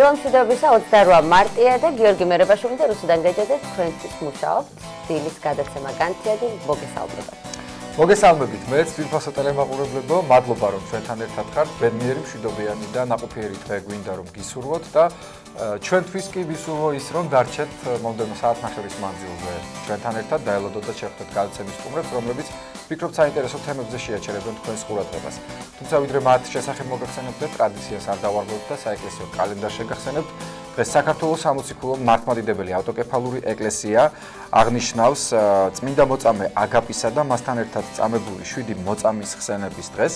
დილამშვიდობისა 28 მარტია და გიორგი მერებაშვილი და რუსუდან გეჯადეთ თქვენთვის მუშაობთ. დილის გადაცემა განთიადი მოგესალმებათ. მოგესალმებით, მეც ვიფასო ტელემაყურებლებო, მადლობა რომ ჩვენთან ერთად ხართ. ბედნიერი, მშვიდობიანი და ნაყოფიერი დღე გვინდა რომ გისურვოთ და ჩვენთვის კი ვისურვო ის რომ დარჩეთ მომდევნო საათნახევრის მანძილზე ჩვენთან ერთად დაელოდოთ და შევხვდეთ გადაცემის სტუმრებს, რომლებიც ვფიქრობ საინტერესო თემებზე შეაჩერებენ თქვენს ყურადღებას. თუმცა ვიდრე მათ შესახებ მოგახსენებთ, ტრადიციას არ დავარღვევთ და საეკლესიო კალენდარს შეგახსენებთ. დღეს საქართველოს სამოციქულო მართლმადიდებელი ავტოკეფალური ეკლესია აღნიშნავს წმინდა მოწამე აგაპისა და მასთან ერთად წამებული 7 მოწამის ხსენების დღეს.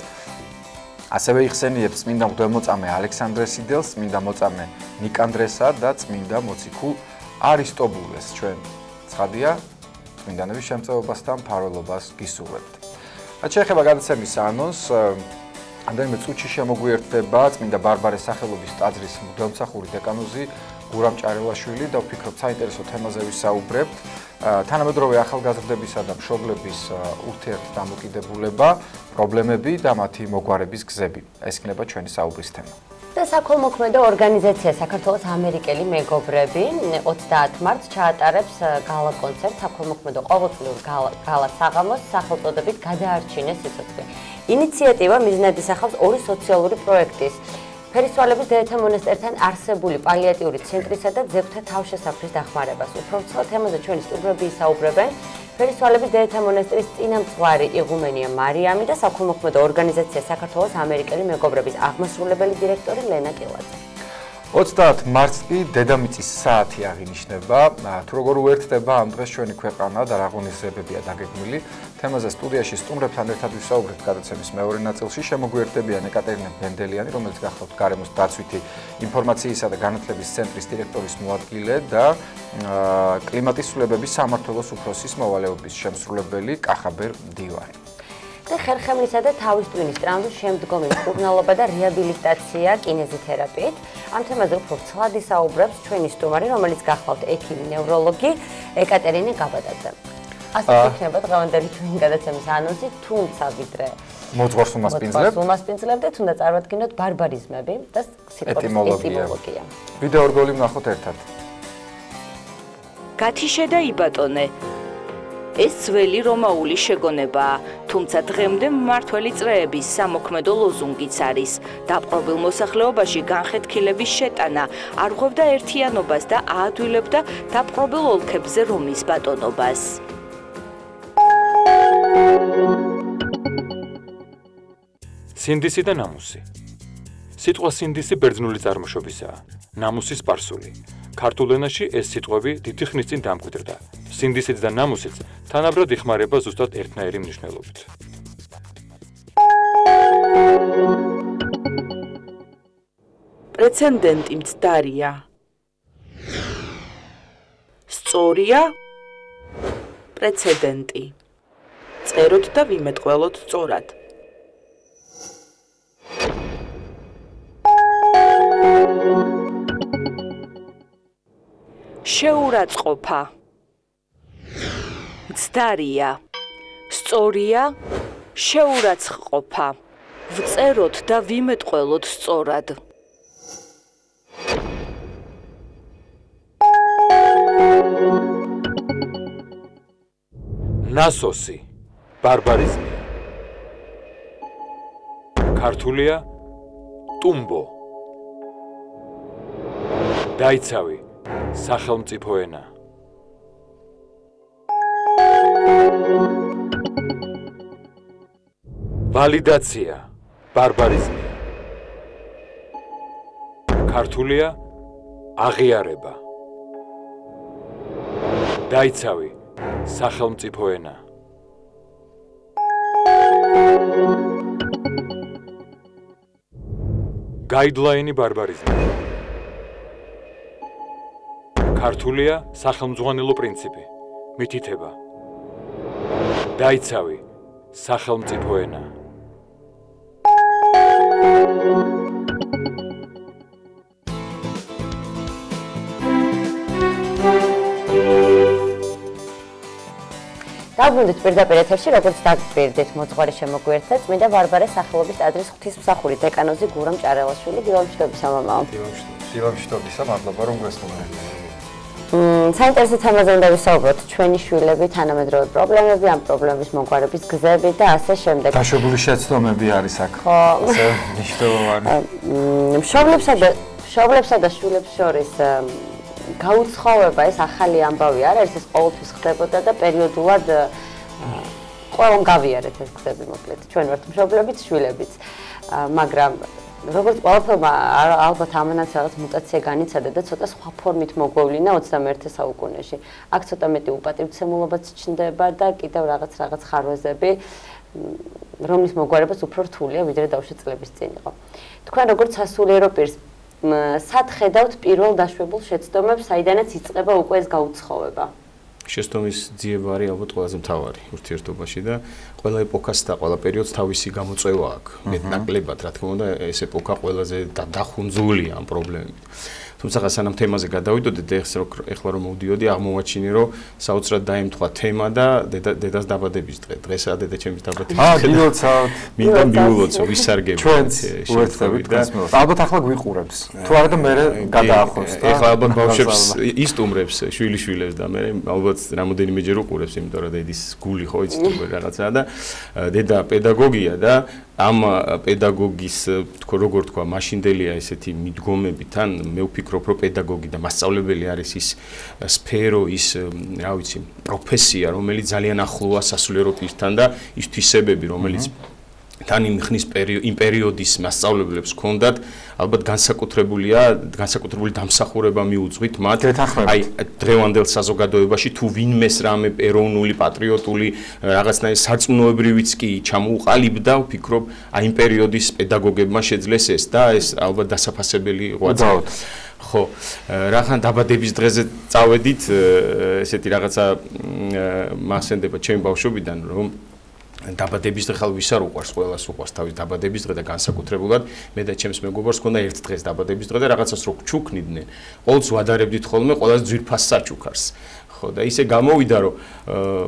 ასევე იხსენიებს წმინდა მღვდელმოწამე ალექსანდრე სიდელს, წმინდა მოწამე ნიკანდრესა და წმინდა მოციქულ არისტობულეს. ჩვენ ცხადია წმინდანების შემწეობასთან მფარველობას გისურვებთ. რაც შეეხება გადაცემის ანონსს, ამდენიმე წუთში შემოგვიერთდება წმინდა ბარბარეს სახელობის ტაძრის მღვდელმსახური დეკანოზი გურამ ჭარელაშვილი და ვფიქრობ საინტერესო თემაზე ვისაუბრებთ. თანამედროვე ახალგაზრდებისა და მშობლების ურთიერთდამოკიდებულება, პრობლემები და მათი მოგვარების გზები. ეს იქნება ჩვენი საუბრის თემა. და საქველმოქმედო ორგანიზაცია საქართველოს ამერიკელი მეგობრები 30 მარტს ჩაატარებს გალა კონცერტს საქველმოქმედო ყოველწლიურ გალა საღამოს სახელწოდებით გადაარჩინე სიცოცხლე. ინიციატივა მიზნად ისახავს ორი სოციალური პროექტის ფერისცვალების დედათა მონასტერთან არსებული პალიატიური ცენტრისა და ძეგლთა თავშესაფრის დახმარებას. უფრო ვრცელ თემაზე ჩვენი სტუმრები ისაუბრებენ ფერისცვალების დედათა მონასტრის წინამძღვარი იღუმენია მარიამი და საქველმოქმედო ორგანიზაცია საქართველოს ამერიკელი მეგობრების აღმასრულებელი დირექტორი ლენა კილაძე. 30 მარტს კი დედამიწის საათი აღინიშნება. თუ როგორ უერთდება ამ დღეს ჩვენი ქვეყანა და რა ღონისძიებებია დაგეგმილი, თემაზე სტუდიაში სტუმრებთან ერთად ვისაუბრებთ გადაცემის მეორე ნაწილში. შემოგვიერთდებიან ეკატერინე ბენდელიანი, რომელიც გახლავთ გარემოს დაცვითი ინფორმაციისა და განათლების ცენტრის დირექტორის მოადგილე და კლიმატის ცვლილებების სამმართველოს უფროსის მოვალეობის შემსრულებელი კახაბერ მდივარი. და ხერხემლისა და თავის ტვინის ტრამვის შემდგომი მკურნალობა და რეაბილიტაცია კინეზითერაპიით. ამ თემაზე უფრო ვრცლად ისაუბრებს ჩვენი სტუმარი, რომელიც გახლავთ ექიმი ნევროლოგი ეკატერინე გაბადაძე. ასე იქნება დღევანდელი ჩვენი გადაცემის ანონსი, თუმცა ვიდრე მოძღვარს უმასპინძლებ და თუნდაც წარმოვადგინოთ ბარბარიზმები და სიტყვის ეტიმოლოგია. ვიდეო რგოლი ვნახოთ ერთად. გათიშე და იბატონე. ეს ძველი რომაული შეგონებაა, თუმცა დღემდე მმართველი წრეების სამოქმედო ლოზუნგიც არის. დაპყრობილ მოსახლეობაში განხეთქილების შეტანა არღვევდა ერთიანობას და აადვილებდა დაპყრობილ ოლქებზე რომის ბატონობას. სინდისი და ნამუსი. სიტყვა სინდისი ბერძნული წარმოშობისაა, ნამუსი სპარსული. ქართულ ენაში ეს სიტყვები დიდი ხნის წინ დამკვიდრდა. სინდისიც და ნამუსიც თანაბრად იხმარება ზუსტად ერთნაირი მნიშვნელობით. პრეცედენტი მცდარია. სწორია პრეცედენტი. წეროთ და ვიმეტყველოთ სწორად. შეურაცხყოფა. მცდარია. სწორია შეურაცხყოფა. ვწეროთ და ვიმეტყველოთ სწორად. ნასოსი, ბარბარიზმი. ქართულია ტუმბო. დაიცავი, სახელმწიფო ენა. ვალიდაცია, ბარბარიზმი. ქართულია აღიარება. დაიცავი, სახელმწიფო ენა. გაიდლაინი ბარბარიზმი. ქართულია სახელმძღვანელო პრინციპი, მითითება. დაიცავი, სახელმწიფო ენა. დაბრუნდით პირდაპირ ეთერში, როგორც დაგპირდით, მოძღვარი შემოგვიერთდა წმინდა ბარბარეს სახელობის ტაძრის ღვთისმსახური დეკანოზი გურამ ჭარელაშვილი. დილამშვიდობისა მამაო. დილამშვიდობისა. დილამშვიდობისა, მადლობა რომ გვესმენთ. საინტერესო თემაზე უნდა ვისაუბროთ ჩვენი შვილები, თანამედროვე პრობლემები, ამ პრობლემების მოგვარების გზები და ასე შემდეგ. დაშვებული შეცდომები არის აქ. ხო. ასე მნიშვნელოვანი. მშობლებსა და შვილებს შორის გაუცხოვება ეს ახალი ამბავი არ არის, ეს ყოველთვის ხდებოდა და პერიოდულად ყველამ გავიარეთ ეს გზები მოკლედ. ჩვენ ვართ მშობლებიც, შვილებიც. მაგრამ როგორც ყველაფერმა ალბათ ამანაც რაღაც მუტაცია განიცადა და ცოტა სხვა ფორმით მოგვევლინა 21 საუკუნეში. აქ ცოტა მეტი უპატივცემულობაც ჩნდება და კიდევ რაღაც ხარვეზები, რომლის მოგვარებაც უფრო რთულია, ვიდრე დავშე წლების წინ იყო. თქვენ როგორც სასულიერო პირს სად ხედავთ პირველ დაშვებულ შეცდომებს, საიდანაც იწყება უკვე ეს გაუცხოვება? შეცდომის ძიება არის ალბათ ყველაზე მთავარი ურთიერთობაში და ყველა ეპოქას და ყველა პერიოდს თავისი გამოწვევა აქვს. მეტნაკლებად, რა თქმა უნდა, ეს ეპოქა ყველაზე დახუნძულია ამ პრობლემებით. თუმცა სანამ თემაზე გადავიდოდეთ, ეხლა რომ მოვდიოდი, აღმოვაჩინე, რომ საოცრად დაემთხვა თემა და დედას დაბადების დღე. დღესაა დედაჩემის დაბადების დღე. გილოცავთ. მინდა მიულოცო, ვისარგებლო. ჩვენც უერთდებით გასმენთ. ალბათ ახლა გვიყურებს. თუ არა და მე გადაახოს და ეხლა ალბათ ბავშვებს ისტუმრებს, შვილიშვილებს და მე ალბათ რამოდენიმეჯერ უყურებს, იმიტომ რომ დედის გული ხო იცით რაღაცაა და დედა პედაგოგია და ამ პედაგოგის როგორ თქვა, მაშინდელია ესეთი მიდგომებით, ან მე ვფიქრობ, რომ პედაგოგი და მასწავლებელი არის ის სფერო, ის რა ვიცი, პროფესია, რომელიც ძალიან ახლოა სასულიერო პირთან და ის თვისებები, რომელიც თან იმ ხნის იმ პერიოდის მასწავლებლებს ჰქონდათ, ალბათ განსაკუთრებული დამსახურება მიუძღვით მათ. აი დღევანდელ საზოგადოებაში თუ ვინმეს რამე ეროვნული, პატრიოტული რაღაცნაირი სარწმუნოებრივიც კი ჩამოუყალიბდა, ვფიქრობ, აი იმ პერიოდის პედაგოგებმა შეძლეს ეს და ეს ალბათ დასაფასებელი იყო. ხო, რახან დაბადების დღეზე წავედით, ესეთი რაღაცა მახსენდება ჩემი ბავშვობიდან, რომ დაბადების დღე ხალ ვისარ უყვარს, ყველას უყვარს თავის დაბადების დღე და განსაკუთრებულად მე და ჩემს მეგობარს ჰქონდა ერთ დღეს დაბადების დღე და რაღაცას რო ჩუქნიდნენ, ყოველთვის ვადარებდით ხოლმე ყოველას ძვირფას საჩუქარს. ხო და ისე გამოვიდა რომ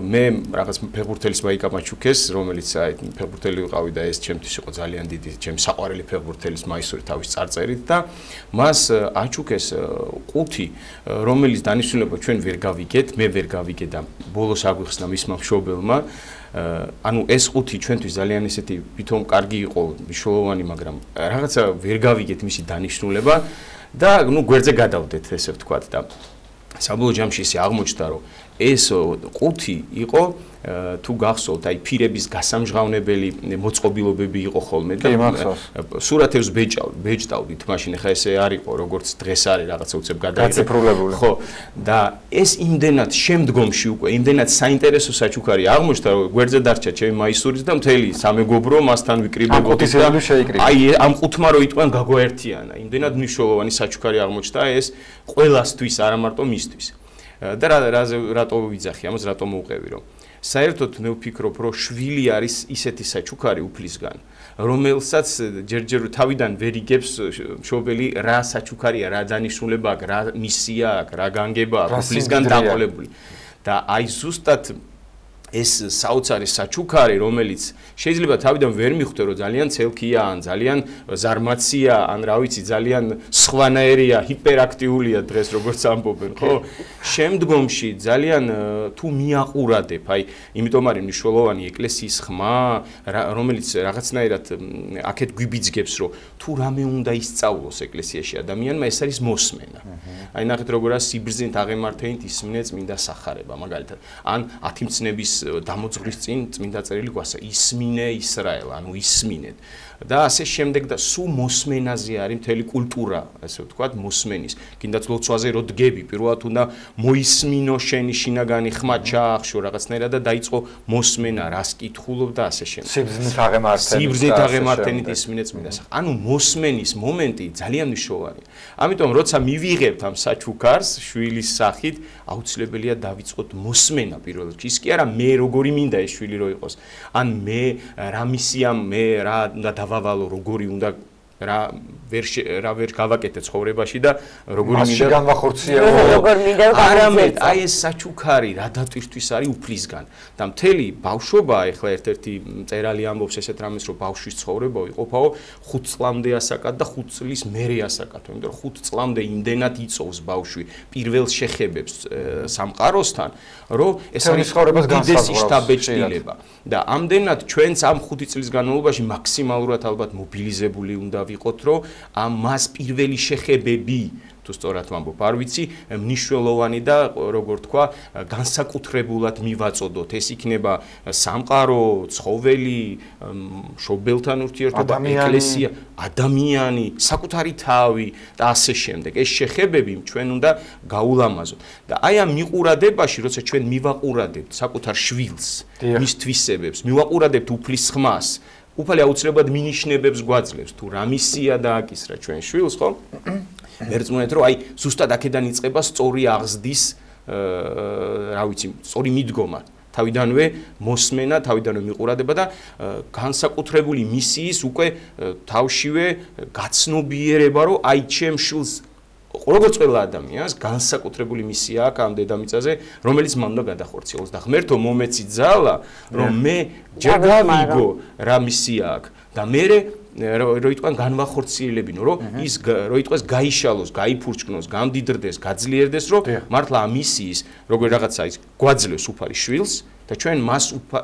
მე რაღაც ფეხბურთელის მაიკა მაჩუქეს, რომელიც აი ფეხბურთელი ვიყავი და ეს ჩემთვის იყო ძალიან დიდი, ჩემი საყვარელი ფეხბურთელის მაისური თავის წარწერით და მას აჩუქეს ყუთი, რომელიც დანიშნულება ჩვენ ვერ გავიგეთ, მე ვერ გავიგე და ბოლოს აგვიხსნა მისმა მშობელმა. ანუ ეს ყუთი ჩვენთვის ძალიან ესეთი ვითომ კარგი იყო, მნიშვნელოვანი, მაგრამ რაღაცა ვერ გავიგეთ მისი დანიშნულება და ნუ გვერდზე გადავდეთ, ესე ვთქვათ და საბოლოო ჯამში ისე აღმოჩნდა, რომ ეს ყუთი იყო თუ გახსოვთ, აი ფირების გასამჟღავნებელი მოწყობილობები იყო ხოლმე და სურათებს ბეჭდავდით მაშინ, ხა ესე არ იყო, როგორც დღეს არის რაღაცა უცებ გაციფრულებული. ხო, და ეს იმდენად შემდგომში უკვე, იმდენად საინტერესო საჩუქარი აღმოჩნდა, რომ გვერდზე დარჩა ჩემი მაისურიც და მთელი სამეგობრო მასთან ვიკრიბებოდით და აი ამ ყუთმა რო იტყვიან გაგვაერთიანა, იმდენად მნიშვნელოვანი საჩუქარი აღმოჩნდა ეს ყველასთვის, არა მარტო მისთვის. და რატო ვიძახი ამას, რატო მოვყევი, რომ საერთოდ მე ვფიქრობ, რომ შვილი არის ისეთი საჩუქარი უფლისგან, რომელსაც ჯერჯერ თავიდან ვერ იგებს მშობელი რა საჩუქარია, რა დანიშნულება აქვს, რა მისია აქვს, რა განგება აქვს უფლისგან დაყოლებული. და აი ზუსტად ეს საოცარი საჩუქარი, რომელიც შეიძლება თავიდან ვერ მიხვდე, რომ ძალიან ცელქია, ან ძალიან ზარმაცია, ან რა ვიცი, ძალიან სხვანაირია, ჰიპერაქტიულია დღეს როგორც ამბობენ, ხო? შემდგომში ძალიან თუ მიაყურადებ, აი, იმიტომ არის მნიშვნელოვანი ეკლესიის ხმა, რომელიც რაღაცნაირად აქეთ გვიბიძგებს, რომ თუ რამე უნდა ისწავლოს ეკლესიაში ადამიანმა, ეს არის მოსმენა. აი, ნახეთ როგორა სიბრძნით აღემართენით ისმინე წმინდა სახარება, მაგალითად, ან ათიმცნების დამოძღვრის წინ წმინდა წერილი გვასა ისმინე ისრაელ, ანუ ისმინეთ. და ასე შემდეგ და სულ მოსმენაზე არის მთელი კულტურა, ასე ვთქვათ, მოსმენის. კიდაც ლოცვაზე რო დგები, პირველად უნდა მოისმინო შენი შინაგანი ხმა ჩაახშო რაღაცნაირად და დაიწყო მოსმენა, რას კითხულობ და ასე შემდეგ. სიბრძნით აღემართენით ისმინე წმინდა სახარება. ანუ მოსმენის მომენტი ძალიან მნიშვნელოვანია. ამიტომ როცა მივიღებთ ამ საჩუქარს შვილის სახით, აუცილებელია დავიწყოთ მოსმენა პირველ რიგში. ის კი არა მე როგორი მინდა ეს შვილი რო იყოს, ან მე რა მისია, მე რა უნდა დავავალო, როგორი უნდა რა ვერ გავაკეთე ცხოვრებაში და როგორი მინდა განვახორციელო. როგორ მინდა არამედ აი ეს საჩუქარი რა დატვირთვის არის უფლისგან და მთელი ბავშვობა ეხლა ერთ-ერთი მწერალი ამბობს ესეთ რამეს რომ ბავშვის ცხოვრება იყოფაო 5 წლამდე ასაკად და 5 წლის მერე ასაკად, იმიტომ რომ 5 წლამდე იმდენად იწოვს ბავშვი პირველ შეხებებს სამყაროსთან, რომ ეს არის უდიდესი შთაბეჭდილება და ამდენად ჩვენც ამ 5 წლის განმავლობაში მაქსიმალურად ალბათ მობილიზებული უნდა ვიყოთ, რომ ამ მას პირველი შეხებები თუ სწორად ვამბობ, არ ვიცი, მნიშვნელოვანი და როგორ თქვა, განსაკუთრებულად მივაწოდოთ. ეს იქნება სამყარო, ცხოველი, მშობელთან ურთიერთობა, ეკლესია, ადამიანი, საკუთარი თავი და ასე შემდეგ. ეს შეხებები ჩვენ უნდა გაულამაზოთ. და აი ამ მიყურადებაში, როცა ჩვენ მივაყურადებთ საკუთარ შვილს, მის თვისებებს, მივაყურადებთ უფლის ხმას, უფალი აუცილებლად მინიშნებებს გვაძლევს, თუ რა მისია დააკისრა ჩვენ შვილს, ხო? მერწმუნეთ რომ აი ზუსტად აქედან იწყება სწორი აღზრდის რა ვიცი სწორი მიდგომა თავიდანვე მოსმენა თავიდანვე მიყურადება და განსაკუთრებული მისიის უკვე თავშივე გაცნობიერება რომ აი ჩემ შვილს როგორც ყველა ადამიანს განსაკუთრებული მისია აქვს ამ დედამიწაზე რომელიც მან უნდა გადახორციელოს და ღმერთო მომეცი ძალა რომ მე ჯერ გავიგო რა მისია აქვს და მე რო იტყვიან განვახორციელებინო, რომ ის რო იტყვეს გაიშალოს, გაიფურჩკნოს, გამდიდრდეს, გაძლიერდეს, რომ მართლა ამ მისიის, როგორ რაღაცა ის გვაძლევს უფალი შვილს და ჩვენ მას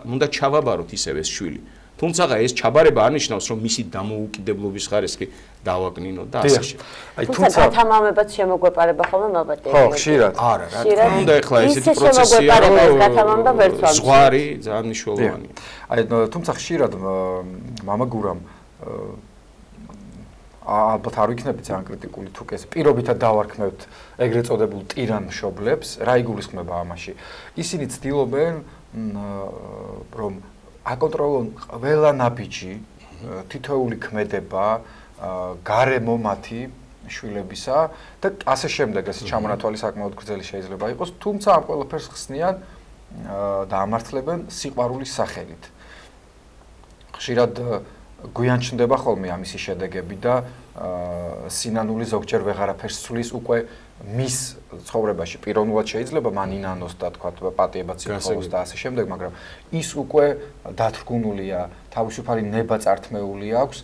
უნდა ჩავაბაროთ ისევ ეს შვილი. თუმცა ეს ჩაბარება არ ნიშნავს, რომ მისი დამოუკიდებლობის ხარისხი დავაკნინოთ და ასე შემდეგ. აი თუმცა გათამამებაც შემოგვეპარება ხოლმე მაბატე. ხო, ხშირად. არა, რა თქმა უნდა, ეხლა ესეთი პროცესია, რომ ზღვარი ძალიან მნიშვნელოვანია. აი თუმცა ხშირად მამა გურამ ალბათ არ ვიქნებით ძალიან კრიტიკული თუ კი ეს პირობითად დავარქმევთ ეგრეთ წოდებულ ტირან მშობლებს, რა იგულისხმება ამაში? ისინი ცდილობენ რომ აკონტროლონ ყველა ნაბიჯი, თითოეული ქმედება, გარემო მათი შვილებისა და ასე შემდეგ, ეს ჩამონათვალი საკმაოდ გრძელი შეიძლება იყოს, თუმცა ამ ყველაფერს ხსნიან და ამართლებენ სიყვარულის სახელით. ხშირად გვიანჩნდება ხოლმე ამისი შედეგები და სინანული ზოგჯერ ვეღარაფერს ცვლის უკვე მის ცხოვრებაში პიროვნულად შეიძლება მანინანოს და თქვა პატიებაც იყოს და ასე შემდეგ, მაგრამ ის უკვე დათრგუნულია, თავისუფალი ნება წართმეული აქვს,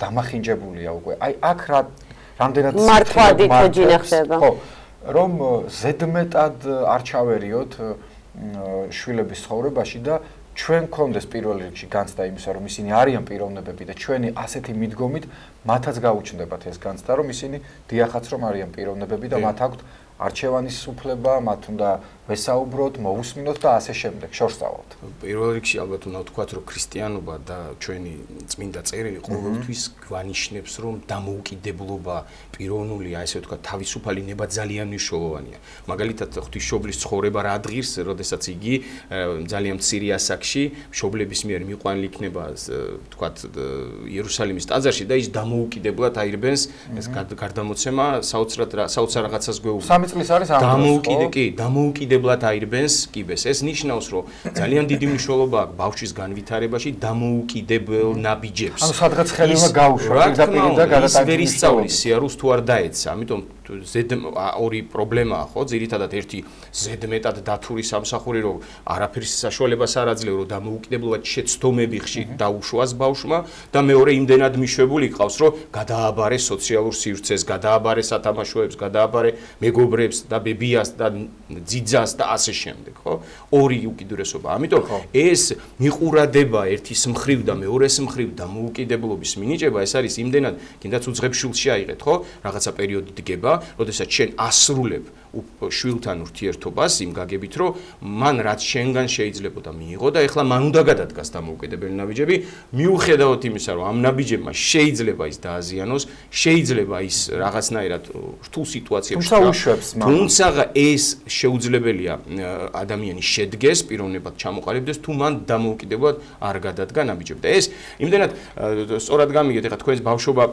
დამახინჯებულია უკვე. აი აქ რამდენად მართვადი თოჯინა ხდება. ხო, რომ ზედმეტად არ ჩავერიოთ შვილების ცხოვრებაში და ჩვენ გქონდეს პირველ რიგში განცდა იმისა, რომ ისინი არიან პიროვნებები და ჩვენი ასეთი მიდგომით მათაც გაუჩნდებათ ეს განცდა, რომ ისინი დიახაც რომ არიან პიროვნებები და მათ აქვთ არჩევანის უფლება, მათ უნდა ვესაუბროთ, მოусმინოთ და ასე შემდეგ, შორსწავლოთ. პირველ რიგში ალბათ უნდა ვთქვათ, რომ ქრისტიანობა და ჩვენი წმინდა წერილი ყოველთვის გვანიშნებს, რომ დამოუკიდებლობა, პიროვნული, ასე ვთქვათ, თავისუფალი ნება ძალიან მნიშვნელოვანია. მაგალითად, ღვთისმშობლის ცხოვრება რა დღირს, როდესაც იგი ძალიან მცირე ასაკში მშობლების მიერ მიყვანილი იქნება, ვთქვათ, იერუსალიმის ტაძარში და ის დამოუკიდებლად აირბენს ეს გარდამოცემა საოცარ რაღაცას გვეუბნება. 3 წლის არის ამ დროს, დამოუკიდებლად აირბენს კიბეს. ეს ნიშნავს, რომ ძალიან დიდი მნიშვნელობა აქვს ბავშვის განვითარებაში დამოუკიდებელ ნაბიჯებს. ანუ სადღაც ხელი უნდა გაუშვა პირდაპირ და გადატანის. ვერ ისწავლის სიარულს თუ არ დაეცა, ამიტომ ორი პრობლემაა, ხო? ძირითადად ერთი ზედმეტად დათური სამსახური, რომ არაფრის საშუალებას არ აძლევს, რომ დამოუკიდებლად შეცდომები ხშირ დაუშვას ბავშვმა და მეორე იმდენად მიშვებული ყავს, რომ გადააბარეს სოციალურ სივრცეს, გადააბარეს სათამაშოებს, გადააბარე მეგობრებს და ბებიას და ძიძას და ასე შემდეგ, ხო? ორი უკიდურესობა. ამიტომ ეს მიყურადება ერთის მხრივ და მეორეს მხრივ დამოუკიდებლობის მინიჭება, ეს არის იმდენად, კიდაც უძღებშულში აიღეთ, ხო? რაღაცა პერიოდი დგება, როდესაც შენ ასრულებ შვილთან ურთიერთობას იმ გაგებით, რომ მან რაც შენგან შეიძლება და მიიღო და ეხლა მან უნდა გადადგას დამოუკიდებელი ნაბიჯები, მიუხედავად იმისა, რომ ამ ნაბიჯებმა შეიძლება ის დააზიანოს, შეიძლება ის რაღაცნაირად რთულ სიტუაციებში თუმცა ეს შეუძლებელია ადამიანის შედგეს, პიროვნებად ჩამოყალიბდეს, თუ მან დამოუკიდებლად არ გადადგა ნაბიჯები. და ეს იმდენად სწორად გამიგეთ, ეხლა თქვენს ბავშვობა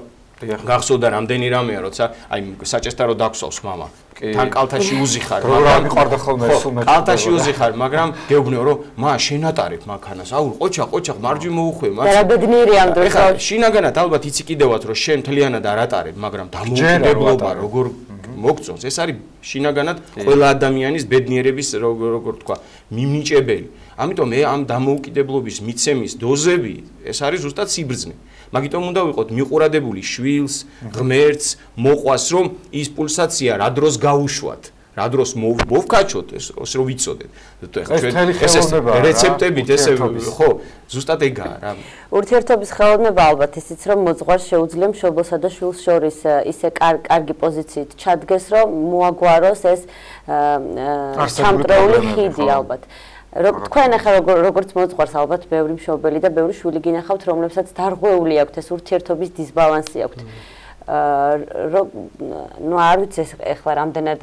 გახსოვდა რამდენი რამეა, როცა აი საჭესთან რო დაგსვავს მამა. თან კალთაში უზიხარ, მაგრამ მიყვარდა ხოლმე სულ კალთაში უზიხარ, მაგრამ გეუბნეო რომ მა შენატარებ მანქანას. აუ, ყოჩა, მარჯვი მოუხვე, მაგრამ რა ბედნიერი ამ დროს. ეხლა შინაგანად ალბათ იცი კიდევაც რომ შენ მთლიანად არ ატარებ, მაგრამ დამოუკიდებლობა როგორ მოგწონს. ეს არის შინაგანად ყველა ადამიანის ბედნიერების როგორ თქვა, მიმნიჭებელი. ამიტომ მე ამ დამოუკიდებლობის მიცემის დოზები ეს არის ზუსტად სიბრძნე. მაგიტომ უნდა ვიყოთ მიყურადებული შვილს, ღმერთს, მოყვას რომ ის პულსაცია რა დროს გაუშვათ, რა დროს მოვკაჩოთ ეს რო ვიცოდეთ. ეს რეცეპტებით ესე ხო, ზუსტად ეგაა რა. ურთიერთობის ხელოვნება ალბათ ისიც რომ მოძღვარს შეუძლია მშობლსა და შვილს შორის ისე კარგი პოზიციით ჩადგეს რომ მოაგვაროს ეს ჩამტრეული ხიდი ალბათ. თქვენ ახლა როგორც მოძღვარს ალბათ ბევრი მშობელი და ბევრი შვილი გინახავთ რომლებსაც დარღვეული აქვთ ეს ურთიერთობის დისბალანსი აქვთ. ნუ არ ვიცი ახლა რამდენად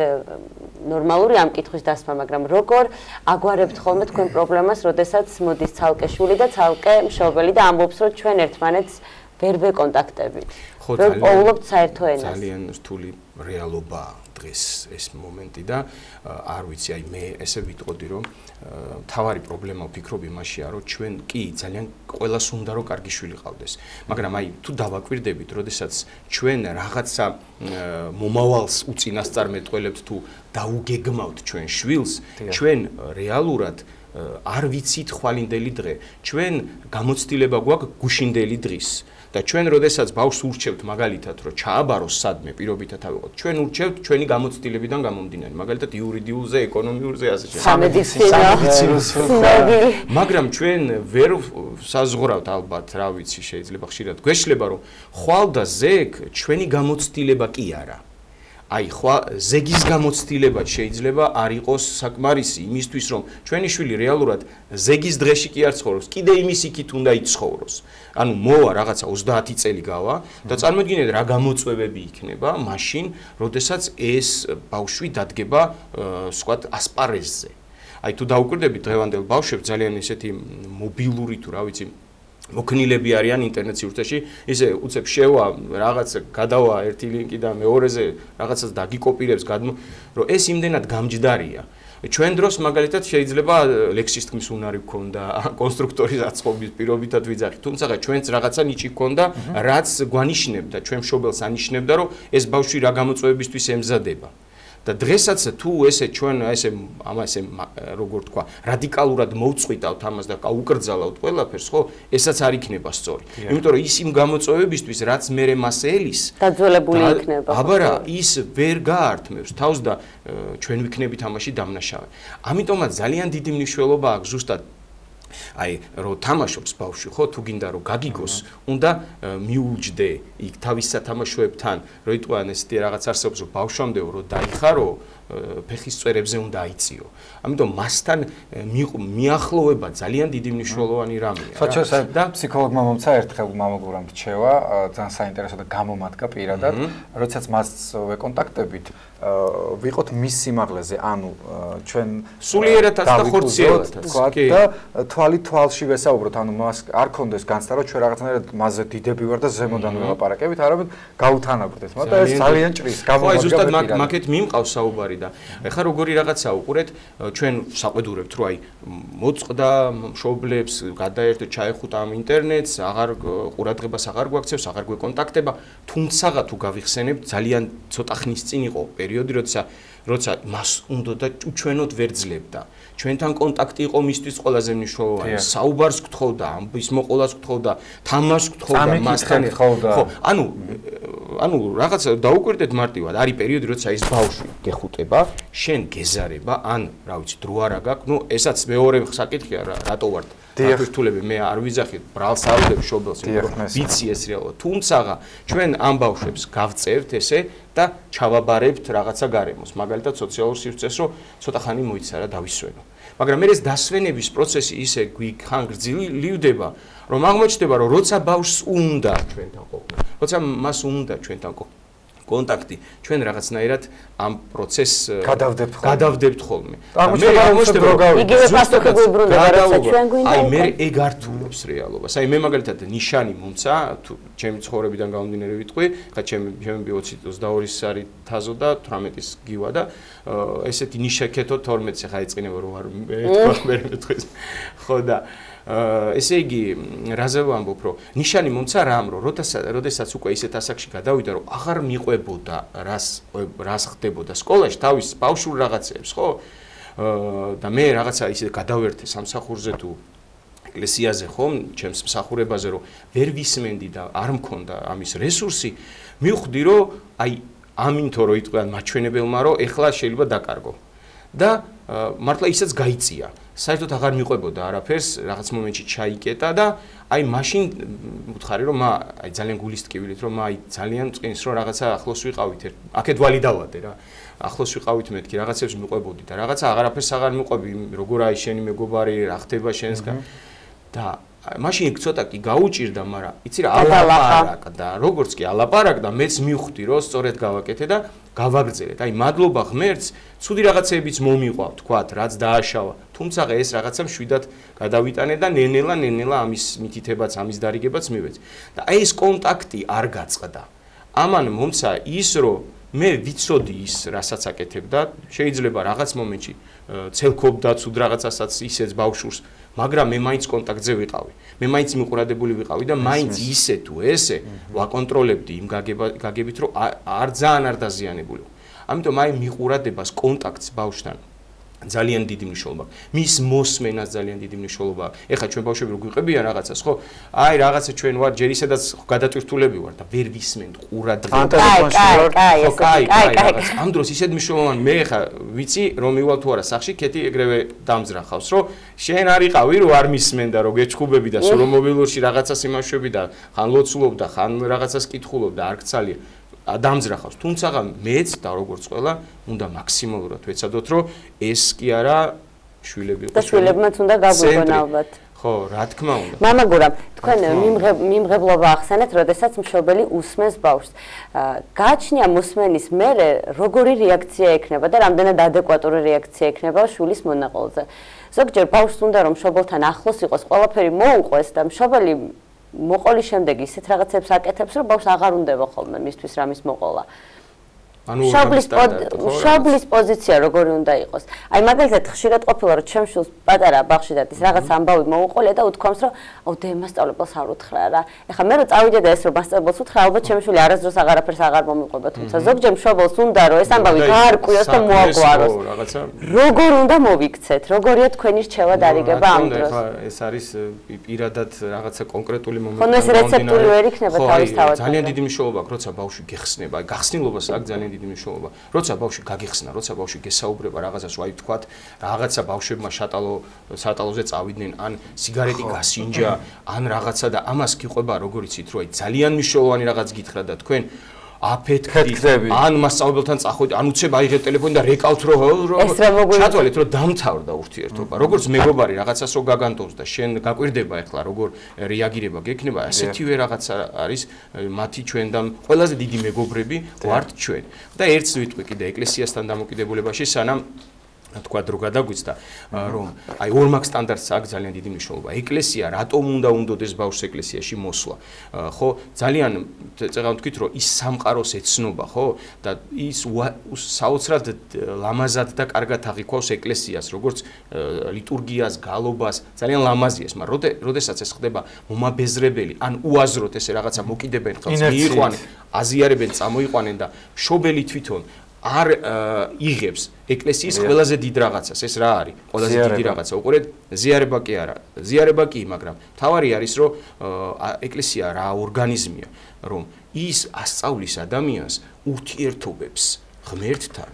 ნორმალური ამ კითხვის დასმა, მაგრამ როგორ აგვარებთ ხოლმე თქვენ პრობლემას, როდესაც მოდის ცალკე შვილი და ცალკე მშობელი და ამბობს რომ ჩვენ ერთმანეთს ვერ ვეკონტაქტებით. რომ პოულობთ საერთო ენას. ძალიან რთული რეალობაა დღეს ეს მომენტი და არ ვიცი, აი მე ესე ვიტყოდი რომ თავარი პრობლემა ვფიქრობ იმაშია, რომ ჩვენ კი ძალიან ყველას უნდა რომ კარგი შვილი ყავდეს. მაგრამ აი თუ დავაკვირდებით, როდესაც ჩვენ რაღაცა მომავალს უწინასწარმეტყველებთ თუ დაუგეგმავთ ჩვენ შვილს, ჩვენ რეალურად არ ვიცით ხვალინდელი დღე. ჩვენ გამოცდილება გვაქვს გუშინდელი დღის. და ჩვენ როდესაც ბავშვს ურჩევთ მაგალითად რომ ჩააბაროს სადმე პირობითად ავიღოთ ჩვენ ურჩევთ ჩვენი გამოცდილებიდან გამომდინარე მაგალითად იურიდიულზე ეკონომიურზე ასე სამედიცინო მაგრამ ჩვენ ვერ საზღურავთ ალბათ რა ვიცი შეიძლება ხშირად გვეშლება რომ ხვალ და ზეგ ჩვენი გამოცდილება კი არა აი ხვა ზეგის გამოცდილება შეიძლება არ იყოს საკმარისი იმისთვის რომ ჩვენი შვილი რეალურად ზეგის დღეში კი არ ცხოვრობს კიდე იმის იქით უნდა იცხოვროს ანუ მოვა რაღაცა 30 წელი გავა და წარმოიდგინეთ რა გამოწვევები იქნება მაშინ როდესაც ეს ბავშვი დადგება სხვათ ასპარეზზე აი თუ დაუკვირდებით დღევანდელ ბავშვებს ძალიან ესეთი მობილური თუ რა ვიცი მოქნილები არიან ინტერნეტ სივრცეში ისე უცებ შევა რაღაც გადავა ერთი ლინკი და მეორეზე რაღაცას დაგიკოპირებს რომ ეს იმდენად გამჯდარია ჩვენ დროს მაგალითად შეიძლება ლექსის თქმის უნარი გქონდა კონსტრუქტორის აწყობის პირობითად ვიძახი თუმცა ჩვენც რაღაცა ნიჭი გქონდა რაც გვანიშნებდა ჩვენ მშობელს ანიშნებდა რომ ეს ბავშვი რა გამოწვევებისთვის ემზადება და დღესაც თუ ესე ჩვენ ესე ამასე როგორ თქვა რადიკალურად მოვწყვიტავთ ამას და უკრძალავთ ყველაფერს ხო ესაც არ იქნება სწორი იმიტომ რომ ის იმ გამოწვევებისთვის რაც მერე მას ელის დაძველებული იქნება აბარა ის ვერ გაართმევს თავს და ჩვენ ვიქნებით ამაში დამნაშავე ამიტომაც ძალიან დიდი მნიშვნელობა აქვს ზუსტად აი რო თამაშობს ბავშვი ხო თუ გინდა რომ გაგიგოს უნდა მიუჯდე იქ თავის სათამაშოებთან რო იტყვიან ესეთი რაღაც არსებობს რომ ბავშვამდე რო დაიხარო ფეხის წვერებზე უნდა აიწიო ამიტომ მასთან მიახლოვება ძალიან დიდი მნიშვნელოვანი რამეა საჩოს და ფსიქოლოგმა მომცა ერთხელ მამაგურამ რჩევა ძალიან საინტერესო და გამომადგა პირადად როდესაც მას ვეკონტაქტებით ვიყოთ მის სიმაღლეზე ანუ ჩვენ სულიერადაც და ხორციელადაც და თვალი თვალში ვესაუბროთ ანუ მას არ კონდეს განცდა რომ ჩვენ რაღაცნაირად მასზე დიდები ვარ და ზემოდან ველაპარაკებით არამედ გაუთანაბრდეთ მაგრამ ეს ძალიან ჭრის გამომადგა ხო ზუსტად მაგეთ მიმყავს საუბარი და ეხლა როგორი რაღაცა უყურეთ ჩვენ საყვედურებთ რომ აი მოწყდა მშობლებს გადაერთო ჩაეხუტა ამ ინტერნეტს აღარ ყურადღებას აღარ გვაქცევს აღარ გვეკონტაქტება თუმცა თუ გავიხსენებთ ძალიან ცოტა ხნის წინ იყო პერიოდი როცა მას უნდა და ჩვენოთ ვერ ძლებდა ჩვენთან კონტაქტი იყო მისთვის ყველაზე მნიშვნელოვანი საუბარს გთხოვდა ამბის მოყოლას გთხოვდა თამაშს გთხოვდა მასთან ხო ანუ რაღაც დაუკვირდეთ მარტივად არის პერიოდი როცა ის ბავშვი გეხუტება შენ გეზარება ან რა ვიცი დრო არა გაქვს ნუ ესაც მეორე საკითხია რატო ვარ დიახტულები მე არ ვიზახით ბრალს არ ვდებ შობელს ვიცი ეს რეალო თუმცა ჩვენ ამ ბავშვებს გავწევთ ესე და ჩავაბარებთ რაღაცა გარემოს მაგალითად სოციალურ სივრცეს რომ ცოტა ხანი მოიცარა დავისვენო მაგრამ მე ეს დასვენების პროცესი ისე გვიქან გრძილივდება რომ აღმოჩნდება რომ როცა ბავშვს უნდა ჩვენთან ყოფნა როცა მას უნდა ჩვენთან კონტაქტი ჩვენ რაღაცნაირად ამ პროცესს გადავდებთ ხოლმე. იგივე პასუხი გვიბრუნდება, როცა ჩვენ გვინდა. აი მე ეგ ართულებს რეალობას. აი მე მაგალითად ნიშანი მომცა, თუ ჩემი ცხოვრებიდან გამომდინარე ვიტყვი, ხა ჩემი 20-22 არის თაზო და 18-ის გივა და ესეთი ნიშაკეთო 12-ს ხა ეწყინება რომ არ მეთქვა. ხო და ესე იგი რაზე ვამბობ რომ ნიშანი მომცა რამ რომ როდესაც უკვე ისეთ ასაკში გადავიდა რომ აღარ მიყვებოდა რას ხდებოდა სკოლაში თავის ბავშვურ რაღაცებს ხო და მე რაღაცა ისე გადავერთე სამსახურზე თუ ეკლესიაზე ხომ ჩემს მსახურებაზე რომ ვერ ვისმენდი და არ მქონდა ამის რესურსი მივხვდი რომ აი ამინთო რომ იტყვიან მაჩვენებელმა რომ ეხლა შეიძლება დაკარგო და მართლა ისაც გაიწია საერთოდ აღარ მიყვებოდა არაფერს რაღაც მომენტში ჩაიკეტა და აი მაშინ ვუთხარი რომ აი ძალიან გულის ტკივილით რომ აი ძალიან წინს რომ რაღაცა ახლოს ვიყავით აქეთ ვალი დავადე რა ახლოს ვიყავით მეთქი რაღაცებს მიყვებოდი და რაღაცა აღარაფერს აღარ მიყვები როგორ აი შენი მეგობარი რა ხდება შენსგან და მაშინ იქ ცოტა კი გაუჭირდა მაგრამ იცი რა ალაპარაკდა როგორც კი ალაპარაკდა მეც მივხვდი რომ სწორედ გავაკეთე და გავაგრძელეთ აი მადლობა ღმერთს ცუდი რაღაცებიც მომიყვა თქვათ რაც დააშავა თუმცა ეს რაღაცა მშვიდად გადავიტანე და ნენელა ამის მითითებაც ამის დარიგებაც მივეცი და აი ეს კონტაქტი არ გაწყდა ამან მომცა ის რომ მე ვიცოდი ის რასაც აკეთებდა შეიძლება რაღაც მომენტში ცელქობდა ცუდ რაღაცასაც ისეც ბავშვს მაგრამ მე მაინც კონტაქტზე ვიყავი მე მაინც მიყურადებული ვიყავი და მაინც ისე თუ ესე ვაკონტროლებდი იმ გაგებით რომ არ ძალიან არ დაზიანებული ამიტომ აი მიყურადებას კონტაქტს ბავშვთან ძალიან დიდი მნიშვნელობა მის მოსმენას ძალიან დიდი მნიშვნელობა ეხლა ჩვენ ბავშვები რო გვიყებიან რაღაცას ხო აი რაღაცა ჩვენ ვარ ჯერ ისედაც გადატვირთულები ვარ და ვერ ვისმენთ ყურადღებას ამ დროს ისეთ მნიშვნელოვანი მე ეხლა ვიცი რომ მივალ თუ არა სახში კეთი ეგრევე დამძრახავს რომ შენ არ იყავი რომ არ მისმენდა რომ გეჩხუბები და სულ მობილურში რაღაცას იმაშვები და ხან ლოცულობდა ხან რაღაცას კითხულობდა არ გცალია დამძრახავს თუმცა მეც და როგორც ყველა უნდა მაქსიმალურად ვეცადოთ რომ ეს კი არა შვილები იყოს და შვილებმაც უნდა გაგვიგონ ალბათ ხო რა თქმა უნდა მამა გურამ თქვენ მიმღებლობა ახსენეთ როდესაც მშობელი უსმენს ბავშვს გააჩნია მოსმენის მერე როგორი რეაქცია ექნება და რამდენად ადეკვატური რეაქცია ექნება შვილის მონაყოლზე ზოგჯერ ბავშვს უნდა რომ მშობელთან ახლოს იყოს ყველაფერი მოუყვეს და მშობელი მოყოლის შემდეგ ისეთ რაღაცებს აკეთებს, რომ ბავშვს აღარ უნდება ხოლმე მისთვის რამის მოყოლა. მშობლის პოზიცია როგორი უნდა იყოს. აი მაგალითად ხშირად ყოფილა რომ ჩემს შვილს პატარა ბავშვი და ის რაღაც ამბავი მოუყოლია და უთქვამს რომ აუ დე მასწავლებელს არ უთხრა რა. ეხლა მე რო წავიდე და ეს რომ მასწავლებელს უთხრა, ალბათ ჩემი შვილი არასდროს აღარაფერს აღარ მომიყვება, თუმცა ზოგჯერ მშობელს უნდა რომ ეს ამბავი გაარკვიოს და მოაგვაროს. როგორ უნდა მოვიქცეთ? როგორია თქვენი რჩევა დარიგება ამ დროს? ეს არის პირადად რაღაცა კონკრეტული მომენტი. ხო, ეს რეცეპტული ვერ იქნება თავისთავად. ძალიან დიდი მნიშვნელობა აქვს, როცა ბავშვი გეხსნება, აი გახსნილობას აქვს ძალიან დიდი მნიშვნელობა. როცა ბავშვი გაგიხსნა, როცა ბავშვი გესაუბრება რაღაცას, ვაი თქვათ, რაღაცა ბავშვებმა სატალოზე წავიდნენ, ან სიგარეტი გასინჯა, ან რაღაცა და ამას გიყვება, როგორ იცით, რომ აი ძალიან მნიშვნელოვანი რაღაც გითხრა და თქვენ აფეთქდები, ან მასწავლებელთან წახვიდეთ, ან უცებ აიღეთ ტელეფონი და რეკავთ რომ ჩათვალეთ, რომ დამთავრდა ურთიერთობა. როგორც მეგობარი რაღაცას რო გაგანტოს და შენ გაკვირდება ახლა როგორ რეაგირება გექნება, ასეთივე რაღაცა არის მათი ჩვენ და ყველაზე დიდი მეგობრები ვართ ჩვენ. და ერთს ვიტყვი კიდე ეკლესიასთან დამოკიდებულებაში, სანამ თქვა დრო გადაგვიცდა რომ აი ორმაგ სტანდარტს აქვს ძალიან დიდი მნიშვნელობა. ეკლესია რატომ უნდა უნდოდეს ბავშვს ეკლესიაში მოსვლა? ხო, ძალიან წეგავ თქვით რომ ის სამყაროს ეცნობა, ხო? და ის საოცრად ლამაზად და კარგად აღიქვავს ეკლესიას, როგორც ლიტურგიას, გალობას, ძალიან ლამაზია ეს, მაგრამ როდესაც ეს ხდება მომაბეზრებელი, ან უაზროდ ესე რაღაცა მოკიდებენ ხელს, მიიყვანენ, აზიარებენ, წამოიყვანენ და მშობელი თვითონ არ იღებს ეკლესიის ყველაზე დიდ რაღაცას, ეს რა არის? ყველაზე დიდი რაღაცა. უყურეთ, ზიარება კი არა. ზიარება კი, მაგრამ თავარი არის, რომ ეკლესია რა ორგანიზმია, რომ ის ასწავლის ადამიანს ურთიერთობებს ღმერთთან,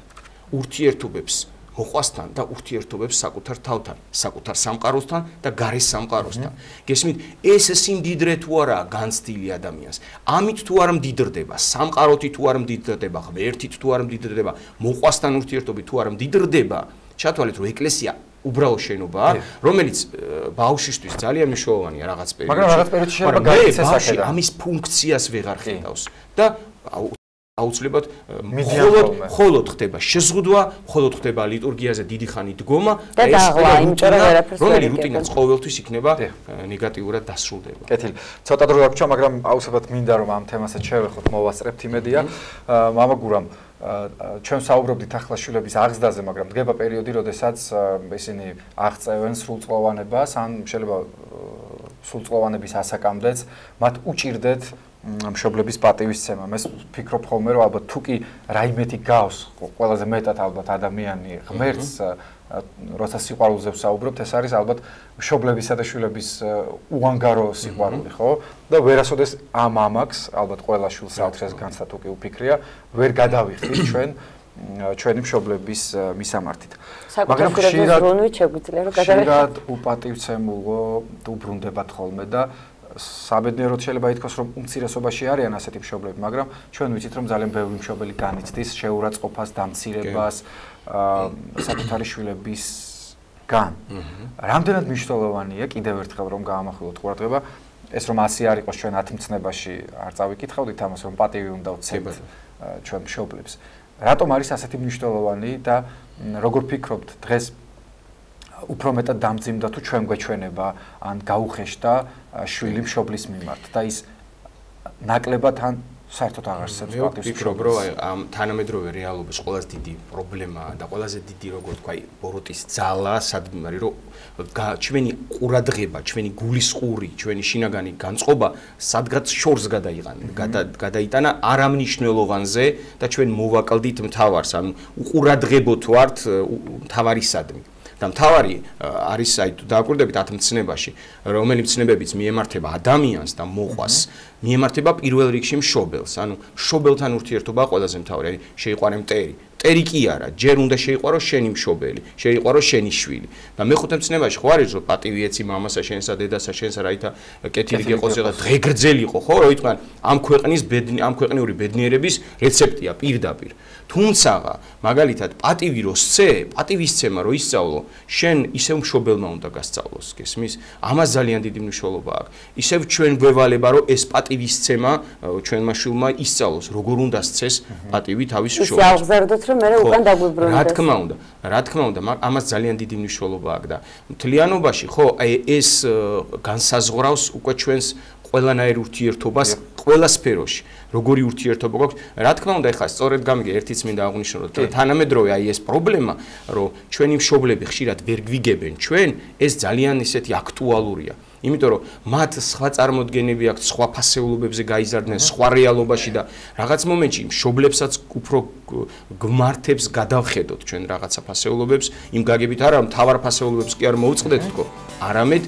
ურთიერთობებს მოყვასთან და ურთიერთობებს საკუთარ თავთან, საკუთარ სამყაროსთან და გარე სამყაროსთან. გესმით, ეს სიმდიდრე თუ არა განცდილი ადამიანს. ამით თუ არ მდიდრდება, სამყაროთი თუ არ მდიდრდება, ღმერთით თუ არ მდიდრდება, მოყვასთან ურთიერთობით თუ არ მდიდრდება, ჩათვალეთ, რომ ეკლესია უბრალო შენობაა, რომელიც ბავშვისთვის ძალიან მნიშვნელოვანია რაღაც პერიოდში. მაგრამ რაღაც პერიოდში შეიძლება გაიქცეს ბავშვი ამის ფუნქციას ვეღარ ხედავს და აუცილებლად მიდიან მხოლოდ ხდება შეზღუდვა, მხოლოდ ხდება ლიტურგიაზე დიდი ხანი დგომა და დაღლა, იმიტომ რომ ვერაფერს ვერ რომელი რუტინაც ყოველთვის იქნება ნეგატიურად დასრულდება. კეთილი. ცოტა დრო დაგვრჩა, მაგრამ აუცილებლად მინდა რომ ამ თემასაც შევეხოთ, მოვასწრებთ იმედია. მამა გურამ, ჩვენ საუბრობდით ახლა შვილების აღზრდაზე, მაგრამ დგება პერიოდი, როდესაც ისინი აღწევენ სრულწლოვანებას, ან შეიძლება სრულწლოვანების ასაკამდეც მათ უჭირდეთ მშობლების პატივისცემა. მე ვფიქრობ ხოლმე, რომ ალბათ თუ კი რაიმეთი გავს, ყველაზე მეტად ალბათ ადამიანი ღმერთს, როცა სიყვარულზე ვსაუბრობთ, ეს არის ალბათ მშობლებისა და შვილების უანგარო სიყვარული, ხო? და ვერასოდეს ამ ამაკს, ალბათ ყველა შვილს საოცრეს განცდა თუ კი უფიქრია, ვერ გადავიხდით ჩვენი მშობლების მისამართით. მაგრამ ხშირად უპატივცემულო უბრუნდებათ ხოლმე და საბედნიეროდ შეიძლება ითქვას, რომ უმცირესობაში არიან ასეთი მშობლები, მაგრამ ჩვენ ვიცით, რომ ძალიან ბევრი მშობელი განიცდის შეურაცხყოფას, დამცირებას საკუთარი შვილებისგან. რამდენად მნიშვნელოვანია კიდევ ერთხელ რომ გაამახვილოთ ყურადღება, ეს რომ ასე არ იყოს ჩვენ 10 მცნებაში არ წავიკითხავდით ამას, რომ პატივი უნდა ვცემთ ჩვენ მშობლებს. რატომ არის ასეთი მნიშვნელოვანი და როგორ ფიქრობთ დღეს უფრო მეტად დამძიმდა თუ ჩვენ გვეჩვენება ან გაუხეშდა შვილი მშობლის მიმართ და ის ნაკლებად ან საერთოდ აღარ არსებობს პატივს ვფიქრობ რომ ამ თანამედროვე რეალობის ყველაზე დიდი პრობლემა და ყველაზე დიდი როგორ თქვა ბოროტის ძალა სადმე არის რომ ჩვენი ყურადღება, ჩვენი გულის ყური, ჩვენი შინაგანი განწყობა სადღაც შორს გადაიტანა არამნიშვნელოვანზე და ჩვენ მოვაკლდით მთავარს, ანუ უყურადღებოთ ვართ მთავარისადმი. და მთავარი არის აი თუ დააკვირდებით 10 მცნებაში, რომელი მცნებებიც მიემართება ადამიანს და მოყვას, მიემართება პირველ რიგში მშობელს. ანუ მშობელთან ურთიერთობა ყველაზე მთავარი, არის შეიყვარე მტერი. მტერი კი არა, ჯერ უნდა შეიყვარო შენი მშობელი, შეიყვარო შენი შვილი. და მეხუთე მცნებაში ხო არის რომ პატივი ეცი მამასა, შენსა, დედასა, შენსა, რაითა კეთილი გეყოს და დღეგრძელი იყო, ხო, რომ ითქვან ამ ქვეყნიური ბედნიერების რეცეპტია პირდაპირ. თუმცა მაგალითად პატივი რო სცე, პატივისცემა რო ისწავლო, შენ ისევ მშობელმა უნდა გასწავლოს, გესმის? ამას ძალიან დიდი მნიშვნელობა აქვს. ისევ ჩვენ გვევალება რომ ეს პატივისცემა ჩვენმა შვილმა ისწავლოს, როგორ უნდა სცეს პატივი თავის შვილს. ისე აღზარდოთ რომ მე უკან დაგვიბრუნდეს. რა თქმა უნდა, ამას ძალიან დიდი მნიშვნელობა აქვს და მთლიანობაში ხო აი ეს განსაზღვრავს უკვე ჩვენს ყველანაირ ურთიერთობას ყველა სფეროში. როგორი ურთიერთობა გვაქვს? რა თქმა უნდა, ეხლა სწორედ გამიგე ერთიც მინდა აღვნიშნო, რომ თანამედროვე აი ეს პრობლემა, რომ ჩვენი მშობლები ხშირად ვერ გვიგებენ ჩვენ, ეს ძალიან ისეთი აქტუალურია. იმიტომ რომ მათ სხვა წარმოდგენები აქვს, სხვა ფასეულობებზე გაიზარდნენ, სხვა რეალობაში და რაღაც მომენტში მშობლებსაც უფრო გმართებს გადავხედოთ ჩვენ რაღაცა ფასეულობებს, იმ გაგებით არა, მთავარ ფასეულობებს კი არ მოუწყდეთ თქო, არამედ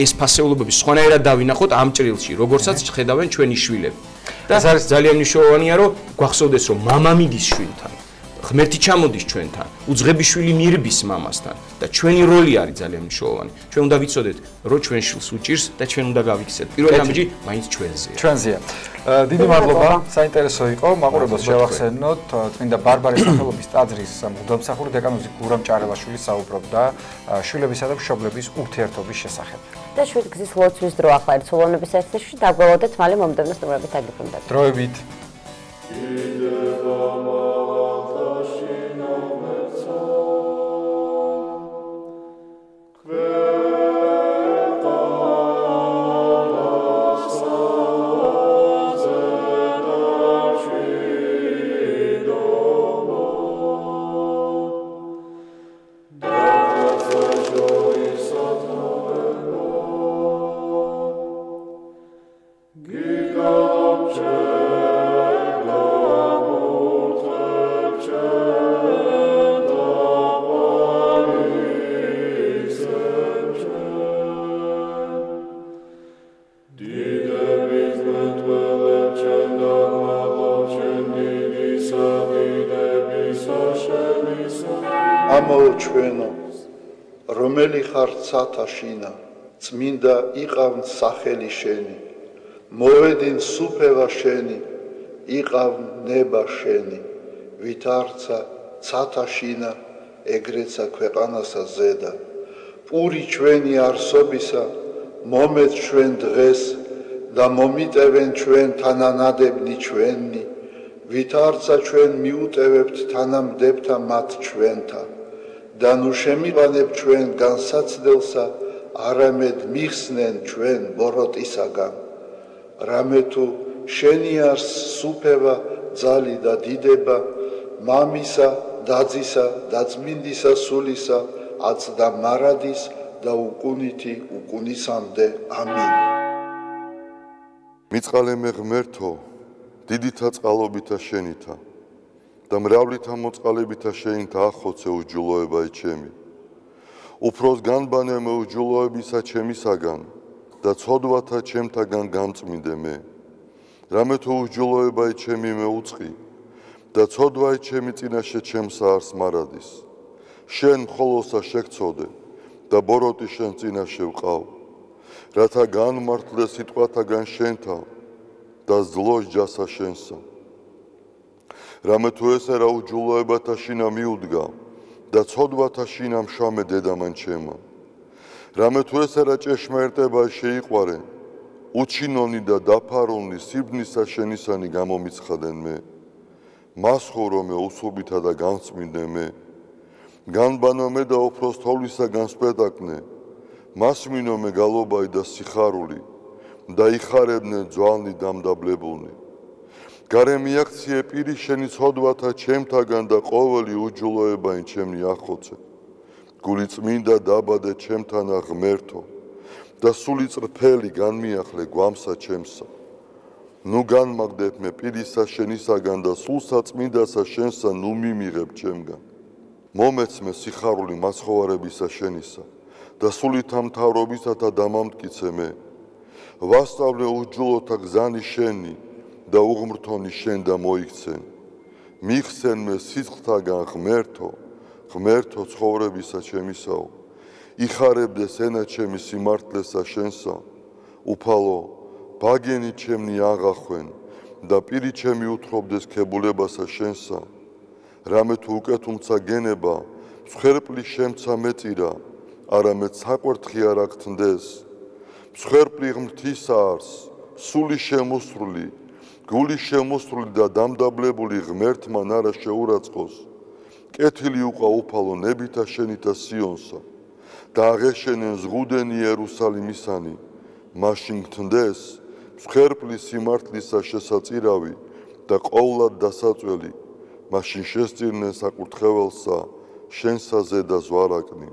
ეს ფასეულობები სხვანაირად დავინახოთ ამ ჭრილში, როგორცაც ხედავენ ჩვენი შვილები. და ეს არის ძალიან მნიშვნელოვანია, რომ გვახსოვდეს, რომ მამა მიდის შვილთან, ღმერთი ჩამოდის ჩვენთან, უძღები შვილი მირბის მამასთან და ჩვენი როლი არის ძალიან მნიშვნელოვანი. ჩვენ უნდა ვიცოდეთ, რომ ჩვენ შვილს უჭირს და ჩვენ უნდა გავიქცეთ. პირველ რიგში მაინც ჩვენზეა. ჩვენზეა. დიდი მადლობა, საინტერესო იყო. მაყურებელს შევახსენოთ, წმინდა ბარბარეს სახელობის ტაძრის მღვდელმსახური დეკანოზი გურამ ჭარელაშვილი საუბრობდა შვილებისა და მშობლების ურთიერთობის შესახებ. და შვიდგზის ლოცვის დრო ახლა ერთსულოვნების ეთნში დაგველოდეთ მალე მომდევნო სტუმრებით აგიბრუნდებით. დროებით. ჩვენო, რომელი ხარ ცათაშინა, წმინდა იყავ სახელი შენი, მოვედინ სუფევა შენი, იყავ ნება შენი, ვით არცა ცათაშინა, ეგრეცა ქვეყანასა ზედა, პური ჩვენი არსობისა, მომეც ჩვენ დღეს და მომიტევენ ჩვენ თანანადებნი ჩვენი, ვითარცა ჩვენ მიუტევებთ თანამდებთა მათ ჩვენთა და ნუ შემიყანებ ჩვენ განსაცდელსა არამედ მიხსნენ ჩვენ ბოროტისაგან რამე თუ შენი არს სუფევა ძალი და დიდება მამისა დაძისა და წმინდისა სულისა აწდა მარადის და უკუნითი უკუნისამდე ამინ მიწყალემე ღმერთო დიდითა წყალობითა შენითა და მრავლითა მოწყალებითა შენითა ახოცე უჯულოებაი ჩემი უფროს განბანემე უჯულოებისა ჩემისაგან და ცოდვათა ჩემთაგან გამწმინდე მე რამე თუ უჯულოებაი ჩემი მეუწყი და ცოდვაი ჩემი წინაშე ჩემსა არს მარადის შენ მხოლოსა შეგწოდე და ბოროტი შენ წინაშე ვყავ რათა განმართლე სიტყვათაგან შენთა და ზლოს ჯასა შენსა რამე თუ ესერა უჯულოებათა შინა მიუდგა და ცოდვათა შინა მშამე დედამან ჩემა რამე თუ ესერა ჭეშმარიტება შეიყვარე უჩინონი და დაფარულნი სიბნისა შენისანი გამომიცხადენ მე მასხოვრო მე უსუბითა და განწმინდე მე განბანო მე და უფროს თოვლისა განსპეტაკნე მასმინო მე გალობაი და სიხარული და იხარებდნენ ძვალნი დამდაბლებულნი გარე მიაქციე პირი შენი ცოდვათა ჩემთაგან და ყოველი უჯულოებაი ჩემნი ახოცე გული წმინდა დაბადე ჩემთანა ღმერთო და სული წრფელი განმიახლე გვამსა ჩემსა ნუ განმაგდებ მე პირისა შენისაგან და სულსა წმინდასა შენსა ნუ მიმიღებ ჩემგან მომეცმე სიხარული მაცხოვარებისა შენისა და სულით ამთავრობისათა დამამტკიცე მე ვასწავლე უჯულოთა გზანი შენი და უღმრთონი შენ და მოიქცენ მიხსენ მე სიცხთაგან ღმერთო ცხოვრებისა ჩემისაო იხარებდეს ენა ჩემი სიმართლესა შენსა უფალო ბაგენი ჩემნი აღახვენ და პირი ჩემი უთხრობდეს ქებულებასა შენსა რამე თუ უკეთულცა გენება მსხვერპლი შემცა მეტირა არამედ საყვერთხი არ აქთნდეს მსხვერპლი ღმრთისა არს სული შემოსრული გული შემოსრული და დამდაბლებული ღმერთმან არა შეურაცხყოს კეთილი უყვა უფალო ნებითა შენითა სიონსა და აღეშენენ ზღუდენი იერუსალიმისანი მაშინ გთნდეს მსხვერპლი სიმართლისა შესაწირავი და ყოვლად დასაწველი მაშინ შესწირნენ საკურთხეველსა შენსა ზედა ზვარაკნი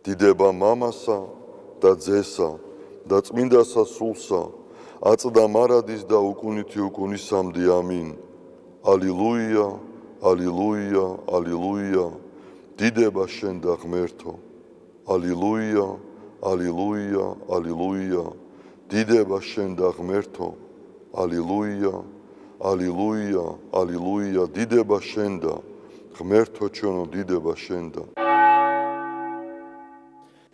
დიდება მამასა და ძესა და წმინდასა სულსა აწდა მარადის და უკუნითი უკუნისამდე ამინ ალილუია ალილუია ალილუია დიდება შენ და ღმერთო ალილუია ალილუია ალილუია დიდება შენ და ღმერთო ალილუია ალილუია ალილუია დიდება შენ და ღმერთო ჩვენო დიდება შენ და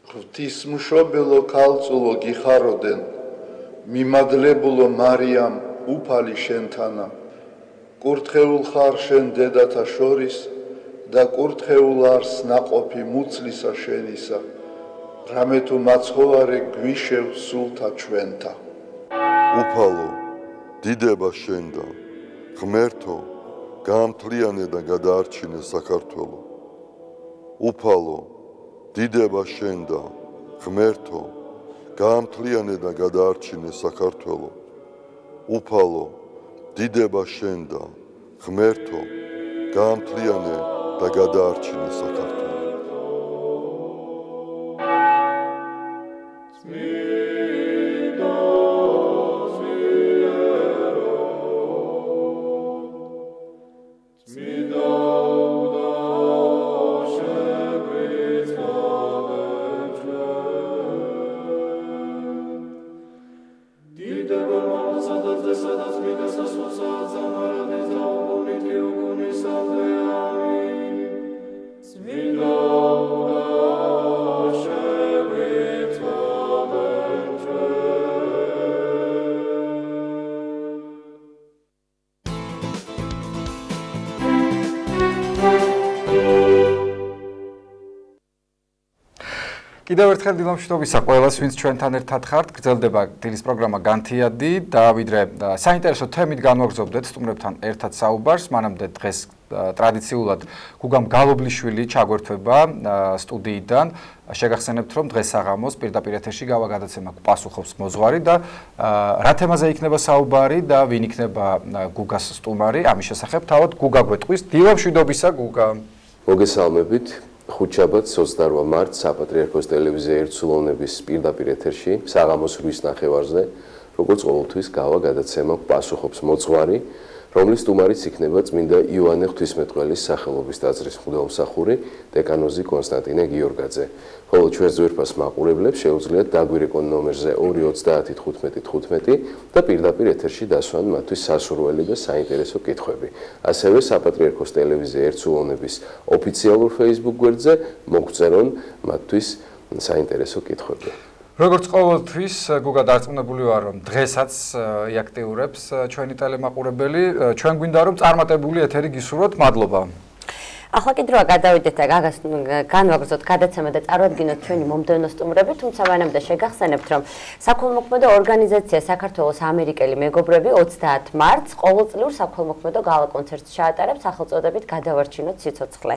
ღვთისმშობელო ქალწულო გიხაროდენ მიმადლებულო მარიამ უფალი შენთანა კურთხეულ ხარ შენ დედათა შორის და კურთხეულ არს ნაყოფი მუცლისა შენისა რამე თუ მაცხოვარი გვიშევ სულთა ჩვენთა უფალო დიდება შენ და ღმერთო გაამთლიანე და გადაარჩინე საქართველო უფალო დიდება შენ და ღმერთო გაამთლიანე და გადაარჩინე საქართველო უფალო დიდება შენ და ღმერთო გაამთლიანე და გადაარჩინე საქართველო Amen. კიდევ ერთხელ დილამშვიდობისა ყველას, ვინც ჩვენთან ერთად ხართ. გრძელდება დილის პროგრამა განთიადი და ვიდრე საინტერესო თემით განვაგრძობდეთ სტუმრებთან ერთად საუბარს. მანამდე დღეს ტრადიციულად გუგამ გალობლიშვილი ჩაგვერთვება სტუდიიდან. შეგახსენებთ, რომ დღეს საღამოს პირდაპირ ეთერში გავა გადაცემა პასუხობს მოძღვარი და რა თემაზე იქნება საუბარი და ვინ იქნება გუგას სტუმარი, ამის შესახებ თავად გუგა გვეტყვის. დილამშვიდობისა გუგა. მოგესალმებით. ხუთშაბათს 28 მარტს საპატრიარქოს ტელევიზია ერთსულოვნების პირდაპირ ეთერში საღამოს 8-ის ნახევარზე როგორც ყოველთვის გავა გადაცემა პასუხობს მოძღვარი, რომლის სტუმარიც იქნება წმინდა იოანე ღვთისმეტყველის სახელობის ტაძრის მღვდელმსახური დეკანოზი კონსტანტინე გიორგაძე. ხოლო ჩვენ ძვირფას მაყურებლებს შეუძლიათ დაგვირეკონ ნომერზე 2301515 და პირდაპირ ეთერში დასვან მათთვის სასურველი და საინტერესო კითხვები. ასევე საპატრიარქოს ტელევიზია ერთსულოვნების ოფიციალურ Facebook გვერდზე მოგწერონ მათთვის საინტერესო კითხვები. როგორც ყოველთვის გუგა დარწმუნებული ვარ, რომ დღესაც იაქტიურებს ჩვენი ტელემაყურებელი. ჩვენ გვინდა რომ წარმატებული ეთერი გისურვოთ. მადლობა. ახლა კიდევ გადავიდეთ და განვაგრძოთ გადაცემა და წარვადგინოთ ჩვენი მომდევნო სტუმრები, თუმცა მანამდე შეგახსენებთ, რომ საქველმოქმედო ორგანიზაცია საქართველოს ამერიკელი მეგობრები 30 მარტს ყოველწლიურ საქველმოქმედო გალა კონცერტს ჩაატარებს სახელწოდებით გადავარჩინოთ სიცოცხლე.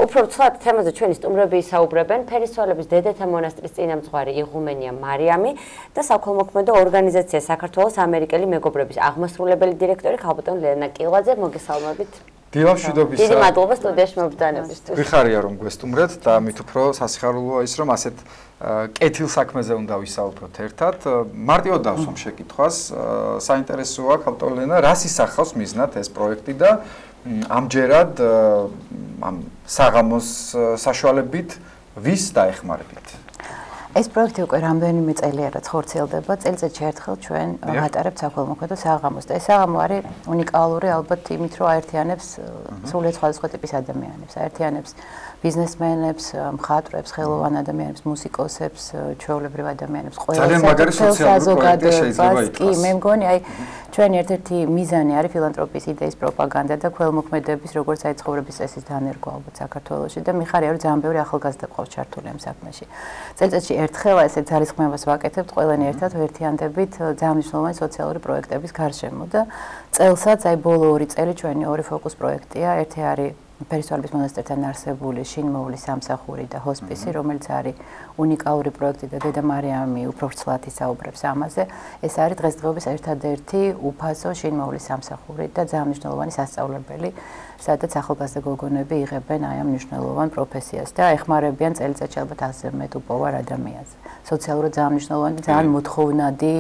უფრო ცალ თემაზე ჩვენი სტუმრები ისაუბრებენ ფერისცვალების დედათა მონასტრის წინამძღვარი იღუმენია მარიამი და საქველმოქმედო ორგანიზაცია საქართველოს ამერიკელი მეგობრების აღმასრულებელი დირექტორი ხალბატონ ლენა კილვაძე. მოგესალმებით. დილამშვიდობისა. დიდი მადლობა სტუდიაში მობრძანებისთვის. ვიხარია რომ გვესტუმრეთ და მით უფრო სასიხარულოა ის რომ ასეთ კეთილ საქმეზე უნდა ვისაუბროთ ერთად. მარტივად დავსვამ შეკითხვას. საინტერესოა ხალბატონ ლენა, რას ისახავს მიზნად ეს პროექტი და ამჯერად ამ საღამოს საშუალებით ვის დაეხმარებით? ეს პროექტი უკვე რამდენიმე წელია რაც ხორციელდება. წელიწადში ერთხელ ჩვენ ვატარებთ საქველმოქმედო საღამოს და ეს საღამო არის უნიკალური ალბათ იმით, რომ აერთიანებს სრულიად სხვადასხვა ტიპის ადამიანებს, აერთიანებს ბიზნესმენებს, მხატვრებს, ხელოვან ადამიანებს, მუსიკოსებს, ჩვეულებრივ ადამიანებს, ძალიან მაგარი სოციალური პროექტი შეიძლება ითქვას. კი, მე მგონი, აი ჩვენი ერთ-ერთი მიზანი არის ფილანთროპიის იდეის პროპაგანდა და ქველმოქმედების როგორც აი ცხოვრების წესის დანერგვა ალბათ საქართველოში და მიხარია რომ ძალიან ბევრი ახალგაზრდა ყავს ჩართული ამ საქმეში. წელიწადში ერთხელ ესე ძალისხმევას ვაკეთებთ ყველანი ერთად ვერთიანდებით ძალიან მნიშვნელოვანი სოციალური პროექტების გარშემო და წელსაც აი ბოლო 2 წელი ჩვენი ორი ფოკუს პროექტია. ერთი არის ფერისცვალების მონასტერთან არსებული შინმოულის სამსახური და ჰოსპისი, რომელიც არის უნიკალური პროექტი და დედა მარიამი უფრო ვრცლად ისაუბრებს ამაზე. ეს არის დღესდღეობის ერთადერთი უფასო შინმოულის სამსახური და ძალიან მნიშვნელოვანი სასწავლებელი, სადაც ახალგაზრდა გოგონები იღებენ აი ამ მნიშვნელოვან პროფესიას და ეხმარებიან წელიწადში ალბათ 100-ზე მეტ უპოვარ ადამიანს. სოციალურად ძალიან მნიშვნელოვანი და ძალიან მოთხოვნადი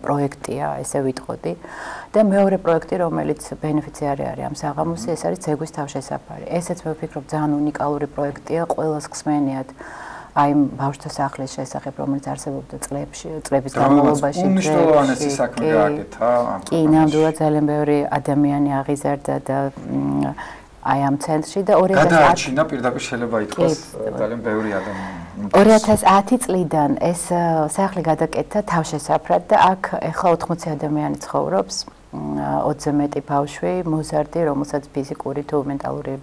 პროექტია, ესე ვიტყოდი. და მეორე პროექტი, რომელიც ბენეფიციარი არის ამ საღამოსი, ეს არის ძეგვის თავშესაფარი. ესეც მე ვფიქრობ ძალიან უნიკალური პროექტია, ყველას ხსმენიათ აი ბავშვთა სახლის შესახებ, რომელიც არსებობდა წლების განმავლობაში. უმნიშვნელოვანესი საქმე გააკეთა. კი, ნამდვილად ძალიან ბევრი ადამიანი აღიზარდა და აი ამ ცენტრში და 2010 გადაარჩინა პირდაპირ შეიძლება ითქვას ძალიან ბევრი ადამიანი. 2010 წლიდან ეს სახლი გადაკეთდა თავშესაფრად და აქ ეხლა 80 ადამიანი ცხოვრობს. 20-ზე მეტი ბავშვი, მოზარდი, რომელსაც ფიზიკური თუ მენტალური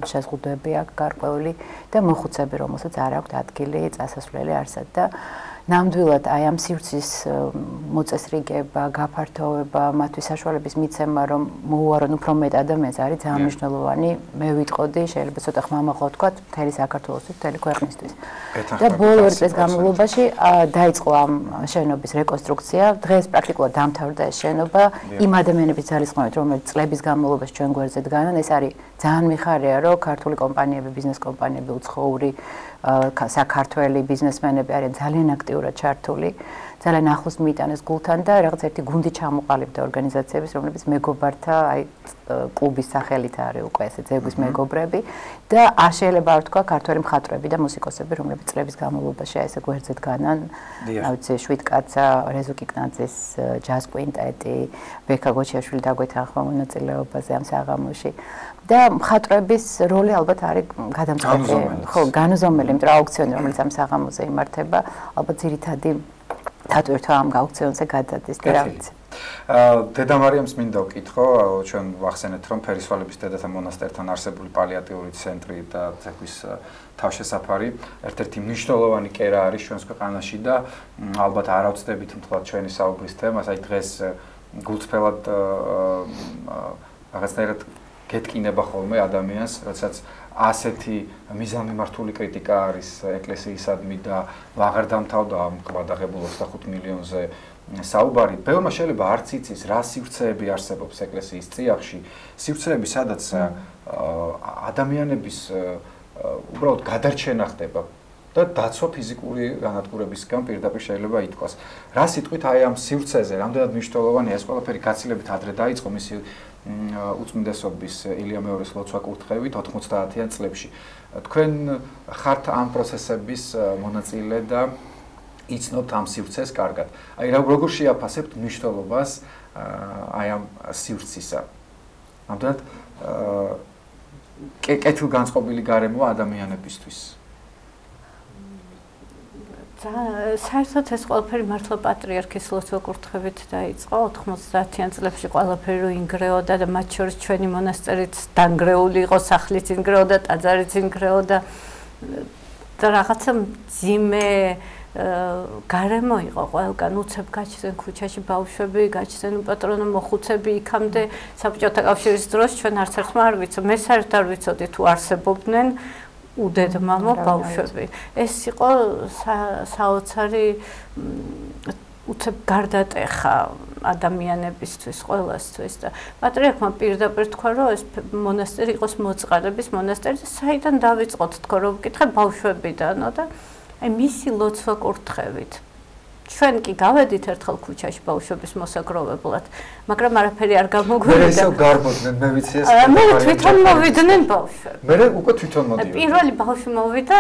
შეზღუდვები აქვს გარკვეული და მოხუცები, რომელსაც არ აქვთ ადგილი წასასვლელი არსად და ნამდვილად აი ამ სივრცის მოწესრიგება, გაფართოვება, მათთვის საშუალების მიცემა, რომ მოუარონ უფრო მეტ ადამიანს არის ძალიან მნიშვნელოვანი. მე ვიტყოდი, შეიძლება ცოტა ხმამაღლა ვთქვა, მთელი საქართველოსთვის, მთელი ქვეყნისთვის. და ბოლო 2 წლის განმავლობაში დაიწყო ამ შენობის რეკონსტრუქცია. დღეს პრაქტიკულად დამთავრდა ეს შენობა იმ ადამიანების ძალისხმევით, რომელიც წლების განმავლობაში ჩვენ გვერდზე დგანან. ეს არის ძალიან მიხარია, რომ ქართული კომპანიები, ბიზნეს კომპანიები, უცხოური საქართველოს ბიზნესმენები არიან ძალიან აქტიურად ჩართული. ძალიან ახლოს მიიტანეს გულთან და რაღაც ერთი გუნდი ჩამოყალიბდა ორგანიზაციების, რომლებიც მეგობართა აი კლუბის სახელით არის უკვე ესე ძეგვის მეგობრები და არ შეიძლება არ ვთქვა ქართველი მხატვრები და მუსიკოსები, რომლებიც წლების განმავლობაში ესე გვერდზე დგანან. რა ვიცი, შვიდკაცა, რეზო კიკნაძის ჯაზ კვინტეტი, ბექა გოჩიაშვილი დაგვეთანხმა მონაწილეობაზე ამ საღამოში. და მხატვრების როლი ალბათ არის გადამწყვეტი. ხო, განუზომელი, იმიტომ რომ აუქციონი, რომელიც ამ საღამოზე იმართება, ალბათ ძირითადი დატვირთვა ამ აუქციონზე გადადის და რა ვიცი. დედა მარიამს მინდა ვკითხო, ჩვენ ვახსენეთ, რომ ფერისცვალების დედათა მონასტერთან არსებული პალიატიური ცენტრი და ძეგვის თავშესაფარი, ერთ-ერთი მნიშვნელოვანი კერა არის ჩვენს ქვეყანაში და ალბათ არ ავწდებით მთლად ჩვენი საუბრის თემას, აი დღეს გულწრფელად რაღაცნაირად გეტკინება ხოლმე ადამიანს, როდესაც ასეთი მიზანმიმართული კრიტიკა არის ეკლესიისადმი და აღარ დამთავრდა ამ ყბადაღებულ 25 მილიონზე საუბარი. ბევრმა შეიძლება არც იცის, რა სივრცეები არსებობს ეკლესიის წიაღში, სივრცეები, სადაც ადამიანების უბრალოდ გადარჩენა ხდება და დაცვა ფიზიკური განადგურებისგან პირდაპირ შეიძლება ითქვას. რა სიტყვით აი ამ სივრცეზე, რამდენად მნიშვნელოვანია ეს ყველაფერი გაცილებით ადრე დაიწყო მისი უწმინდესობის ილია მეორის ლოცვა კურთხევით 90-იან წლებში. თქვენ ხართ ამ პროცესების მონაწილე და იცნობთ ამ სივრცეს კარგად. აი როგორ შეაფასებთ მნიშვნელობას აი ამ სივრცისა? ამდენად კეთილგანწყობილი გარემოა ადამიანებისთვის. საერთოდ ეს ყველაფერი მართლა პატრიარქის ლოცვა კურთხევით დაიწყო 90-იან წლებში ყველაფერი ინგრეოდა და მათ შორის ჩვენი მონასტერიც დანგრეული იყო, სახლიც ინგრეოდა, ტაძარიც ინგრეოდა და რაღაცა მძიმე გარემო იყო ყველგან, უცებ გაჩნდნენ ქუჩაში ბავშვები, გაჩნდნენ უპატრონო მოხუცები, იქამდე საბჭოთა კავშირის დროს ჩვენ არც ერთმა არ ვიცოდი, მე საერთოდ არ ვიცოდი თუ არსებობდნენ უდედმამო ბავშვები. ეს იყო საოცარი უცებ გარდატეხა ადამიანებისთვის, ყველასთვის და პატრიარქმა პირდაპირ თქვა, რომ ეს მონასტერი იყოს მოწყალების მონასტერი, საიდან დავიწყოთ თქო, რომ ვკითხე ბავშვებიდანო და აი მისი ლოცვა კურთხევით. ჩვენ კი გავედით ერთხელ ქუჩაში ბავშვების მოსაგროვებლად, მაგრამ არაფერი არ გამოგვივიდა. მე ისევ გარბოდნენ, მე ვიცი ეს. მე თვითონ მოვიდნენ ბავშვები. მე უკვე თვითონ მოდიოდი. პირველი ბავშვი მოვიდა,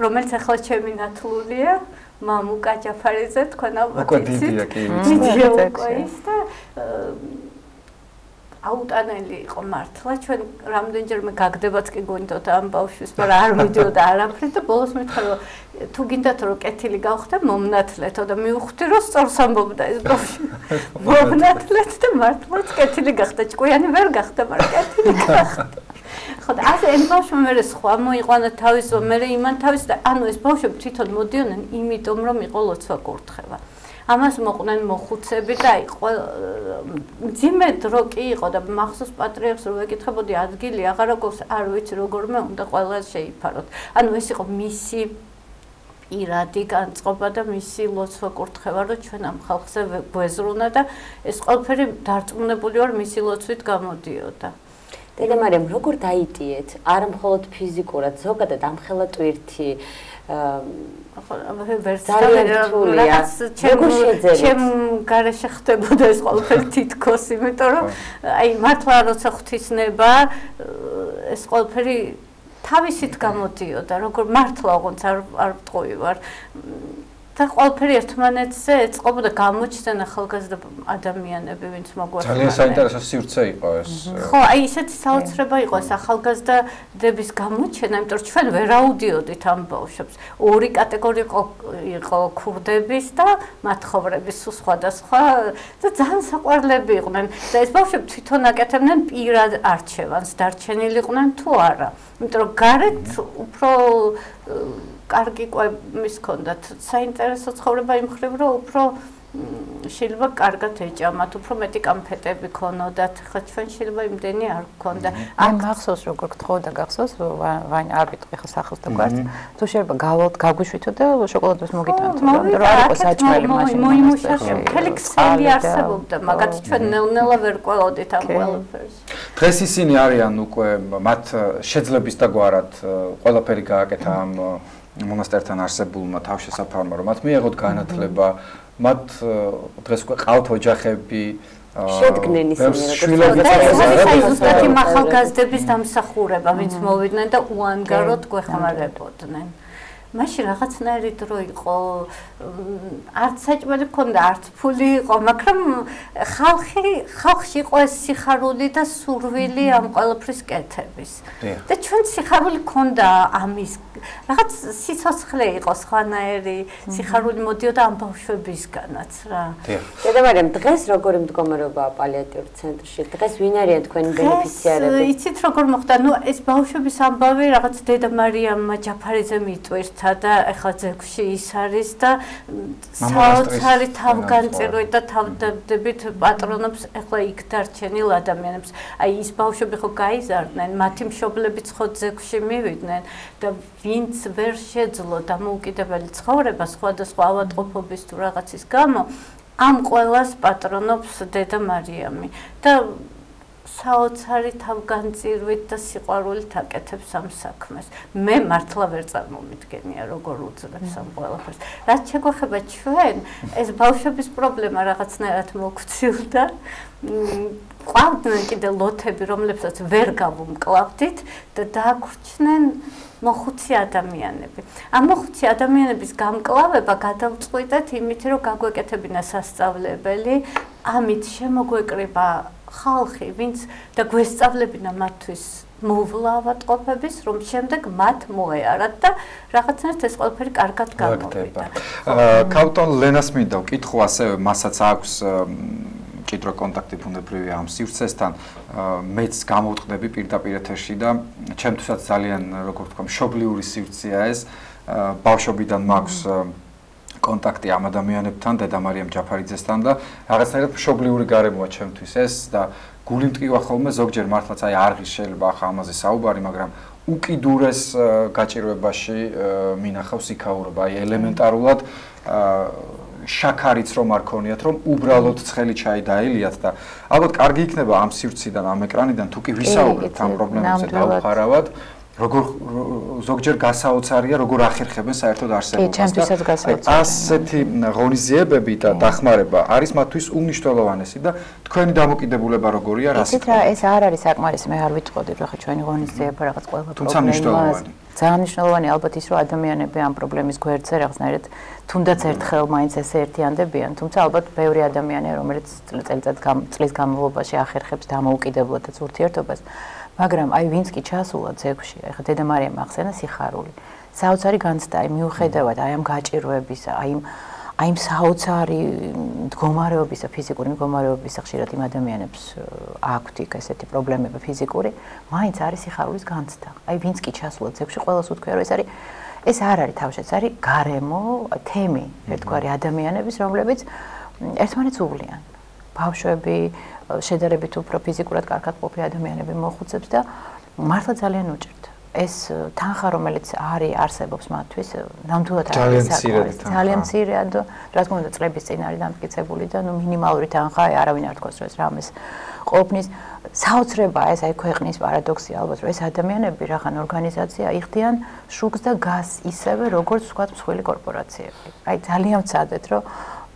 რომელიც ახლა ჩემი ნათლულია, მამუკა ჯაფარიძე, თქვენ ალბათ იცით. უკვე დიდია კი. დიდია უკვე ის და აუტანელი იყო მართლა, ჩვენ რამდენჯერმე გაგდებაც კი გვინდოდა ამ ბავშვის, მაგრამ არ მიდიოდა არაფერი და ბოლოს მითხრა, რომ თუ გინდათ რომ კეთილი გავხდე, მომნათლეთო და მივხვდი, რომ სწორს ამბობდა ეს ბავშვი. მომნათლეთ და მართლაც კეთილი გახდა, ჭკვიანი ვერ გახდა, მაგრამ კეთილი გახდა. ხო და ასე ეს ბავშვი მე სხვა მოიყვანა თავისო, მე იმან თავის და ანუ ეს ბავშვები თვითონ მოდიოდნენ იმიტომ, რომ იყო ლოცვა კურთხევა. ამას მოყვნენ მოხუცები და იყო მძიმე დრო კი იყო და მახსოვს პატრიარქს რომ ეკითხებოდი ადგილი აღარა გვაქვს არ ვიცი როგორმე უნდა ყველა შეიფაროთ. ანუ ეს იყო მისი პირადი განწყობა და მისი ლოცვა კურთხევა რომ ჩვენ ამ ხალხზე გვეზრუნა და ეს ყველაფერი დარწმუნებული ვარ მისი ლოცვით გამოდიოდა. დედა მარიამ როგორ დაიტიეთ? არა მხოლოდ ფიზიკურად, ზოგადად ამხელა ტვირთი ჩემ გარეშე ხდებოდა ეს ყველაფერი თითქოს, იმიტომ რომ აი მართლა როცა ღვთისნება ეს ყველაფერი თავისით გამოდიოდა, როგორ მართლა ოღონდ არ ვტყვი ვარ. და ყველაფერი ერთმანეთზე ეწყობოდა გამოჩნდნენ ახალგაზრდა ადამიანები, ვინც მოგვარდა. ძალიან საინტერესო სივრცე იყო ეს. ხო, აი ისეთი საოცრება იყო ეს ახალგაზრდების გამოჩენა, იმიტომ რომ ჩვენ ვერ აუდიოდით ამ ბავშვებს. ორი კატეგორია იყო ქურდების და მათხოვრების სხვადასხვა და ძალიან საყვარლები იყვნენ. და ეს ბავშვები თვითონ აკეთებდნენ პირად არჩევანს, დარჩენილი იყვნენ თუ არა. იმიტომ რომ გარეთ უფრო კარგი კვების ჰქონდათ. საინტერესო ცხოვრება იმ ხრივ, რომ უფრო შეიძლება კარგად ეჭამათ, უფრო მეტი კამფეტები ქონოდათ. ხა ჩვენ შეიძლება იმდენი არ გქონდა. ამ მახსოვს როგორ გთხოვდა გახსოვს, ვანა არ ვიტყვი ხა სახელს და გვარც. თუ შეიძლება გავალთ გაგვიშვითო და შოკოლადას მოგიტანთ, რომ არ იყოს საჭმელი მაშინ. მოიმუშავე, მთელი ქსელი არსებობდა, მაგათ ჩვენ ნელ-ნელა ვერ ყვეოდით ამ ყველაფერს. დღეს ისინი არიან უკვე მათ შეძლების და გვარად ყველაფერი გააკეთა ამ მონასტერთან არსებულმა თავშესაფარმა, რომ მათ მიეღოთ განათლება, მათ დღეს უკვე ყავთ ოჯახები, შედგნენ ისინი როგორც ზუსტად იმ ახალგაზრდების დამსახურება, ვინც მოვიდნენ და უანგაროდ გვეხმარებოდნენ. მაშინ რაღაცნაირი დრო იყო, არც საჭმელი მქონდა, არც ფული იყო, მაგრამ ხალხში იყო ეს სიხარული და სურვილი ამ ყველაფრის კეთების. და ჩვენ სიხარული მქონდა ამის, რაღაც სიცოცხლე იყო სხვანაირი, სიხარული მოდიოდა ამ ბავშვებისგანაც რა. დედა მარიამ, დღეს როგორი მდგომარეობაა პალიატიურ ცენტრში? დღეს ვინ არიან თქვენი ბენეფიციარები? იცით როგორ მოხდა? ნუ ეს ბავშვების ამბავი რაღაც დედა მარიამმა ჯაფარიძე მიტვირთა და ეხლა ძეგლში ის არის და საოცარი თავგანწირვით და თავდადებით პატრონობს ეხლა იქ დარჩენილ ადამიანებს. აი ის ბავშვები ხო გაიზარდნენ, მათი მშობლებიც ხო ძეგლში მივიდნენ და ვინც ვერ შეძლო დამოუკიდებელი ცხოვრება სხვადასხვა ავადმყოფობის თუ რაღაცის გამო, ამ ყველას პატრონობს დედა მარიამი და საოცარი თავგანწირვით და სიყვარულით აკეთებს ამ საქმეს. მე მართლა ვერ წარმომიდგენია როგორ უძლებს ამ ყველაფერს. რაც შეგვეხება ჩვენ, ეს ბავშვების პრობლემა რაღაცნაირად მოგვცილდა. ყავდნენ კიდე ლოთები, რომლებსაც ვერ გავუმკლავდით და დააგვრჩნენ მოხუცი ადამიანები. ამ მოხუცი ადამიანების გამკლავება გადავწყვიტეთ იმით, რომ გაგვეკეთებინა სასწავლებელი, ამით შემოგვეკრიბა ხალხი, ვინც და გვესწავლებინა მათთვის მოვლა ავადმყოფების, რომ შემდეგ მათ მოეარათ და რაღაცნაირად ეს ყველაფერი კარგად გამოვიდა. კავტონ ლენას მინდა ვკითხო ასევე, მასაც აქვს მჭიდრო კონტაქტი ბუნებრივი ამ სივრცესთან, მეც გამოვტყდები პირდაპირ ეთერში და ჩემთვისაც ძალიან, როგორ ვთქვა, მშობლიური სივრცეა ეს. ბავშვობიდან მაქვს კონტაქტი ამ ადამიანებთან, დედა მარიამ ჯაფარიძესთან და რაღაცნაირად მშობლიური გარემოა ჩემთვის ეს და გული მტკივა ხოლმე ზოგჯერ მართლაც აი არღის შეიძლება ახლა ამაზე საუბარი, მაგრამ უკიდურეს გაჭირვებაში მინახავს იქაურობა, აი ელემენტარულად შაქარიც რომ არ ქონიათ, რომ უბრალოდ ცხელი ჩაი დაელიათ და ალბათ კარგი იქნება ამ სივრციდან, ამ ეკრანიდან თუ კი ვისაუბრებთ ამ პრობლემებზე დაუხარავად. როგორ ზოგჯერ გასაოცარია, როგორ ახერხებენ საერთოდ არსებობას. ასეთი ღონისძიებები და დახმარება არის მათთვის უმნიშვნელოვანესი და თქვენი დამოკიდებულება როგორია, რა სიტყვა? ეს არ არის საკმარისი, მე არ ვიტყოდი, რომ ხა ჩვენი ღონისძიება რაღაც ყველა პრობლემას. ძალიან მნიშვნელოვანი ალბათ ის, რომ ადამიანები ამ პრობლემის გვერდზე რაღაცნაირად თუნდაც ერთხელ მაინც ესე ერთიანდებიან, თუმცა ალბათ ბევრი ადამიანია, რომელიც წლის განმავლობაში ახერხებს დამოუკიდებლად ურთიერთობას. მაგრამ აი ვინც კი ჩასულა ძეგლში, ეხლა დედა მარიამ ახსენა სიხარული. საოცარი განცდა, აი მიუხედავად აი ამ გაჭირვებისა, აი იმ საოცარი მდგომარეობისა, ფიზიკური მდგომარეობისა, ხშირად იმ ადამიანებს აქვთ იქ ესეთი პრობლემები ფიზიკური, მაინც არის სიხარულის განცდა. აი ვინც კი ჩასულა ძეგლში, ყველას უთქვია, რომ ეს არ არის თავშეც, არის გარემო, თემი, ერთგვარი ადამიანების, რომლებიც ერთმანეთს უვლიან. ბავშვები შედარებით უფრო ფიზიკურად კარგად ყოფილი ადამიანები მოხუცებს და მართლა ძალიან უჭირთ. ეს თანხა, რომელიც არსებობს მათთვის, ნამდვილად არის ძალიან მცირეა და რა თქმა უნდა წლების წინ არის დამტკიცებული და მინიმალური თანხა არავინ არ თქოს, რომ ეს რამეს ყოფნის საოცრებაა ეს აი ქვეყნის პარადოქსია ალბათ, რომ ეს ადამიანები რაღაც ორგანიზაცია იხდიან შუქს და გაზს ისევე, როგორც ვთქვათ მსხვილი კორპორაციები. აი ძალიან ვცადეთ, რომ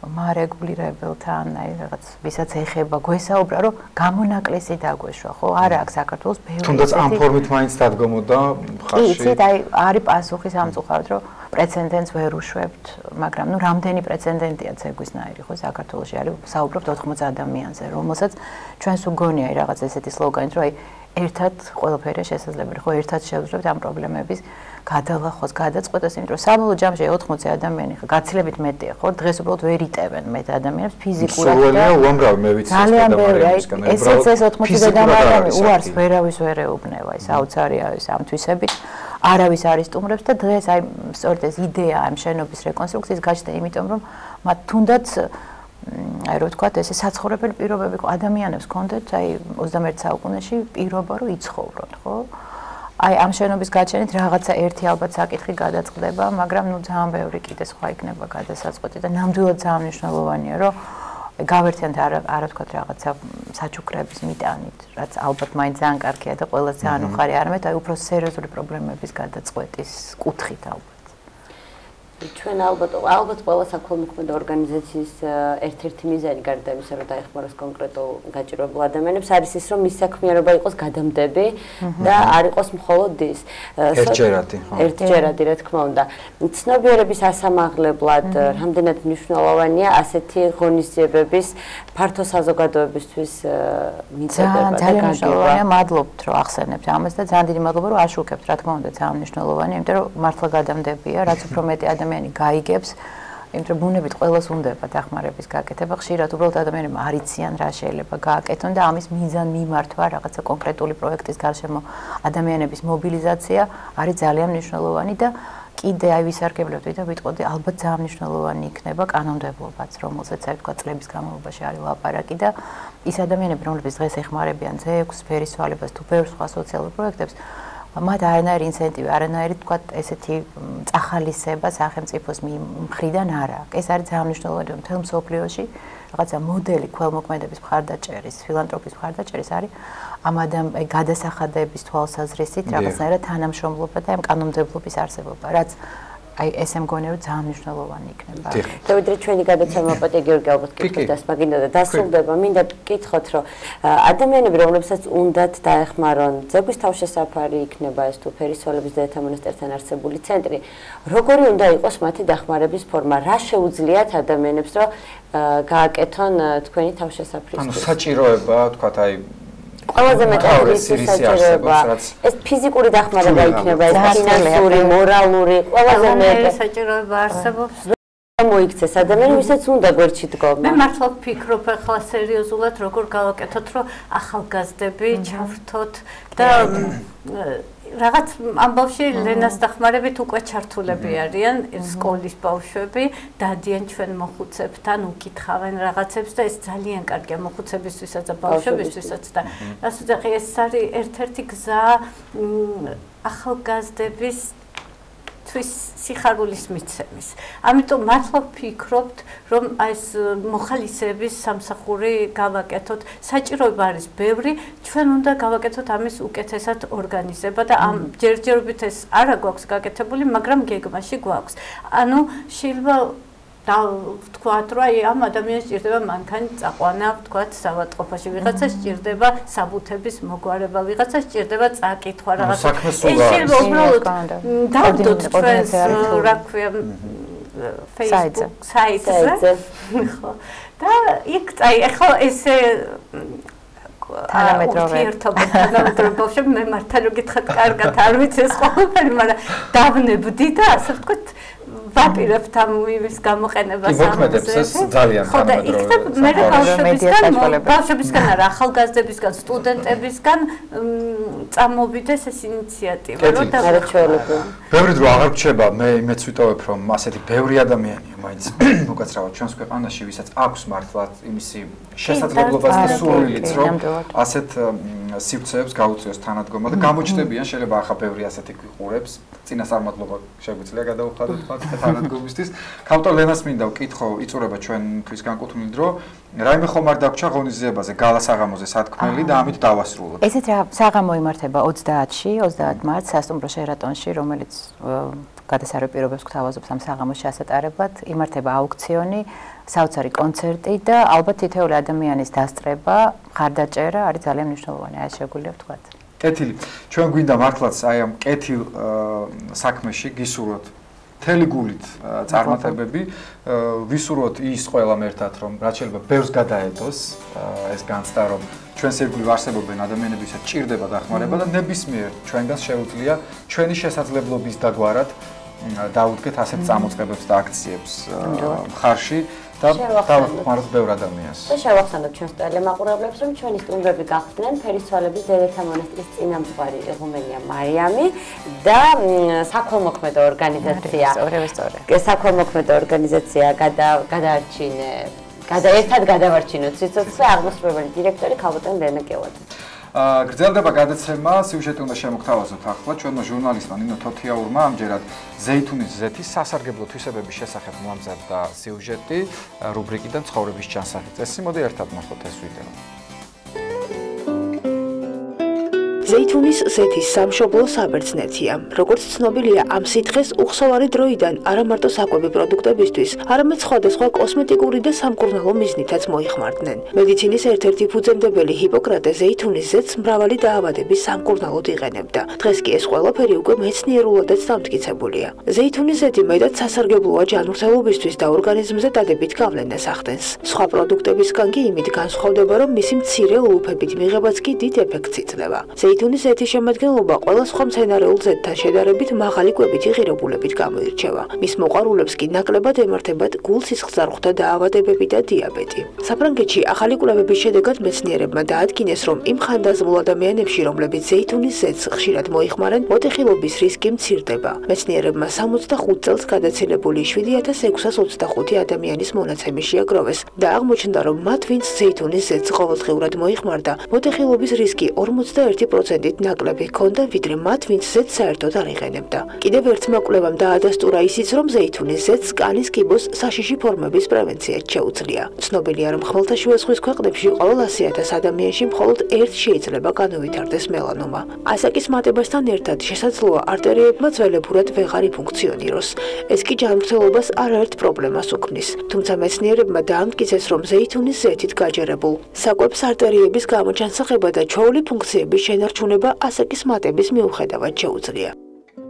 მარეგულირებელთან, აი რაღაც ვისაც ეხება, გვესაუბრა, რომ გამონაკლისი დაგვეშვა, ხო? არა აქვს საქართველოს ბევრი. თუნდაც ამ ფორმით მაინც დადგომოდა ხალხში. იცით, აი არის პასუხი სამწუხაროდ, რომ პრეცედენტს ვერ უშვებთ, მაგრამ რამდენი პრეცედენტია ცეგვისნაირი, ხო? საქართველოში არის საუბრობთ 80 ადამიანზე, რომელსაც ჩვენს უგონია რაღაც ესეთი სლოგანით, რომ აი ერთად ყველაფერია შესაძლებელი, ხო? ერთად შევძლებთ ამ პრობლემების გადალახოს, გადაწყვეტას, იმიტომ რომ საბოლოო ჯამში 80 ადამიანი ხა გაცილებით მეტია, ხო? დღეს უბრალოდ ვერ იტევენ მეტ ადამიანებს ფიზიკურად და სულელია უამრავი, მე ვიცი ეს გადამარიამისგან. ესეც ეს 80 ადამიანი უარს ვერავის ვერ ეუბნება, აი საოცარია ეს ამ თვისებით. არავის არ ისტუმრებს და დღეს აი სწორედ ეს იდეა ამ შენობის რეკონსტრუქციის გაჩნდა, იმიტომ რომ მათ თუნდაც აი რო ვთქვათ, ესე საცხოვრებელი პირობები ადამიანებს ჰქონდათ, აი 21 საუკუნეში პირობა რომ იცხოვროთ, ხო? აი ამ შენობის გაჩენით რაღაცა ერთი ალბათ საკითხი გადაწყდება, მაგრამ ნუ ძალიან ბევრი კიდე სხვა იქნება გადასაწყვეტი და ნამდვილად ძალიან მნიშვნელოვანია, რომ გავერთიანთ არა ვთქვათ რაღაცა საჩუქრების მიტანით, რაც ალბათ მაინც ძალიან კარგია და ყველას ძალიან უხარი, არამედ აი უფრო სერიოზული პრობლემების გადაწყვეტის კუთხით ალბათ. ჩვენ ალბათ ყველა საქველმოქმედო ორგანიზაციის ერთ-ერთი მიზანი გარდა იმისა, რომ დაეხმაროს კონკრეტულ გაჭირვებულ ადამიანებს, არის ის, რომ მის საქმიანობა იყოს გადამდები და არ იყოს მხოლოდ ის. ერთჯერადი, რა თქმა უნდა. ცნობიერების ასამაღლებლად რამდენად მნიშვნელოვანია ასეთი ღონისძიებების ფართო საზოგადოებისთვის მიწოდება და ძალიან მნიშვნელოვანია, მადლობთ, რომ ახსენებთ ამას და ძალიან დიდი მადლობა, რომ აშუქებთ, რა თქმა უნდა, ძალიან მნიშვნელოვანია, იმიტომ რომ მართლა გადამდებია, რაც უფრო მეტი ადამიანი გაიგებს, იმიტომ რომ ბუნებით ყველას უნდება დახმარების გაკეთება, ხშირად უბრალოდ ადამიანები არ იციან რა შეიძლება გააკეთონ და ამის მიზან მიმართვა რაღაცა კონკრეტული პროექტის გარშემო ადამიანების მობილიზაცია არის ძალიან მნიშვნელოვანი და კიდე აი ვისარგებლობდი და ვიტყოდი ალბათ ძალიან მნიშვნელოვანი იქნება კანონმდებლობაც, რომელზეც აი თქვა წლების განმავლობაში არის ლაპარაკი და ის ადამიანები, რომლებიც დღეს ეხმარებიან ძეებს, ფერისვალებას თუ ბევრ სხვა სოციალურ პროექტებს, მათ არანაირი ინცენტივი, არანაირი თქვა ესეთი წახალისება სახელმწიფოს მხრიდან არ აქვს. ეს არის ძალიან მნიშვნელოვანი, რომ მთელ მსოფლიოში რაღაცა მოდელი ქველმოქმედების მხარდაჭერის, ფილანტროფიის მხარდაჭერის არის ამ გადასახადების თვალსაზრისით რაღაცნაირად თანამშრომლობა და ამ კანონმდებლობის არსებობა, რაც აი ესე მგონია რომ ძალიან მნიშვნელოვანი იქნება. და ვიდრე ჩვენი გადაცემა პატე გიორგი ალბათ კითხოს მაგინდა და დასრულდება, მინდა გკითხოთ, რომ ადამიანები, რომლებსაც უნდათ დაეხმარონ, ძეგვის თავშესაფარი იქნება ეს თუ ფერისვალების დედათა მონასტერთან არსებული ცენტრი, როგორი უნდა იყოს მათი დახმარების ფორმა, რა შეუძლიათ ადამიანებს, რომ გააკეთონ თქვენი თავშესაფრის. ანუ საჭიროება, თქვათ აი ყველაზე მეტად საჭიროება ეს ფიზიკური დახმარება იქნება, ეს ფინანსური, მორალური, ყველაზე მეტად საჭიროება არსებობს. მოიქცეს ადამიანი, ვისაც უნდა გვერდში დგომა. მე მართლა ვფიქრობ ახლა სერიოზულად როგორ გავაკეთოთ, რომ ახალგაზრდები ჩავრთოთ და რაღაც ამბავში ლენას დახმარებით უკვე ჩართულები არიან სკოლის ბავშვები, დადიან ჩვენ მოხუცებთან, უკითხავენ რაღაცებს და ეს ძალიან კარგია მოხუცებისთვისაც და ბავშვებისთვისაც და ასე ეს არის ერთ-ერთი გზა ახალგაზრდების სიხარულის მიცემის. ამიტომ მართლა ვფიქრობთ, რომ ეს მოხალისეების სამსახური გავაკეთოთ, საჭიროება არის ბევრი, ჩვენ უნდა გავაკეთოთ ამის უკეთესად ორგანიზება და ამ ჯერჯერობით ეს არა გვაქვს გაკეთებული, მაგრამ გეგმაში გვაქვს. ანუ შეიძლება და ვთქვათ, რომ აი ამ ადამიანს სჭირდება მანქანა წაყვანა, ვთქვათ, სავადმყოფოში, ვიღაცა სჭირდება საბუთების მოგვარება, ვიღაცა სჭირდება წაკითხვა რაღაც. ეს შეიძლება უბრალოდ დავდოთ ჩვენს რა ქვია Facebook საიტზე. ხო. და იქ აი ახლა ესე თანამედროვე ბავშვები მე მართლა რო გითხათ კარგად არ ვიცი ეს ყველაფერი, მაგრამ დავნებდი და ასე ვთქვათ ვაპირებთ ამ იმის გამოყენებას ამაზე. მოქმედებს ეს ძალიან თანამედროვე. მე ბავშვებისგან არა, ახალგაზრდებისგან, სტუდენტებისგან წამოვიდეს ეს ინიციატივა, რომ დაგვეჩვეულებო. ბევრი დრო აღარ გრჩება, მე იმეც ვიტოვებ, რომ ასეთი ბევრი ადამიანია მაინც უკაცრავად ჩვენს ქვეყანაში, ვისაც აქვს მართლა იმისი შესაძლებლობაც და სურვილიც, რომ ასეთ სივრცეებს გაუწიოს თანადგომა და გამოჩნდებიან, შეიძლება ახლა ბევრი ასეთი გვიყურებს. წინასწარმადლობა შეგვიძლია გადავხადოთ მათ თანადგომისთვის. ქავტო ლენას მინდა ვკითხო, იწურება ჩვენთვის განკუთვნილი დრო. რაიმე ხომ არ დაგვრჩა ღონისძიებაზე, გალა საღამოზე სათქმელი და ამით დავასრულოთ. ესეთ რა საღამო იმართება 30-ში, 30 მარტს სასტუმრო შეერატონში, რომელიც გადასარევ პირობებს გვთავაზობს ამ საღამოს ჩასატარებლად, იმართება აუქციონი, საოცარი კონცერტი და ალბათ თითოეული ადამიანის დასწრება, მხარდაჭერა არის ძალიან მნიშვნელოვანი, აი შეგვიძლია ვთქვათ. კეთილი. ჩვენ გვინდა მართლაც აი ამ კეთილ საქმეში გისურვოთ მთელი გულით წარმატებები, ვისურვოთ ის ყველამ ერთად, რომ რაც შეიძლება ბევრს გადაედოს ეს განცდა, რომ ჩვენს ირგვლივ არსებობენ ადამიანები, ვისაც ჭირდება დახმარება და ნებისმიერ ჩვენგანს შეუძლია ჩვენი შესაძლებლობის დაგვარად დაუდგეთ ასეთ წამოწყებებს და აქციებს მხარში. და დავხმაროთ ბევრ ადამიანს. და შევახსენოთ ჩვენს ტელემაყურებლებს, რომ ჩვენი სტუმრები გახდნენ ფერისვალების დედათა მონასტრის წინამძღვარი იღუმენია მარიამი და საქველმოქმედო ორგანიზაცია. საქველმოქმედო ორგანიზაცია გადაარჩინე, ერთად გადავარჩინოთ სიცოცხლე აღმასრულებელი დირექტორი ქალბატონი ლენა კელაძე. გრძელდება გადაცემა, სიუჟეტი უნდა შემოგთავაზოთ ახლა ჩვენმა ჟურნალისტმა ნინო თოთიაურმა ამჯერად ზეითუნის ზეთის სასარგებლო თვისებების შესახებ მოამზადა სიუჟეტი რუბრიკიდან ცხოვრების ჩანსახი წესი. მოდი ერთად ნახოთ ეს ვიდეო. ზეითუნის ზეთის სამშობლო საბერძნეთია. როგორც ცნობილია, ამ სითხეს უხსოვარი დროიდან არა მარტო საკვები პროდუქტებისთვის, არამედ სხვადასხვა კოსმეტიკური და სამკურნალო მიზნითაც მოიხმარდნენ. მედიცინის ერთ-ერთი ფუძემდებელი ჰიპოკრატე ზეითუნის ზეთს მრავალი დაავადების სამკურნალოდ იყენებდა. დღეს კი ეს ყველაფერი უკვე მეცნიერულადაც დამტკიცებულია. ზეითუნის ზეთი მეტად სასარგებლოა ჯანმრთელობისთვის და ორგანიზმზე დადებით გავლენას ახდენს. სხვა პროდუქტებისგან კი იმით განსხვავდება, რომ მისი მცირე ულუფებით მიღებაც კი დიდ ეფექტს იძლევა. ზეითუნის ზეთის შემადგენლობა ყველა სხვა მცენარეულ ზეთთან შედარებით მაღალი კვებითი ღირებულებით გამოირჩევა. მის მოყვარულებს კი ნაკლებად ემართებათ გულ-სისხლძარღვთა დაავადებები და დიაბეტი. საფრანგეთში ახალი კვლევების შედეგად მეცნიერებმა დაადგინეს, რომ იმ ხანდაზმულ ადამიანებში, რომლებიც ზეითუნის ზეთს ხშირად მოიხმარენ, მოტეხილობის რისკი მცირდება. მეცნიერებმა 65 წელს გადაცილებული 7625 ადამიანის მონაცემი შეაგროვეს და აღმოჩნდა, რომ მათ, ვინც ზეითუნის ზეთს ყოველდღიურად მოიხმარდა, მოტეხილობის რისკი 41%-ით ნაკლები ჰქონდა, ვიდრე მათ, ვინც ზეთს საერთოდ არ იყენებდა. კიდევ ერთმა კვლევამ დაადასტურა ისიც, რომ ზეითუნის ზეთს კანის კიბოს საშიში ფორმების პრევენციაც შეუძლია. ცნობილია, რომ ხმელთაშუა ზღვის ქვეყნებში ყოველ 100,000 ადამიანში მხოლოდ ერთ შეიძლება განუვითარდეს მელანომა. ასაკის მატებასთან ერთად შესაძლოა არტერიებმა ძველებურად ვეღარ იფუნქციონიროს. ეს კი ჯანმრთელობას არაერთ პრობლემას უქმნის. თუმცა მეცნიერებმა დაამტკიცეს, რომ ზეითუნის ზეთით გაჯერებულ საკვებს არტერიების გამოჩანსახება და ჩვეული ფუნქციების შენარჩუნება ასაკის მატების მიუხედავად შეუძლია.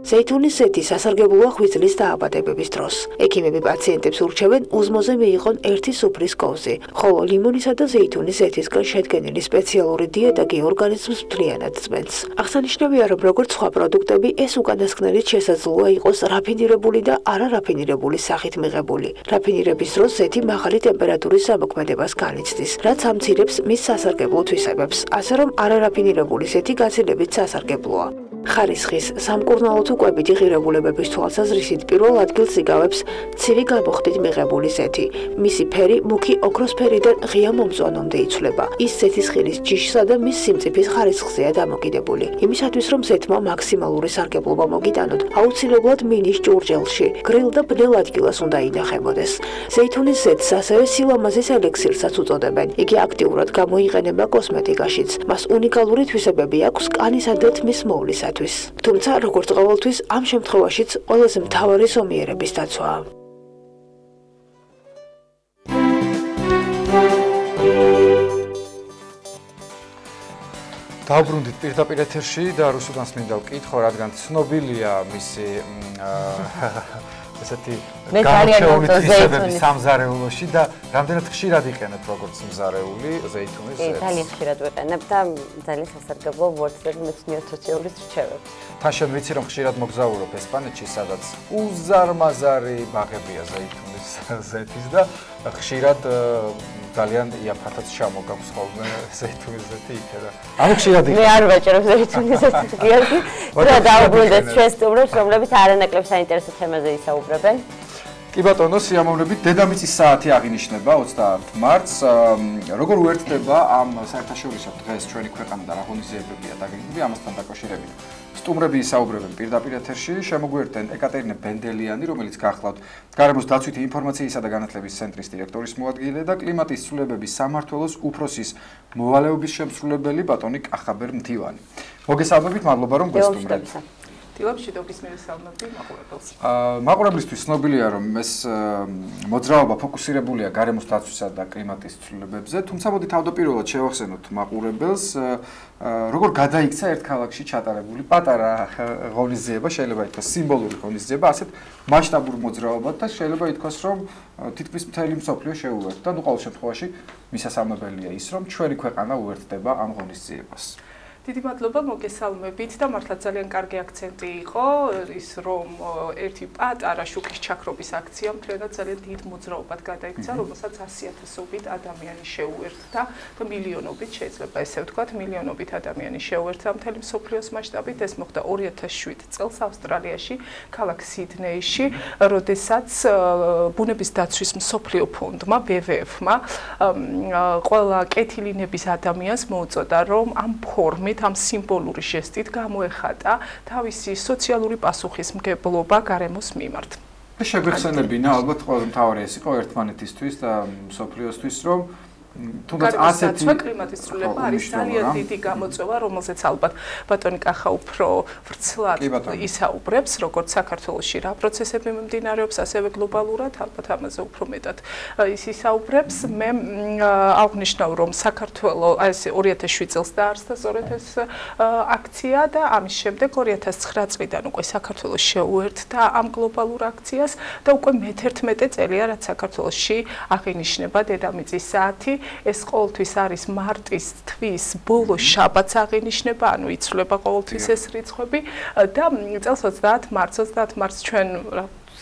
ზეითუნის ზეთი სასარგებლოა ღვიძლის დაავადებების დროს. ექიმები პაციენტებს ურჩევენ უზმოზე მიიღონ 1 სუფრის კოვზი, ხოლო ლიმონისა და ზეითუნის ზეთისგან შედგენილი სპეციალური დიეტა კი ორგანიზმს მთლიანად ძმენს. აღსანიშნავია, რომ როგორც სხვა პროდუქტები, ეს უკანასკნელიც შესაძლოა იყოს რაფინირებული და არარაფინირებული სახით მიღებული. რაფინირების დროს ზეთი მაღალი ტემპერატურის ზემოქმედებას განიცდის, რაც ამცირებს მის სასარგებლო თვისებებს, ასე რომ არარაფინირებული ზეთი გაცილებით სასარგებლოა. ხარისხის სამკურნალო თუ კვებითი ღირებულებების თვალსაზრისით პირველ ადგილს იგავებს ცივი გამოხდით მიღებული ზეთი. მისი ფერი მუქი ოქროსფერიდან ღია მომწვანომდე იცვლება. ის ზეთის ხილის ჯიშსა და მის სიმწიფის ხარისხზეა დამოკიდებული. იმისათვის, რომ ზეთმა მაქსიმალური სარგებლობა მოგიტანოთ, აუცილებლად მინის ჭურჭელში, გრილ და ბნელ ადგილას უნდა ინახებოდეს. ზეითუნის ზეთს ასევე სილამაზის ელექსირსაც უწოდებენ. იგი აქტიურად გამოიყენება კოსმეტიკაშიც. მას უნიკალური თვისებები აქვს კანისა და თმის მოვლისათვის. თუმცა, როგორც ყოველთვის, ამ შემთხვევაშიც ყველაზე მთავარი ზომიერების დაცვაა. დავბრუნდით პირდაპირ ეთერში და რუსუდანს მინდა ვკითხო, რადგან ცნობილია მისი ესეთი გამოჩეული თვისებები სამზარეულოში და რამდენად ხშირად იყენებ როგორც მზარეული ზეითუნის ზეთს. ძალიან ხშირად ვიყენებ და ძალიან სასარგებლო ვორცებ მეცნიერთოციობის რჩევებს. თან შენ ვიცი, რომ ხშირად მოგზაურობ ესპანეთში, სადაც უზარმაზარი ბაღებია ზეითუნის ზეთის და ხშირად ძალიან იაფათაც ჩამოგაქვს ხოლმე ზეითუნის ზეთი იქიდან. ანუ ხშირად მე არ ვაჭრობ ზეითუნის ზეთს, გიორგი. და დავუბრუნდეთ ჩვენ სტუმრებს, რომლებიც არანაკლებ საინტერესო თემაზე ისაუბრებენ. კი ბატონო, სიამოვნებით, დედამიწის საათი აღინიშნება 30 მარტს. როგორ უერთდება ამ საერთაშორისო დღეს ჩვენი ქვეყანა და რა ღონისძიებებია დაგეგმილი ამასთან დაკავშირებით? სტუმრები ისაუბრებენ პირდაპირ ეთერში, შემოგვიერთდნენ ეკატერინე ბენდელიანი, რომელიც გახლავთ გარემოს დაცვითი ინფორმაციისა და განათლების ცენტრის დირექტორის მოადგილე და კლიმატის ცვლილებების სამმართველოს უფროსის მოვალეობის შემსრულებელი ბატონი კახაბერ მთივანი. მოგესალმებით, მადლობა რომ გვესტუმრეთ. მშვიდობის მერესალმები მაყურებელს. მაყურებლისთვის ცნობილია, რომ ეს მოძრაობა ფოკუსირებულია გარემოს დაცვისა და კლიმატის ცვლილებებზე, თუმცა მოდი თავდაპირველად შევახსენოთ მაყურებელს, როგორ გადაიქცა ერთ ქალაქში ჩატარებული პატარა ღონისძიება, შეიძლება ითქვას სიმბოლური ღონისძიება, ასეთ მასშტაბურ მოძრაობად და შეიძლება ითქვას, რომ თითქმის მთელი მსოფლიო შეუერთდა. ნუ ყოველ შემთხვევაში მისასალმებელია ის, რომ ჩვენი ქვეყანა უერთდება ამ ღონისძიებას. დიდი მადლობა მოგესალმებით და მართლა ძალიან კარგი აქცენტი იყო ის რომ ერთი პატარა შუქის ჩაქრობის აქცია მთლიანად ძალიან დიდ მოძრაობად გადაიქცა, რომელსაც 100,000-ობით ადამიანი შეუერთდა და მილიონობით შეიძლება ესე ვთქვათ, მილიონობით ადამიანი შეუერთდა მთელი მსოფლიოს მასშტაბით. ეს მოხდა 2007 წელს ავსტრალიაში, ქალაქ სიდნეიში, როდესაც ბუნების დაცვის მსოფლიო ფონდმა, WWF-მა ყველა კეთილინების ადამიანს მოუწოდა, რომ ამ ფორმით ამ სიმბოლური ჟესტით გამოეხატა თავისი სოციალური პასუხისმგებლობა გარემოს მიმართ. შეგვეხსენებინა, ალბათ ყველაზე მთავარი ეს იყო ერთმანეთისთვის და მსოფლიოსთვის, რომ თუნდაც ასეთი კლიმატის ცვლილება არის ძალიან დიდი გამოწვევა, რომელზეც ალბათ ბატონი კახა უფრო ვრცლად ისაუბრებს, როგორც საქართველოში რა პროცესები მიმდინარეობს, ასევე გლობალურად, ალბათ ამაზე უფრო მეტად ის ისაუბრებს. მე აღნიშნავ, რომ საქართველო ეს 2007 წელს დაარსდა სწორედ ეს აქცია და ამის შემდეგ 2009 წლიდან უკვე საქართველოს შეუერთდა ამ გლობალურ აქციას და უკვე მე-11 წელია, რაც საქართველოში აღინიშნება დედამიწის საათი. ეს ყოველთვის არის მარტის თვის ბოლო შაბათს აღინიშნება, ანუ იცვლება ყოველთვის ეს რიცხვები და წელს 30 მარტს ჩვენ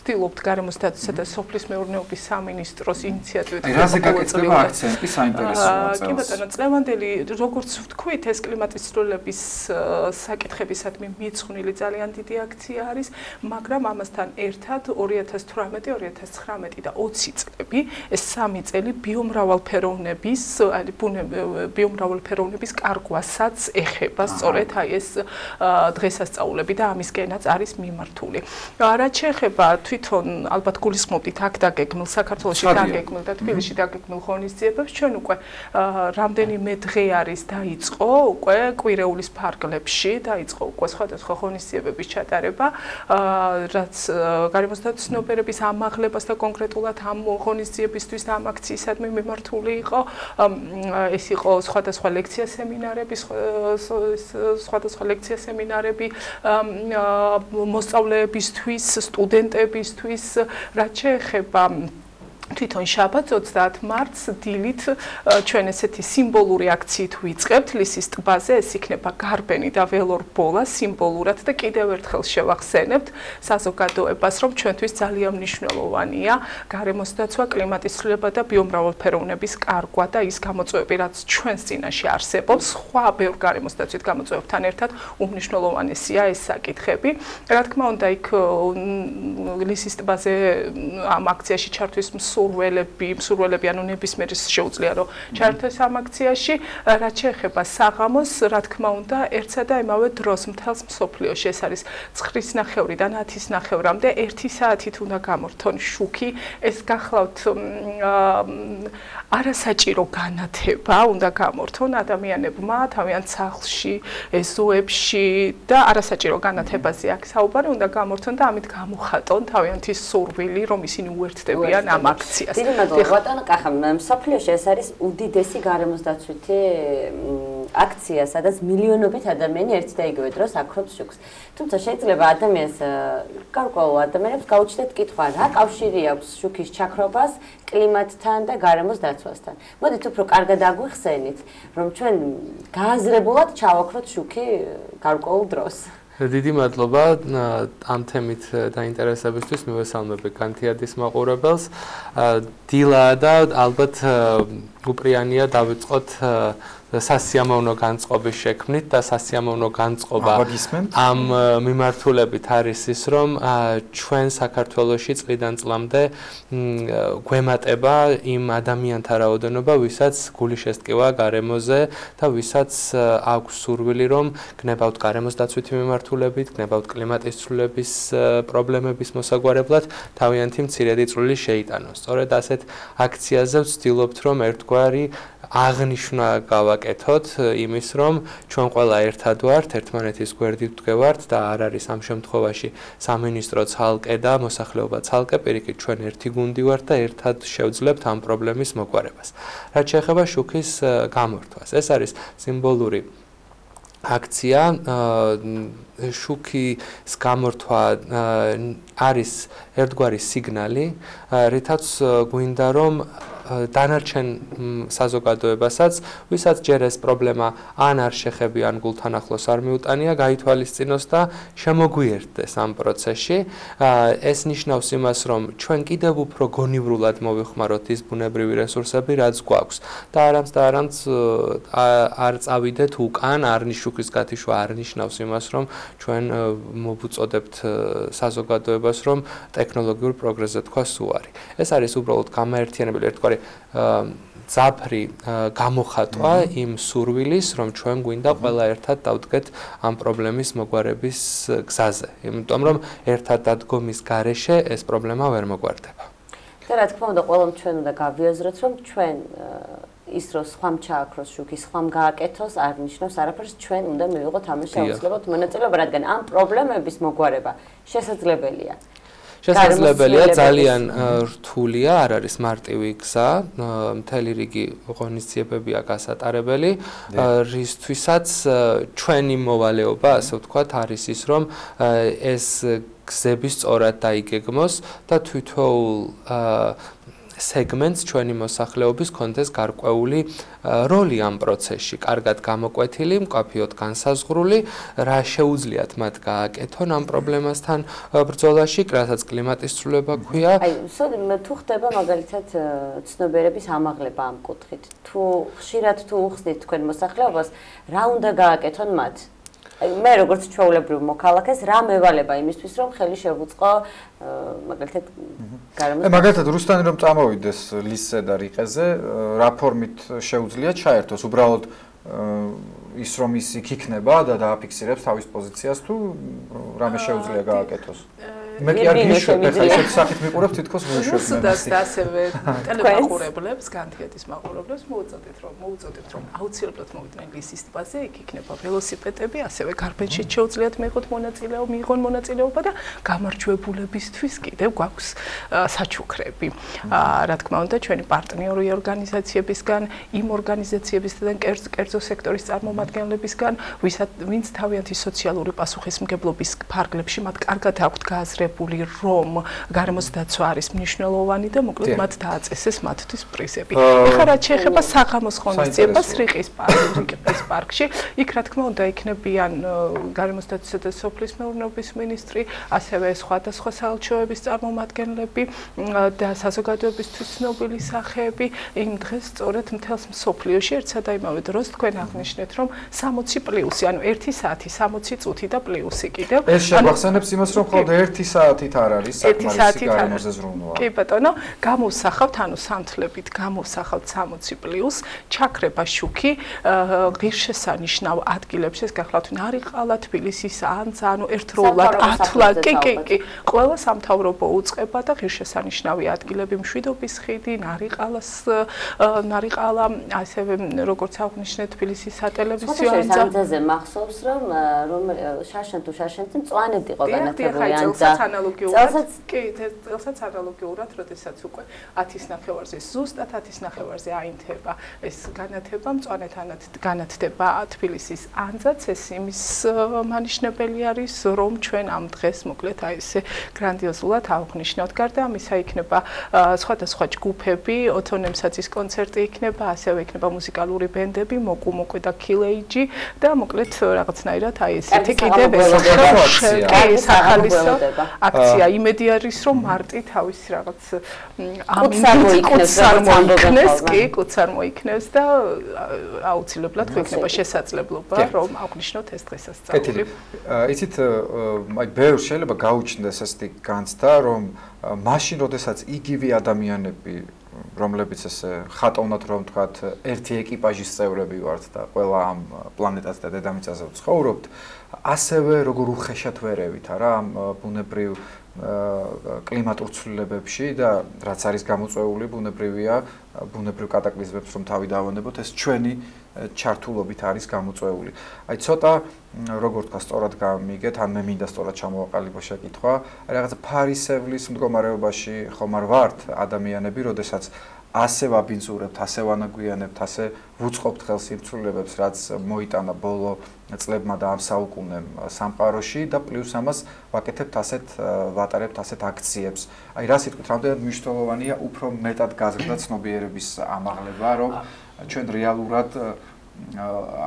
ვცდილობთ გარემოს დაცვისა და სოფლის მეურნეობის სამინისტროს ინიციატივით. რაზე გაკეთდება აქცენტი საინტერესოა წელს? კი ბატონო, წლევანდელი, როგორც ვთქვით, ეს კლიმატის ცვლილების საკითხებისადმი მიძღვნილი ძალიან დიდი აქცია არის, მაგრამ ამასთან ერთად 2018, 2019 და 20 წლები, ეს 3 წელი ბიომრავალფეროვნების კარგვასაც ეხება სწორედ აი ეს დღესასწაულები და ამის გენაც არის მიმართული. რაც შეეხება თვითონ ალბათ გულისხმობთ აქ დაგეგმილ საქართველოში დაგეგმილ და თბილისში დაგეგმილ ღონისძიებებს ჩვენ უკვე რამდენიმე დღე არის დაიწყო უკვე კვირეულის ფარგლებში დაიწყო უკვე სხვადასხვა ღონისძიებების ჩატარება რაც გარემოს დაცნობიერების ამაღლებას და კონკრეტულად ამ ღონისძიებისთვის და ამ აქციისადმი მიმართული იყო ეს იყო სხვადასხვა ლექცია სემინარები მოსწავლეებისთვის სტუდენტებისთვის რაც შეეხება თვითონ შაბათს 30 მარტს დილით ჩვენ ესეთი სიმბოლური აქციით ვიწყებთ ლისის ტბაზე ეს იქნება გარბენი და ველორბოლა სიმბოლურად და კიდევ ერთხელ შევახსენებთ საზოგადოებას რომ ჩვენთვის ძალიან მნიშვნელოვანია გარემოს დაცვა კლიმატის ცვლილება და ბიომრავალფეროვნების კარგვა და ის გამოწვევები რაც ჩვენს წინაშე არსებობს სხვა ბევრ გარემოს დაცვით გამოწვევებთან ერთად უმნიშვნელოვანესია ეს საკითხები რა თქმა უნდა იქ ლისის ტბაზე ამ აქციაში ჩართვის მსურველები ანუ ნებისმიერი შეუძლია რომ ჩართოს ამ აქციაში რაც შეეხება საღამოს რა თქმა უნდა ერთსა და იმავე დროს მთელს მსოფლიოში ეს არის 9:30-დან 10:30-მდე 1 საათით უნდა გამორთონ შუქი ეს გახლავთ არასაჭირო განათება უნდა გამორთონ ადამიანებმა თავიანთ სახლში ეზოებში და არასაჭირო განათებაზე აქ საუბარი უნდა გამორთონ და ამით გამოხატონ თავიანთი სურვილი რომ ისინი უერთდებიან ამ აქციას. დიდი მადლობა ბატონო კახა, მსოფლიოში ეს არის უდიდესი გარემოს დაცვითი აქცია, სადაც მილიონობით ადამიანი ერთ და იგივე დროს აქრობს შუქს. თუმცა შეიძლება ადამიანს გარკვეულ ადამიანებს გაუჩნდეთ კითხვა, რა კავშირი აქვს შუქის ჩაქრობას კლიმატთან და გარემოს დაცვასთან. მოდით უფრო კარგად აგვიხსენით, რომ ჩვენ გააზრებულად ჩავაქროთ შუქი გარკვეულ დროს. დიდი მადლობა ამ თემით დაინტერესებისთვის მივესალმები განთიადის მაყურებელს. დილა და ალბათ უპრიანია დავიწყოთ სასიამოვნო განწყობის შექმნით და სასიამოვნო განწყობა ამ მიმართულებით არის ის რომ ჩვენ საქართველოში წლიდან წლამდე გვემატება იმ ადამიანთა რაოდენობა ვისაც გული შესტკივა გარემოზე და ვისაც აქვს სურვილი რომ გნებავთ გარემოს დაცვითი მიმართულებით გნებავთ კლიმატის ცვლილების პრობლემების მოსაგვარებლად თავიანთი მცირედი წვლილი შეიტანოს სწორედ ასეთ აქციაზე ვცდილობთ რომ ერთგვარი აღნიშნა გავაკეთოთ იმის რომ ჩვენ ყველა ერთად ვართ ერთმანეთის გვერდით ვდგევართ და არ არის ამ შემთხვევაში სამინისტრო ცალკე და მოსახლეობა ცალკე პირიქით ჩვენ ერთი გუნდი ვართ და ერთად შევძლებთ ამ პრობლემის მოგვარებას რაც შეეხება შუქის გამორთვას ეს არის სიმბოლური აქცია შუქის გამორთვა არის ერთგვარი სიგნალი რითაც გვინდა რომ დანარჩენ საზოგადოებასაც, ვისაც ჯერ ეს პრობლემა ან არ შეხები, ან გულთან ახლოს არ მიუტანია, გაითვალისწინოს და შემოგვიერთდეს ამ პროცესში. ეს ნიშნავს იმას, რომ ჩვენ კიდევ უფრო გონივრულად მოვიხმაროთ ის ბუნებრივი რესურსები, რაც გვაქვს. და არამც არ წავიდეთ უკან, შუქის გათიშვა არ ნიშნავს იმას, რომ ჩვენ მოვუწოდებთ საზოგადოებას, რომ ტექნოლოგიურ პროგრესზე თქვა სუარი. ეს არის უბრალოდ გამაერთიანებელი ერთგვარი ძაფრი გამოხატვა იმ სურვილის, რომ ჩვენ გვინდა ყველა ერთად დავდგეთ ამ პრობლემის მოგვარების გზაზე. იმიტომ რომ ერთად დადგომის გარეშე ეს პრობლემა ვერ მოგვარდება. და რა თქმა უნდა, ყველამ ჩვენ უნდა გავიაზროთ, რომ ჩვენ ის რომ სხვამ ჩააქროს შუქი, სხვამ გააკეთოს, არ ნიშნავს არაფერს, ჩვენ უნდა მივიღოთ ამაში აუცილებლად მონაწილეობა, რადგან ამ პრობლემების მოგვარება შესაძლებელია. შესაძლებელია, ძალიან რთულია, არ არის მარტივი გზა, მთელი რიგი ღონისძიებები აქვს გასატარებელი, რისთვისაც ჩვენი მოვალეობა, ასე ვთქვათ, არის ის, რომ ეს გზები სწორად დაიგეგმოს და თვითოულ სეგმენტს ჩვენი მოსახლეობის კონდეს გარკვეული როლი ამ პროცესში, კარგად გამოკვეთილი, მკაფიოდ განსაზღვრული, რა შეუძლიათ მათ გააკეთონ ამ პრობლემასთან ბრძოლაში, რასაც კლიმატის ცვლილება ქვია. აი, თუ ხდება მაგალითად ცნობიერების ამაღლება ამ კუთხით, თუ ხშირად თუ უხსნით თქვენ მოსახლეობას, რა უნდა გააკეთონ მათ? მე როგორც ჩვეულებრივ მოქალაქეს რა მევალება იმისთვის რომ ხელი შევუწყო მაგალითად გარემოს მაგალითად რუსტანი რომ წამოვიდეს ლისზე და რიყეზე რა ფორმით შეუძლია ჩაერთოს უბრალოდ ის რომ ის იქ იქნება და დააფიქსირებს თავის პოზიციას თუ რამე შეუძლია გააკეთოს მე კი არ გიშვებ ხა ისეთ სახით მიყურებ თითქოს მოვიშვებ მე და ასევე ტელემაყურებლებს განთიადის მაყურებლებს მოუწოდეთ რომ აუცილებლად მოვიდნენ ლისის ტბაზე იქ იქნება ველოსიპედები ასევე გარბენში შეუძლიათ მიიღონ მონაწილეობა და გამარჯვებულებისთვის კიდევ გვაქვს საჩუქრები რა თქმა უნდა ჩვენი პარტნიორი ორგანიზაციებისგან იმ ორგანიზაციებისგან კერძო სექტორის წარმომადგენლებისგან ვინც თავიანთი სოციალური პასუხისმგებლობის ფარგლებში მათ კარგად აქვთ გააზრებული რომ გარემოს დაცვა არის მნიშვნელოვანი და მოკლედ მათ დააწესეს მათთვის პრიზები. ეხლა რაც შეეხება საღამოს ღონისძიებას რიყის პარკში, იქ რა თქმა უნდა იქნებიან გარემოს დაცვისა და სოფლის მეურნეობის მინისტრი, ასევე სხვადასხვა საელჩოების წარმომადგენლები და საზოგადოებისთვის ცნობილი სახეები. იმ დღეს სწორედ მთელს მსოფლიოში ერთსა და იმავე დროს თქვენ აღნიშნეთ რომ 60+, ანუ 1 საათი, 60 წუთი და პლუსი კიდევ. ეს შეგვახსენებს იმას რომ მხოლოდ 1 საათით არ არის საკმარისი გარემოზე ზრუნვა. კი ბატონო, გამოვსახავთ, ანუ სამთლებით გამოვსახავთ 60+, ჩაქრება შუქი ღირსშესანიშნავ ადგილებში, ეს გახლავთ ნარიყალა, თბილისის ანძა, ანუ ერთდროულად ათვლა, კი, ყველა სამთავრობო უწყება და ღირსშესანიშნავი ადგილები, მშვიდობის ხიდი, ნარიყალა, ასევე როგორც აღნიშნეთ, თბილისის სატელევიზიო ანძა. ანძაზე მახსოვს რომ შაშენ თუ შაშენთან მწვანედ იყო განათებული ანძა. წელსაც ანალოგიურად, როდესაც უკვე 10-ის ნახევარზე, ზუსტად 10-ის ნახევარზე აინთება ეს განათება, მწვანედ განათდება თბილისის ანძაც, ეს იმის მანიშნებელი არის, რომ ჩვენ ამ დღეს მოკლედ აი ესე გრანდიოზულად ავღნიშნავთ. გარდა ამისა იქნება სხვადასხვა ჯგუფები, ოთონემსაძის კონცერტი იქნება, ასევე იქნება მუსიკალური ბენდები, მოკუ და კილეიჯი და მოკლედ რაღაცნაირად აი ესეთი კიდევ სახალისო აქცია იმედი არის რომ მარტი თავის რაღაც კუცარ მოიქნევს და აუცილებლად გვექნება შესაძლებლობა რომ აღვნიშნოთ ეს დღესასწაული. იცით აი ბევრ შეიძლება გაუჩნდეს ესეთი განცდა რომ მაშინ როდესაც იგივე ადამიანები რომლებიც ესე ხატოვნად რომ ვთქვათ ერთი ეკიპაჟის წევრები ვართ და ყველა ამ პლანეტაზე და დედამიწაზე ვცხოვრობთ ასევე როგორ უხეშად ვერევით არა ამ ბუნებრივ კლიმატურ ცვლილებებში და რაც არის გამოწვეული ბუნებრივია ბუნებრივ კატაკლიზმებს რომ თავი დავანებოთ ეს ჩვენი ჩართულობით არის გამოწვეული. აი ცოტა როგორ თქვა სწორად გამიგეთ ან მე მინდა სწორად ჩამოვაყალიბო შეკითხვა რაღაცა ფარისევლის მდგომარეობაში ხომ არ ვართ ადამიანები როდესაც ასე ვაბინძურებთ, ასე ვანაგვიანებთ, ასე ვუწყობთ ხელს იმ ცვლილებებს, რაც მოიტანა ბოლო წლებმა და ამ საუკუნემ სამყაროში და პლუს ამას ვაკეთებთ ასეთ ვატარებთ ასეთ აქციებს. აი რა სიტყვით, რამდენად მნიშვნელოვანია უფრო მეტად გაზრდა ცნობიერების ამაღლება, რომ ჩვენ რეალურად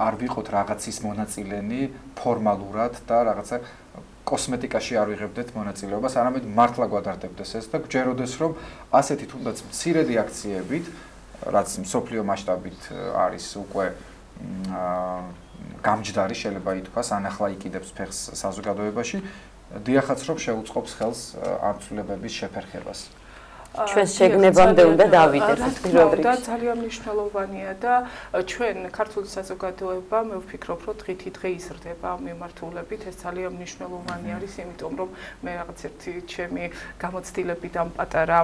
არ ვიყოთ რაღაცის მონაწილენი ფორმალურად და რაღაცა კოსმეტიკაში არ ვიღებდეთ მონაწილეობას, არამედ მართლა გვადარდებდეს ეს და გჯეროდეს რომ ასეთი თუნდაც მცირედი აქციებით, რაც მსოფლიო მასშტაბით არის უკვე გამჯდარი შეიძლება ითქვას, ანახლა იყიდებს ფეხს საზოგადოებაში, დიახაც რომ შეუწყობს ხელს ამ ცვლილებების შეფერხებას. ჩვენს შეგნებამდე უნდა დავიდეთ პირობრივ. და ძალიან მნიშვნელოვანია და ჩვენ ქართული საზოგადოება მე ვფიქრობ რომ დღითი დღე იზრდება ამ მიმართულებით ეს ძალიან მნიშვნელოვანი არის იმიტომ რომ მე რაღაც ერთი ჩემი გამოცდილებიდან პატარა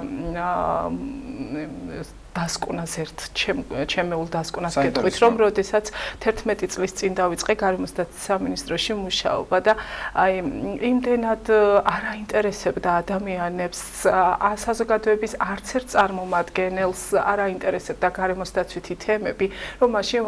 დასკვნას ჩემეულ დასკვნას გეტყვით, რომ როდესაც 11 წლის წინ დავიწყე გარემოსდაცვის სამინისტროში მუშაობა და აი იმდენად არ აინტერესებდა ადამიანებს, საზოგადოების არც ერთ წარმომადგენელს არ აინტერესებდა გარემოსდაცვითი თემები, რომ მაშინ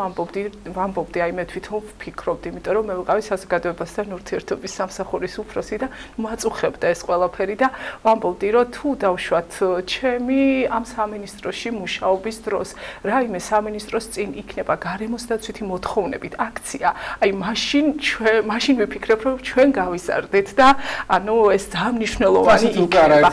ვამბობდი, აი მე თვითონ ვფიქრობდი, იმიტომ რომ მე ვიყავი საზოგადოებასთან ურთიერთობის სამსახურის უფროსი და მაწუხებდა ეს ყველაფერი და ვამბობდი, რომ თუ დავშვათ ჩემი ამ სამინისტროში მუშაობის დროს რაიმე სამინისტროს წინ იქნება გარემოსდაცვითი მოთხოვნებით აქცია, აი მაშინ ვიფიქრებ, რომ ჩვენ გავიზარდეთ და ანუ ეს ძალიან მნიშვნელოვანი იქნება.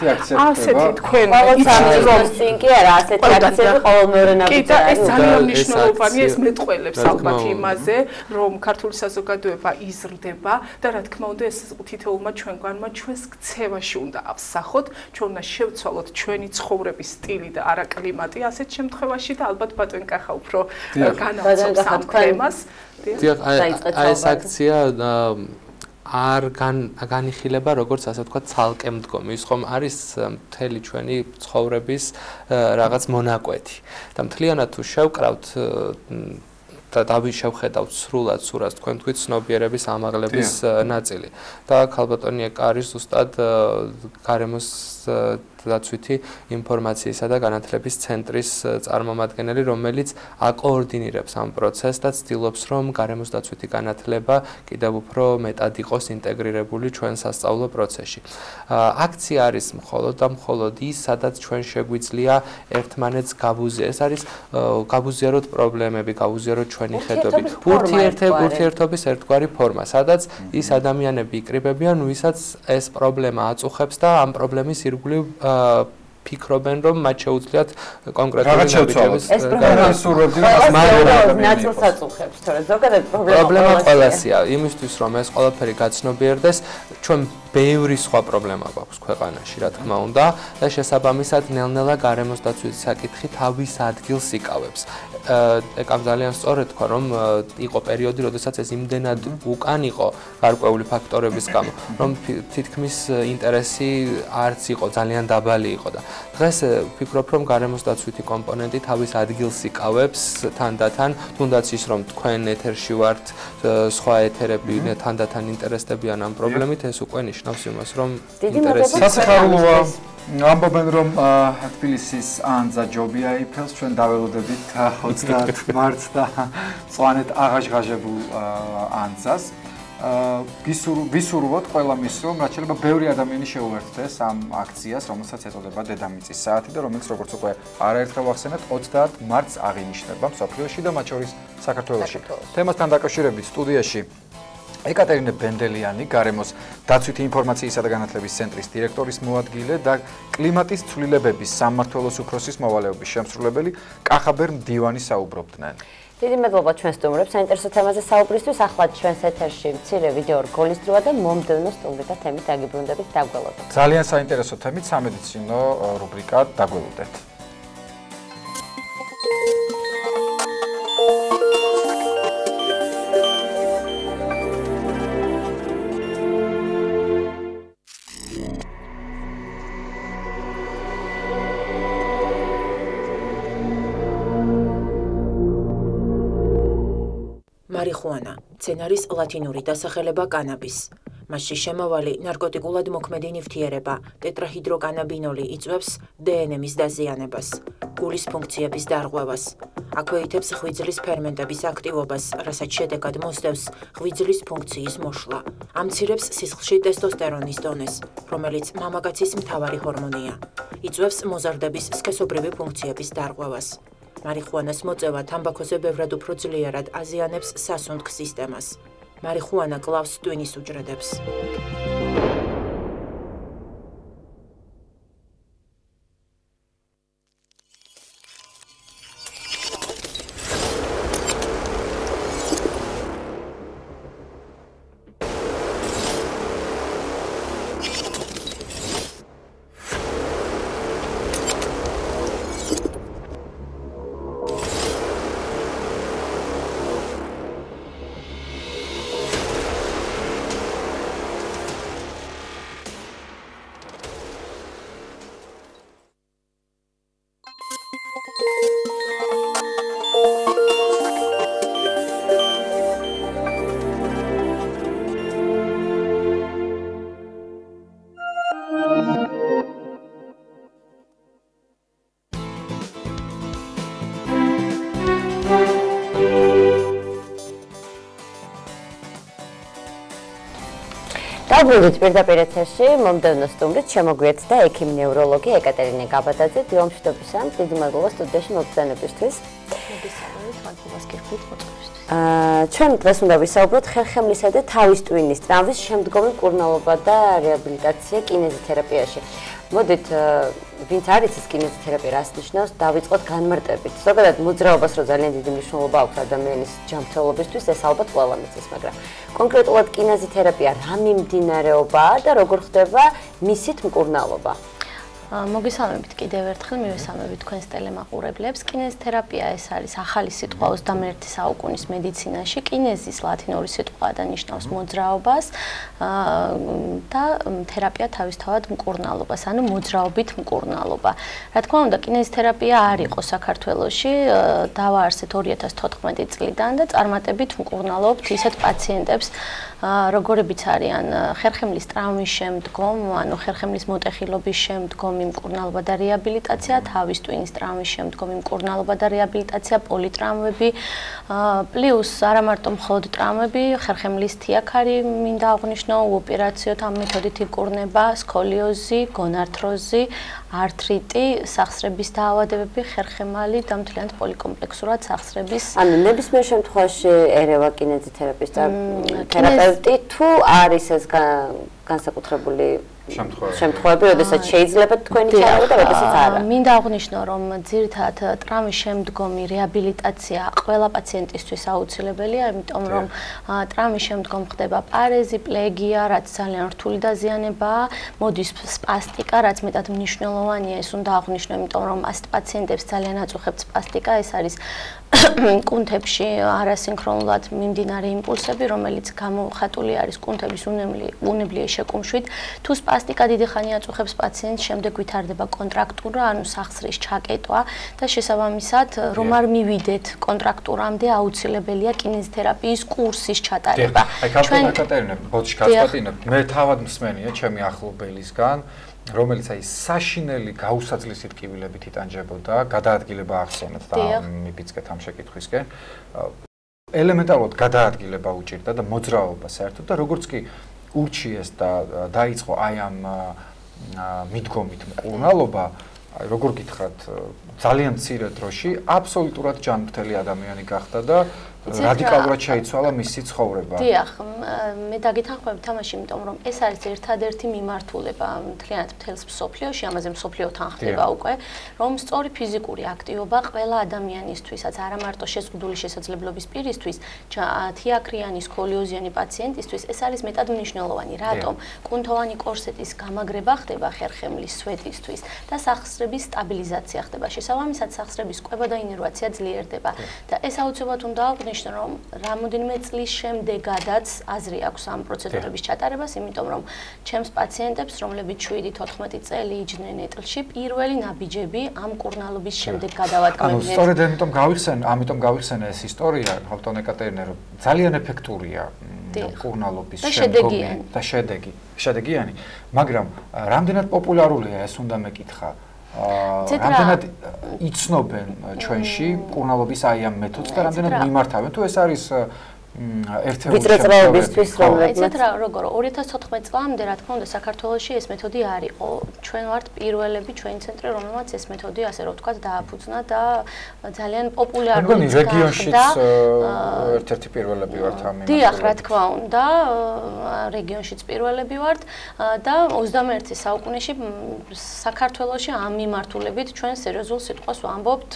ასეთი თქვენ სამინისტროს წინ კი არა, ასეთი აქციები ყოველ მეორე ნაბიჯია. ეს ძალიან მნიშვნელოვანია, ეს მეტყველებს ალბათ იმაზე, რომ ქართული საზოგადოება იზრდება და რა თქმა უნდა ეს თითოეულმა ჩვენგვარმა ჩვენს ქცევაში უნდა ავსახოთ, ჩვენ უნდა შევცვალოთ ჩვენი ცხოვრების სტილი და არა კლიმატი. ასეთ შემთხვევაში და ალბათ ბატონ კახა უფრო განაცხადებს ამ თემას. აი ეს აქცია არ განიხილება როგორც ასე ვთქვათ ცალკე მდგომი. ის ხომ არის მთელი ჩვენი ცხოვრების რაღაც მონაკვეთი. და მთლიანად თუ შევკრავთ და დავიშევხედავთ სრულად სურას თქვენ თქვით ცნობიერების ამაღლების ნაწილი. და ქალბატონი ეკა არის ზუსტად გარემოს დაცვითი ინფორმაციისა და განათლების ცენტრის წარმომადგენელი, რომელიც აკოორდინირებს ამ პროცესს და ცდილობს, რომ გარემოს დაცვითი განათლება კიდევ უფრო მეტად იყოს ინტეგრირებული ჩვენ სასწავლო პროცესში. აქცია არის მხოლოდ და მხოლოდ ის, სადაც ჩვენ შეგვიძლია ერთმანეთს გავუზიაროთ. ეს არის გავუზიაროთ პრობლემები, გავუზიაროთ ჩვენი ხედვები. ურთიერთობის ერთგვარი ფორმა, სადაც ის ადამიანები იკრიბებიან, ვისაც ეს პრობლემა აწუხებს და ამ პრობლემის ირგვლივ ფიქრობენ, რომ მათ შეუძლიათ კონკრეტული ნაბიჯების ნაწილს აწუხებს, თორე ზოგადად პრობლემა ყველასია. იმისთვის, რომ ეს ყველაფერი გაცნობიერდეს, ჩვენ ბევრი სხვა პრობლემა გვაქვს ქვეყანაში, რა თქმა უნდა, და შესაბამისად ნელ-ნელა გარემოს დაცვის საკითხი თავის ადგილს იკავებს. ეკამ ძალიან სწორად თქვა, რომ იყო პერიოდი, როდესაც ეს იმდენად უკან იყო გარკვეული ფაქტორების გამო, რომ თითქმის ინტერესი არც იყო, ძალიან დაბალი იყო და დღეს ვფიქრობ, რომ გარემოს დაცვითი კომპონენტი თავის ადგილს იკავებს თანდათან, თუნდაც ის, რომ თქვენ ეთერში ვართ, სხვა ეთერები თანდათან ინტერესდებიან ამ პრობლემით, ეს უკვე ნიშნავს იმას, რომ ინტერესი სასიხარულოა. ამბობენ, რომ თბილისის ანძა ჯობი აიფელს, ჩვენ დაველოდებით 30 მარტს და მწვანედ აღაშღაჟებულ ანძას. ვისურვოთ ყველა მის, რომ რაც შეიძლება ბევრი ადამიანი შეუერთდეს ამ აქციას, რომელსაც ეწოდება დედამიწის საათი და რომელიც როგორც უკვე არაერთხელ ვახსენეთ, 30 მარტს აღინიშნება მსოფლიოში და მათ შორის საქართველოში. თემასთან დაკავშირებით სტუდიაში ეკატერინე ბენდელიანი, გარემოს დაცვითი ინფორმაციისა და განათლების ცენტრის დირექტორის მოადგილე და კლიმატის ცვლილებების სამმართველოს უფროსის მოვალეობის შემსრულებელი კახაბერ მდივანი საუბრობდნენ. დიდი მადლობა ჩვენ სტუმრებს საინტერესო თემაზე საუბრისთვის. ახლა ჩვენს ეთერში მცირე ვიდეო რგოლის დროა და მომდევნო სტუმრი და თემით დაგიბრუნდებით, დაგველოდოთ. ძალიან საინტერესო თემით სამედიცინო რუბრიკა დაგველოდეთ. მარიხუანა, მცენარის ლათინური დასახელება კანაბის. მასში შემავალი ნარკოტიკულად მოქმედი ნივთიერება, ტეტრაჰიდროკანაბინოლი იწვევს დნმ-ის დაზიანებას, გულის ფუნქციების დარღვევას. აქვეითებს ღვიძლის ფერმენტების აქტივობას, რასაც შედეგად მოსდევს ღვიძლის ფუნქციის მოშლა. ამცირებს სისხლში ტესტოსტერონის დონეს, რომელიც მამაკაცის მთავარი ჰორმონია. იწვევს მოზარდების სქესობრივი ფუნქციების დარღვევას. მარიხუანას მოწევა თამბაქოზე ბევრად უფრო ძლიერად აზიანებს სასუნთქ სისტემას. მარიხუანა კლავს ტვინის უჯრედებს. დავუბრუნდით პირდაპირ ეთერში მომდევნო სტუმრით შემოგვიეთ და ექიმ ნევროლოგი ეკატერინე გაბადაძე. დილომშვიდობისა, დიდი მადლობა სტუდიაში მოგზაურობისთვის. მოგესალმებით, მადლობას გიხდით მოწვევისთვის. ჩვენ დღეს უნდა ვისაუბროთ ხერხემლისა და თავის ტვინის ტრავმის შემდგომი მკურნალობა და რეაბილიტაცია კინეზითერაპიაში. მოდით, ვინც არ იცის კინეზითერაპია რას ნიშნავს, დავიწყოთ განმარტებით. ზოგადად მოძრაობას რო ძალიან დიდი მნიშვნელობა აქვს ადამიანის ჯანმრთელობისთვის, ეს ალბათ ყველამ იცის, მაგრამ კონკრეტულად კინეზითერაპია რა მიმდინარეობაა და როგორ ხდება მისით მკურნალობა? მოგესალმებით კიდევ ერთხელ, მივესალმებით თქვენს ტელემაყურებლებს. კინეზითერაპია ეს არის ახალი სიტყვა 21 საუკუნის მედიცინაში. კინეზის ლათინური სიტყვა და ნიშნავს მოძრაობას და თერაპია თავისთავად მკურნალობას, ანუ მოძრაობით მკურნალობა. Რა თქმა უნდა, კინეზითერაპია არ იყო საქართველოში, დავაარსეთ 2014 წლიდან და წარმატებით მკურნალობთ ისეთ პაციენტებს, როგორებიც არიან ხერხემლის ტრავმის შემდგომ, ანუ ხერხემლის მოტეხილობის შემდგომ მკურნალობა და რეაბილიტაცია, თავის ტვინის ტრავმის შემდგომ მკურნალობა და რეაბილიტაცია, პოლიტრამვები, პლუს არა მარტო მხოლოდ ტრავმები, ხერხემლის თიაქარი მინდა აღვნიშნო, უოპერაციოთ ამ მეთოდით იკურნება, სკოლიოზი, გონართროზი, ართრიტი, სახსრების დაავადებები, ხერხემალი და მთლიანად პოლიკომპლექსურად სახსრების. ანუ ნებისმიერ შემთხვევაში ერევა კინეზითერაპიის თერაპევტი თუ არის ეს განსაკუთრებული შემთხვევები, როდესაც შეიძლება თქვენი ჩარავა და როდესაც არა. მინდა აღვნიშნო, რომ ძირითადად ტრავმის შემდგომი რეაბილიტაცია ყველა პაციენტისთვის აუცილებელია, იმიტომ რომ ტრავმის შემდგომ ხდება პარეზი, პლეგია, რაც ძალიან რთული დაზიანებაა, მოდის სპასტიკა, რაც მეტად მნიშვნელოვანია, ეს უნდა აღვნიშნო, იმიტომ რომ ასეთ პაციენტებს ძალიან აწუხებთ სპასტიკა, ეს არის კუნთებში არასინქრონულად მიმდინარე იმპულსები, რომელიც გამოხატული არის კუნთების უნებლიე შეკუმშვით. თუ სპასტიკა დიდი ხანი აწუხებს პაციენტს, შემდეგ ვითარდება კონტრაქტურა, ანუ სახსრის ჩაკეტვა და შესაბამისად, რომ არ მივიდეთ კონტრაქტურამდე, აუცილებელია კინეზითერაპიის კურსის ჩატარება. აი, კაპიტანე, ბოჩი გასპატინებ, მე თავად მსმენია ჩემი ახლობელისგან, რომელიც აი საშინელი გაუსაძლისი ტკივილებით იტანჯებოდა, გადაადგილება ახსენეთ და მიფიცკეთ ამ შეკითხვისკენ. ელემენტარულად გადაადგილება უჭირდა და მოძრაობა საერთოდ და როგორც კი ურჩიეს და დაიწყო აი ამ მიდგომით მკურნალობა, აი როგორ გითხრათ, ძალიან მცირე დროში აბსოლუტურად ჯანმრთელი ადამიანი გახდა და რადიკალურად შეიცვალა მისი ცხოვრება. დიახ, მე დაგეთანხმები თამაში, იმიტომ რომ ეს არის ერთადერთი მიმართულება მთლიანად მთელს მსოფლიოში, ამაზე მსოფლიოთან ხდება უკვე, რომ სწორი ფიზიკური აქტივობა ყველა ადამიანისთვისაც, არა მარტო შეზღუდული შესაძლებლობის პირისთვის, თიაქრიანი, სკოლიოზიანი პაციენტისთვის, ეს არის მეტად მნიშვნელოვანი. რატომ? კუნთოვანი კორსეტის გამაგრება ხდება ხერხემლის სვეტისთვის და სახსრების სტაბილიზაცია ხდება. შესაბამისად, სახსრების კვება და ინერვაცია ძლიერდება და ეს აუცილებლად უნდა რომ რამოდენიმე წლის შემდეგადაც აზრი აქვს ამ პროცედურების ჩატარებას, იმიტომ რომ ჩემს პაციენტებს, რომლებიც 7-14 წელი იჯდნენ ეტლში, პირველი ნაბიჯები ამ მკურნალობის შემდეგ გადავადგმებდნენ. ანუ სწორედ ამიტომ გავიხსენე ეს ისტორია, ხალხთან ეკატერინე, რომ ძალიან ეფექტურია მკურნალობის შემდგომი და შედეგიანი, მაგრამ რამდენად პოპულარულია ეს უნდა მეკითხა. რამდენად იცნობენ ჩვენში მკურნალობის აი ამ მეთოდს და რამდენად მიმართავენ თუ ეს არის ერთეული ვიწროწრეებისთვის ეცეთ რა როგორ 2014 წლამდე რა თქმა უნდა საქართველოში ეს მეთოდი არ იყო. ჩვენ ვართ პირველები ჩვენი ცენტრი, რომელმაც ეს მეთოდი ასე რომ ვთქვათ დააფუძნა და ძალიან პოპულარული გახდა. რეგიონშიც ერთ-ერთი პირველები ვართ ამ მიმართულებით. დიახ, რა თქმა უნდა, რეგიონშიც პირველები ვართ და 21 საუკუნეში საქართველოში ამ მიმართულებით ჩვენ სერიოზულ სიტყვას ვამბობთ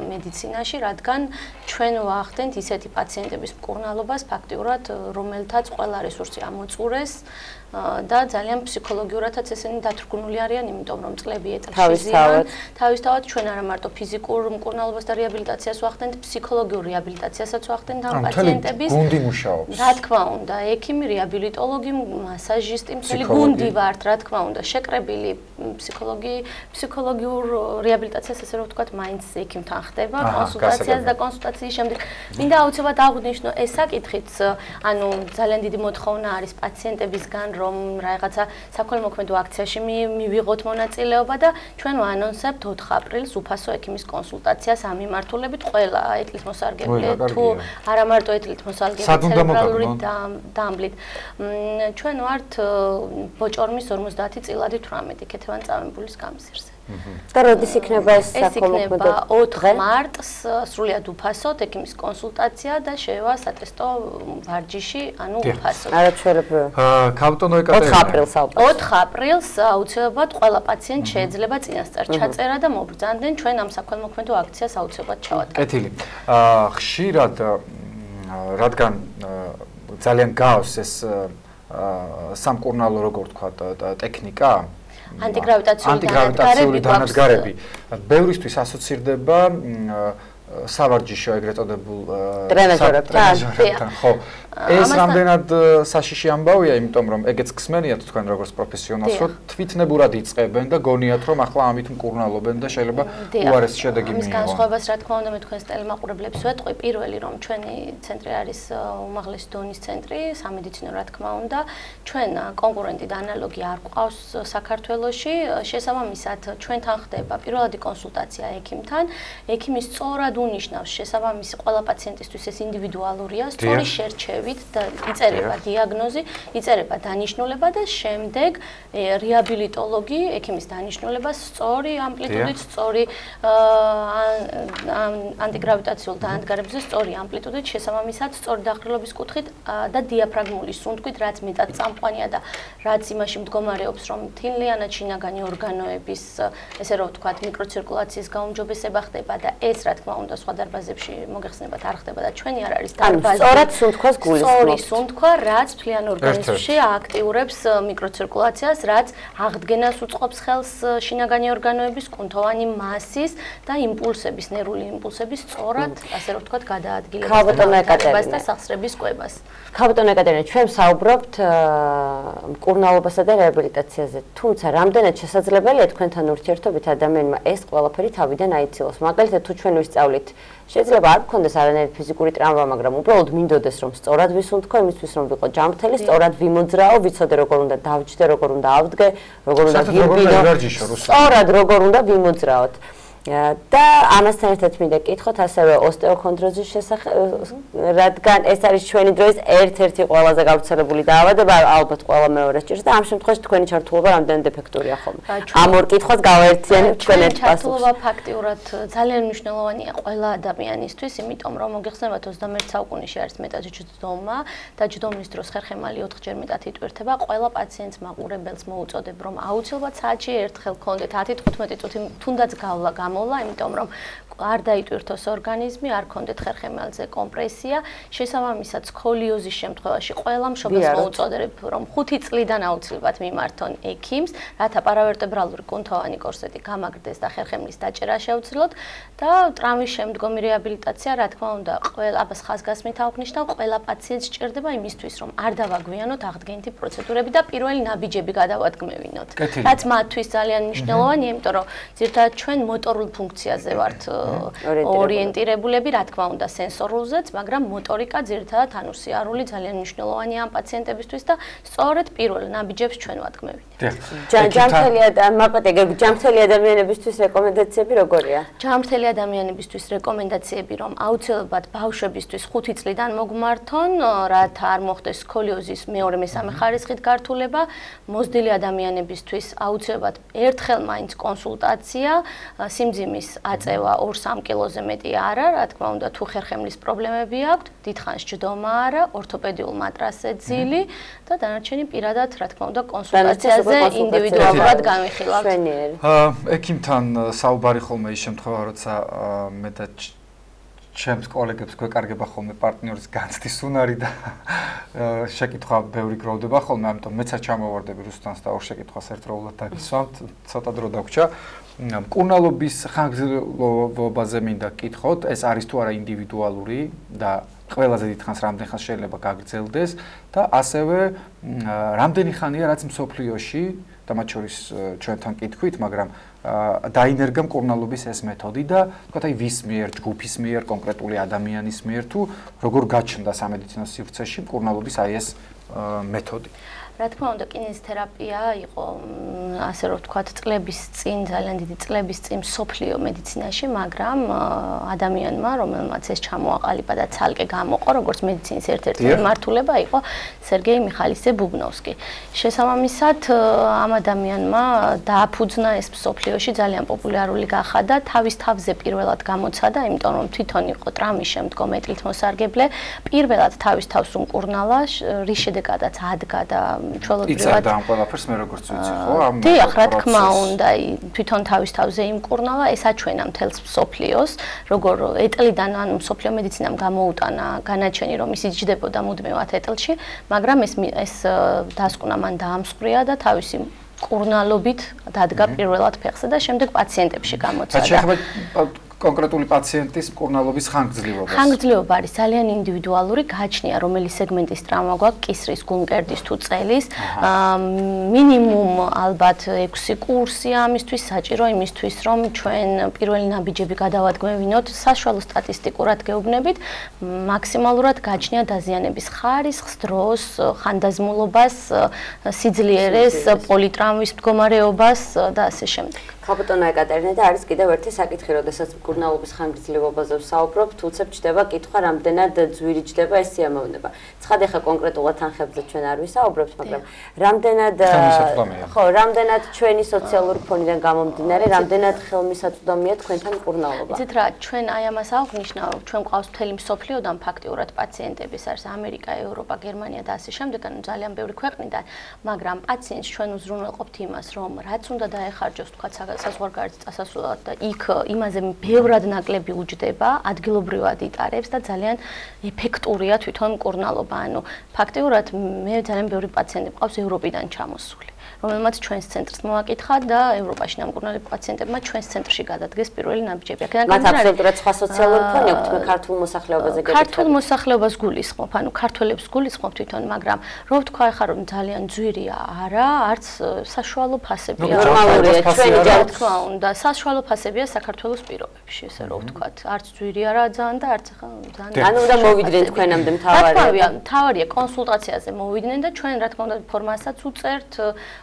მედიცინაში, რადგან ჩვენ ვახდენთ ისეთი პაციენტების მკურნალობას ფაქტიურად, რომელთაც ყველა რესურსი ამოწურეს და ძალიან ფსიქოლოგიურადაც ესენი დათრგუნული არიან, იმიტომ რომ წლები ეტლში ზიან. თავისთავად ჩვენ არა მარტო ფიზიკურ მკურნალობას და რეაბილიტაციას ვახდენთ, ფსიქოლოგიურ რეაბილიტაციასაც ვახდენთ ამ პაციენტების. გუნდი მუშაობს. რა თქმა უნდა, ექიმი, რეაბილიტოლოგი, მასაჟისტი, მთელი გუნდი ვართ, რა თქმა უნდა, შეკრებილი ფსიქოლოგიურ რეაბილიტაციას ესე რომ ვთქვათ, მაინც ექიმთან ხდება, კონსულტაციას და კონსულტაციის შემდეგ. მინდა აუცილებლად აღვნიშნო ეს საკითხიც, ანუ ძალიან დიდი მოთხოვნა არის პაციენტებისგან, რომ რაღაცა საქველმოქმედო აქციაში მივიღოთ მონაწილეობა და ჩვენ ვანონსებთ 4 აპრილს უფასო ექიმის კონსულტაციას ამ მიმართულებით ყველა ეთლის მოსარგებლე თუ არა მარტო ეთლით მოსარგებლე ცერებრალური დამბლით. ჩვენ ვართ ბოჭორმის 50 წილადი 18 ქეთევან-წამებულის გამზირზე. და როდის იქნება ეს საქველმოქმედო? 4 მარტს სრულიად უფასოდ ექიმის კონსულტაცია და შევა სატესტო ვარჯიში, ანუ უფასოდ. არაჩვეულებრივი. კაპიტანო ეკატერინა 4 აპრილს ალბათ. 4 აპრილს აუცილებლად ყველა პაციენტს შეიძლება წინასწარ ჩაწერა და მობრძანდნენ ჩვენ ამ საქველმოქმედო აქციას აუცილებლად ჩავატარებთ. კეთილი. ხშირად რადგან ძალიან გავს ეს სამკურნალო როგორ თქვა ტექნიკა ანტიგრავიტაციული დანადგარები ბევრისთვის ასოცირდება სავარჯიშო ეგრეთ წოდებულ ტრენაჟერებთან ხო ეს რამდენად საშიში ამბავია იმიტომ რომ ეგეც ხსმენიათ თქვენ როგორც პროფესიონალს რომ თვითნებურად იწყებენ და გონიათ რომ ახლა ამით მკურნალობენ და შეიძლება უარესი შედეგი მიიღონ. ამის განსხვავებას რა თქმა უნდა მე თქვენს ტელემაყურებლებს ვეტყვი პირველი რომ ჩვენი ცენტრი არის უმაღლესი დონის ცენტრი სამედიცინო რა თქმა უნდა ჩვენ კონკურენტი და ანალოგი არ გვყავს საქართველოში შესაბამისად ჩვენთან ხდება პირველადი კონსულტაცია ექიმთან ექიმი სწორად უნიშნავს შესაბამისი ყველა პაციენტისთვის ეს ინდივიდუალურია სწორი შერჩევით და იწერება დიაგნოზი, იწერება დანიშნულება და შემდეგ რეაბილიტოლოგი ექიმის დანიშნულებას სწორი ამპლიტუდით, სწორი ანტიგრავიტაციულ დანადგარებზე სწორი ამპლიტუდით შესაბამისად სწორი დახრილობის კუთხით და დიაფრაგმული სუნთქვით, რაც მეტად წამყვანია და რაც იმაში მდგომარეობს, რომ მთლიანად შინაგანი ორგანოების, ესე რომ ვთქვათ, მიკროცირკულაციის გაუმჯობესება ხდება და ეს რა თქმა უნდა სხვა დარბაზებში მოგეხსენებათ არ ხდება და ჩვენი არ არის დარბაზი. სწორად სუნთქვას სწორი სუნთქვა, რაც მთლიან ორგანიზმში აქტიურებს მიკროცირკულაციას, რაც აღდგენას უწყობს ხელს შინაგანი ორგანოების, კუნთოვანი მასის და იმპულსების, ნერვული იმპულსების სწორად, ასე რომ ვთქვათ, გადაადგილებას და სახსრების კვებას. კაპიტანო ეკატერინა, ჩვენ საუბრობთ მკურნალობასა და რეაბილიტაციაზე. თუმცა, რამდენად შესაძლებელია თქვენთან ურთიერთობით ადამიანმა ეს ყველაფერი თავიდან აიცილოს. მაგალითად, თუ ჩვენ ვისწავლით შეიძლება არ გქონდეს არანაირი ფიზიკური ტრავმა, მაგრამ უბრალოდ მინდოდეს რომ სწორად ვისუნთქო, იმისთვის რომ ვიყო ჯანმრთელი, სწორად ვიმოძრაო, ვიცოდე როგორ უნდა დავჯდე, როგორ უნდა ავდგე, როგორ უნდა ვიბინო, სწორად როგორ უნდა ვიმოძრაოთ. და ამასთან ერთად მინდა კითხოთ ასევე ოსტეოქონდროზის შესახებ, რადგან ეს არის ჩვენი დროის ერთ-ერთი ყველაზე გავრცელებული დაავადება, ალბათ ყველა მეორეს ჭირს და ამ შემთხვევაში თქვენი ჩართულობა რამდენად ეფექტურია ხოლმე. ამ ორ კითხვას გავაერთიანებ ჩვენ ერთ პასუხს. ჩართულობა ფაქტიურად ძალიან მნიშვნელოვანია ყველა ადამიანისთვის, იმიტომ რომ მოგეხსენებათ 21 საუკუნეში არის მეტად ჯდომა და ჯდომის დროს ხერხემალი 4-ჯერ მეტად იტვირთება. ყველა პაციენტს მაყურებელს მოუწოდებ, რომ აუცილებლად საათში ერთხელ გქონდეთ 10-15 წუთი თუნდაც გავლა იმიტომ რომ არ დაიტვირთოს ორგანიზმი, არ გქონდეთ ხერხემალზე კომპრესია, შესაბამისად სკოლიოზის შემთხვევაში ყველა მშობელს მოუწოდებ, რომ 5 წლიდან აუცილებლად მიმართონ ექიმს, რათა პარავერტებრალური კუნთოვანი კორსეტი გამაგრდეს და ხერხემლის დაჭერა შეუძლოთ და ტრავმის შემდგომი რეაბილიტაცია, რა თქმა უნდა, ყველა აბას ხაზგასმით აღვნიშნავ, ყველა პაციენტს სჭირდება იმისთვის, რომ არ დავაგვიანოთ აღდგენითი პროცედურები და პირველი ნაბიჯები გადავადგმევინოთ. რაც მათთვის ძალიან მნიშვნელოვანია, იმიტომ რომ ძირითადად ჩვენ მოტორულ ფუნქციაზე ვართ ორიენტირებულები, რა თქმა უნდა, სენსორულზეც, მაგრამ მოტორიკა ძირითადად ანუსიარული ძალიან მნიშვნელოვანია ამ პაციენტებისთვის და სწორედ პირველ ნაბიჯებს ჩვენ ვადგმევინებთ. ჯანმრთელი ადამიანებისთვის რეკომენდაციები როგორია? ჯანმრთელი ადამიანებისთვის რეკომენდაციები, რომ აუცილებლად ბავშვებისთვის 5 წლიდან მოგმართონ, რათა არ მოხდეს სკოლიოზის მეორე-მესამე ხარისხით გართულება, მოზრდილი ადამიანებისთვის აუცილებლად ერთხელ მაინც კონსულტაცია, სიმძიმის აწევა 2-3 კილოზე მეტი არა, რა თქმა უნდა, თუ ხერხემლის პრობლემები აქვთ, დიდხანს ჯდომა არა, ორთოპედიულ მატრასზე ძილი და დანარჩენი პირადად, რა თქმა უნდა, კონსულტაციაზე ინდივიდუალურად განვიხილავთ. ექიმთან საუბარი ხოლმე ის შემთხვევა, როცა მე და ჩემს კოლეგებს გვეკარგება ხოლმე პარტნიორის განცდის უნარი და შეკითხვა ბევრი გროვდება ხოლმე, ამიტომ მეც არ ჩამოვარდები რუსთანს და ორ შეკითხვას ერთდროულად დაგისვამთ, ცოტა დრო დაგვრჩა. მკურნალობის ხანგრძლივობაზე მინდა კითხოთ, ეს არის თუ არა ინდივიდუალური და ყველაზე დიდხანს რამდენ ხანს შეიძლება გაგრძელდეს და ასევე რამდენი ხანია რაც მსოფლიოში და მათ შორის ჩვენთან კითხვით, მაგრამ დაინერგა მკურნალობის ეს მეთოდი და თქვათ აი ვის მიერ, ჯგუფის მიერ, კონკრეტული ადამიანის მიერ თუ როგორ გაჩნდა სამედიცინო სივრცეში მკურნალობის აი ეს მეთოდი. რა თქმა უნდა, კინეზითერაპია იყო ასე რომ ვთქვათ, წლების წინ, ძალიან დიდი წლების წინ მსოფლიო მედიცინაში, მაგრამ ადამიანმა, რომელმაც ეს ჩამოაყალიბა და ცალკე გამოყო, როგორც მედიცინის ერთ-ერთი მიმართულება იყო სერგეი მიხაილზე ბუბნოვსკი. შესაბამისად, ამ ადამიანმა დააფუძნა ეს მსოფლიოში ძალიან პოპულარული გახადა, თავის თავზე პირველად გამოცადა, იმიტომ რომ თვითონ იყო ტრამვის შემდგომ ეტლითმოსარგებლე, პირველად თავის თავს უმკურნალა, რის შედეგადაც ადგა და იცავდა ამ ყველაფერს მე როგორც ვიცი ხო ამ დიახ რა თქმა უნდა თვითონ თავის თავზე იმკურნალა ეს აჩვენა მთელს მსოფლიოს როგორ ეტლიდან ანუ მსოფლიო მედიცინამ გამოუტანა განაჩენი რომ ის იჯდებოდა მუდმივად ეტლში მაგრამ ეს დასკვნა მან დაამსხვრია და თავისი მკურნალობით დადგა პირველად ფეხზე და შემდეგ პაციენტებში გამოცადა კონკრეტული პაციენტის მკურნალობის ხანგრძლივობა. ხანგრძლივობა არის ძალიან ინდივიდუალური, გააჩნია რომელი სეგმენტის ტრავმა გვაქვს, კისრის, გულმკერდის თუ წელის. მინიმუმ ალბათ 6 კურსი ამისთვის საჭირო იმისთვის, რომ ჩვენ პირველი ნაბიჯები გადავადგმევინოთ, საშუალო სტატისტიკურად გეუბნებით, მაქსიმალურად გააჩნია დაზიანების ხარისხს, დროს, ხანდაზმულობას, სიძლიერეს, პოლიტრამვის მდგომარეობას და ასე შემდეგ. ხაბატონო ეკატერინე და არის კიდევ ერთი საკითხი, როდესაც მკურნალობის ხანგრძლივობაზე ვსაუბრობთ, უცებ ჩდება კითხვა, რამდენად ძვირი ჩდება ეს სიამოვნება. ცხად ახლა კონკრეტულად თანხებზე ჩვენ არ ვისაუბრებთ, მაგრამ რამდენად ჩვენი სოციალური ფონიდან გამომდინარე, რამდენად ხელმისაწვდომია თქვენთან მკურნალობა. იცით რა, ჩვენ აი ამას აღვნიშნავ, ჩვენ გვყავს მთელი მსოფლიოდან ფაქტიურად პაციენტები, არის ამერიკა, ევროპა, გერმანია და ასე შემდეგ, ანუ ძალიან ბევრი ქვეყნიდან, მაგრამ პაციენტს ჩვენ უზრუნველყოფთ იმას, რომ რაც უნდა დაეხარჯოს თქვა საზღვარგარეთ წასასვლელად და იქ იმაზე ბევრად ნაკლები უჯდება, ადგილობრივად იტარებს და ძალიან ეფექტურია თვითონ მკურნალობა. ანუ ფაქტიურად მე ძალიან ბევრი პაციენტი მყავს ევროპიდან ჩამოსული, რომელმაც ჩვენს ცენტრს მოაკითხა და ევროპაში დამკურნალებული პაციენტებმა ჩვენს ცენტრში გადადგეს პირველი ნაბიჯები. მათ აბსოლუტურად სხვა სოციალური ფონი აქვს, მე ქართულ მოსახლეობაზე გეკითხები. ქართულ მოსახლეობას გულისხმობ, ანუ ქართველებს გულისხმობ თვითონ, მაგრამ რო ვთქვა ახლა რომ ძალიან ძვირია, არა, არც საშუალო ფასებია. ნორმალურია ჩვენი რა თქმა უნდა, საშუალო ფასებია საქართველოს პირობებში, ესე რომ ვთქვათ, არც ძვირი არაა ძალიან და არც ახლა ძალიან. ანუ უნდა მოვიდნენ თქვენამდე მთავარია. მთავარია კონსულტაციაზე მოვიდნენ და ჩვენ რა თქმა უნდა ფორმასაც უწერთ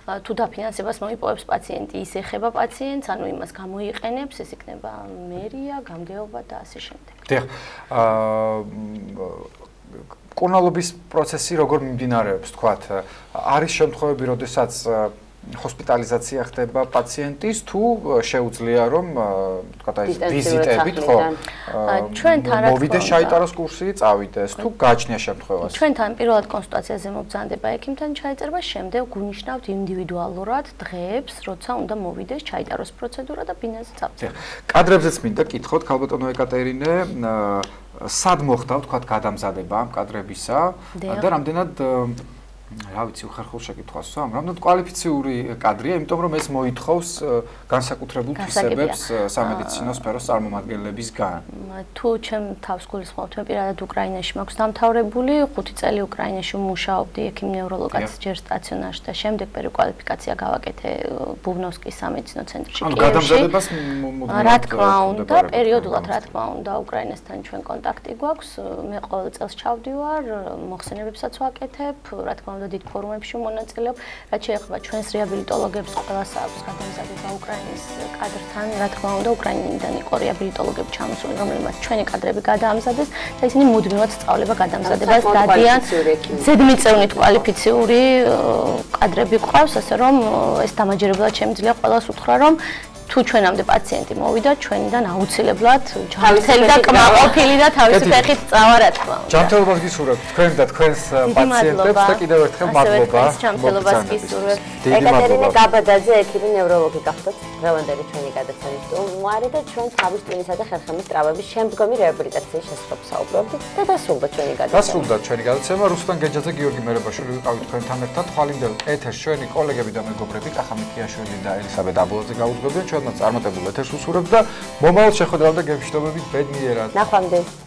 თუ დაფინანსებას მოიპოვებს პაციენტი, ის ეხება პაციენტს, ანუ იმას გამოიყენებს, ეს იქნება მერია, გამგეობა და ასე შემდეგ. დიახ. მკურნალობის პროცესი როგორ მიმდინარეობს, თქვათ, არის შემთხვევები, როდესაც ჰოსპიტალიზაცია ხდება პაციენტის თუ შეუძლია რომ თქვათ აი ვიზიტებით ხო ჩვენთან რა მოვიდეს ჩაიტაროს კურსი წავიდეს თუ გააჩნია შემთხვევას ჩვენთან პირველად კონსულტაციაზე მობრძანდება ექიმთან ჩაიწერება შემდეგ გუნიშნავთ ინდივიდუალურად დღეებს როცა უნდა მოვიდეს ჩაიტაროს პროცედურა და ბინაზე წავიდეს კადრებზეც მინდა კითხოთ ქალბატონო ეკატერინე სად მოხდა თქვათ გადამზადება ამ კადრებისა და რამდენად რა ვიცი უხერხულ შეკითხვას ვსვამ, რამდენად კვალიფიციური კადრია, იმიტომ რომ ეს მოითხოვს განსაკუთრებულ თვისებებს სამედიცინო სფეროს წარმომადგენლებისგან. თუ ჩემ თავს გულისხმობთ, მე პირადად უკრაინაში მაქვს დამთავრებული, 5 წელი უკრაინაში ვმუშაობდი ექიმ ნევროლოგად ჯერ სტაციონარში და შემდეგ პერეკვალიფიკაცია გავაკეთე ბუბნოვსკის სამედიცინო ცენტრში კიევში. ანუ გადამზადებას რა თქმა უნდა, პერიოდულად რა თქმა უნდა, უკრაინასთან ჩვენ კონტაქტი გვაქვს, მე ყოველ წელს ჩავდივარ, მოხსენებებსაც ვაკეთებ, რა თქმა უნდა დიდ ფორუმებში მონაწილეობ, რაც შეეხება ჩვენს რეაბილიტოლოგებს, ყველას აქვს გადამზადება უკრაინის კადრთან, რა თქმა უნდა, უკრაინიდან იყო რეაბილიტოლოგები ჩამოსული, რომელმაც ჩვენი კადრები გადაამზადეს და ისინი მუდმივად სწავლება გადამზადებას დადიან. ზედმიწევნით კვალიფიციური კადრები ყავს, ასე რომ ეს დამაჯერებლად შემიძლია ყველას უთხრა, რომ თუ ჩვენამდე პაციენტი მოვიდა, ჩვენიდან აუცილებლად ჯანმრთელი და კმაყოფილი და თავისი ფეხით წავა, რა თქმა უნდა. ჯანმრთელობას გისურვებთ თქვენ და თქვენს პაციენტებს და კიდევ ერთხელ მადლობა. ჯანმრთელობას გისურვებთ. ეკატერინე გაბადაძე, ექიმი ნევროლოგი გახდათ დღევანდელი ჩვენი გადაცემის სტუმარი და ჩვენ თავის ტვინისა და ხერხემლის ტრავმების შემდგომი რეაბილიტაციის შესახებ საუბრობდით და დასრულდა ჩვენი გადაცემა. დასრულდა ჩვენი გადაცემა. რუსლან გენჯაძე, გიორგი მერებაშვილი ვიყავით თქვენთან ერთად. ხვალინდელ ეთერში ჩვენი კოლეგები და მეგობრები კახა მიქიაშვილი და ელისაბედ აბოლაძე გაუძღვებიან ჩვენს წარმატებულ ეთერს უსურვებთ და მომავალ შეხვედრამდე გემშვიდობებით ბედნიერად. ნახვამდის.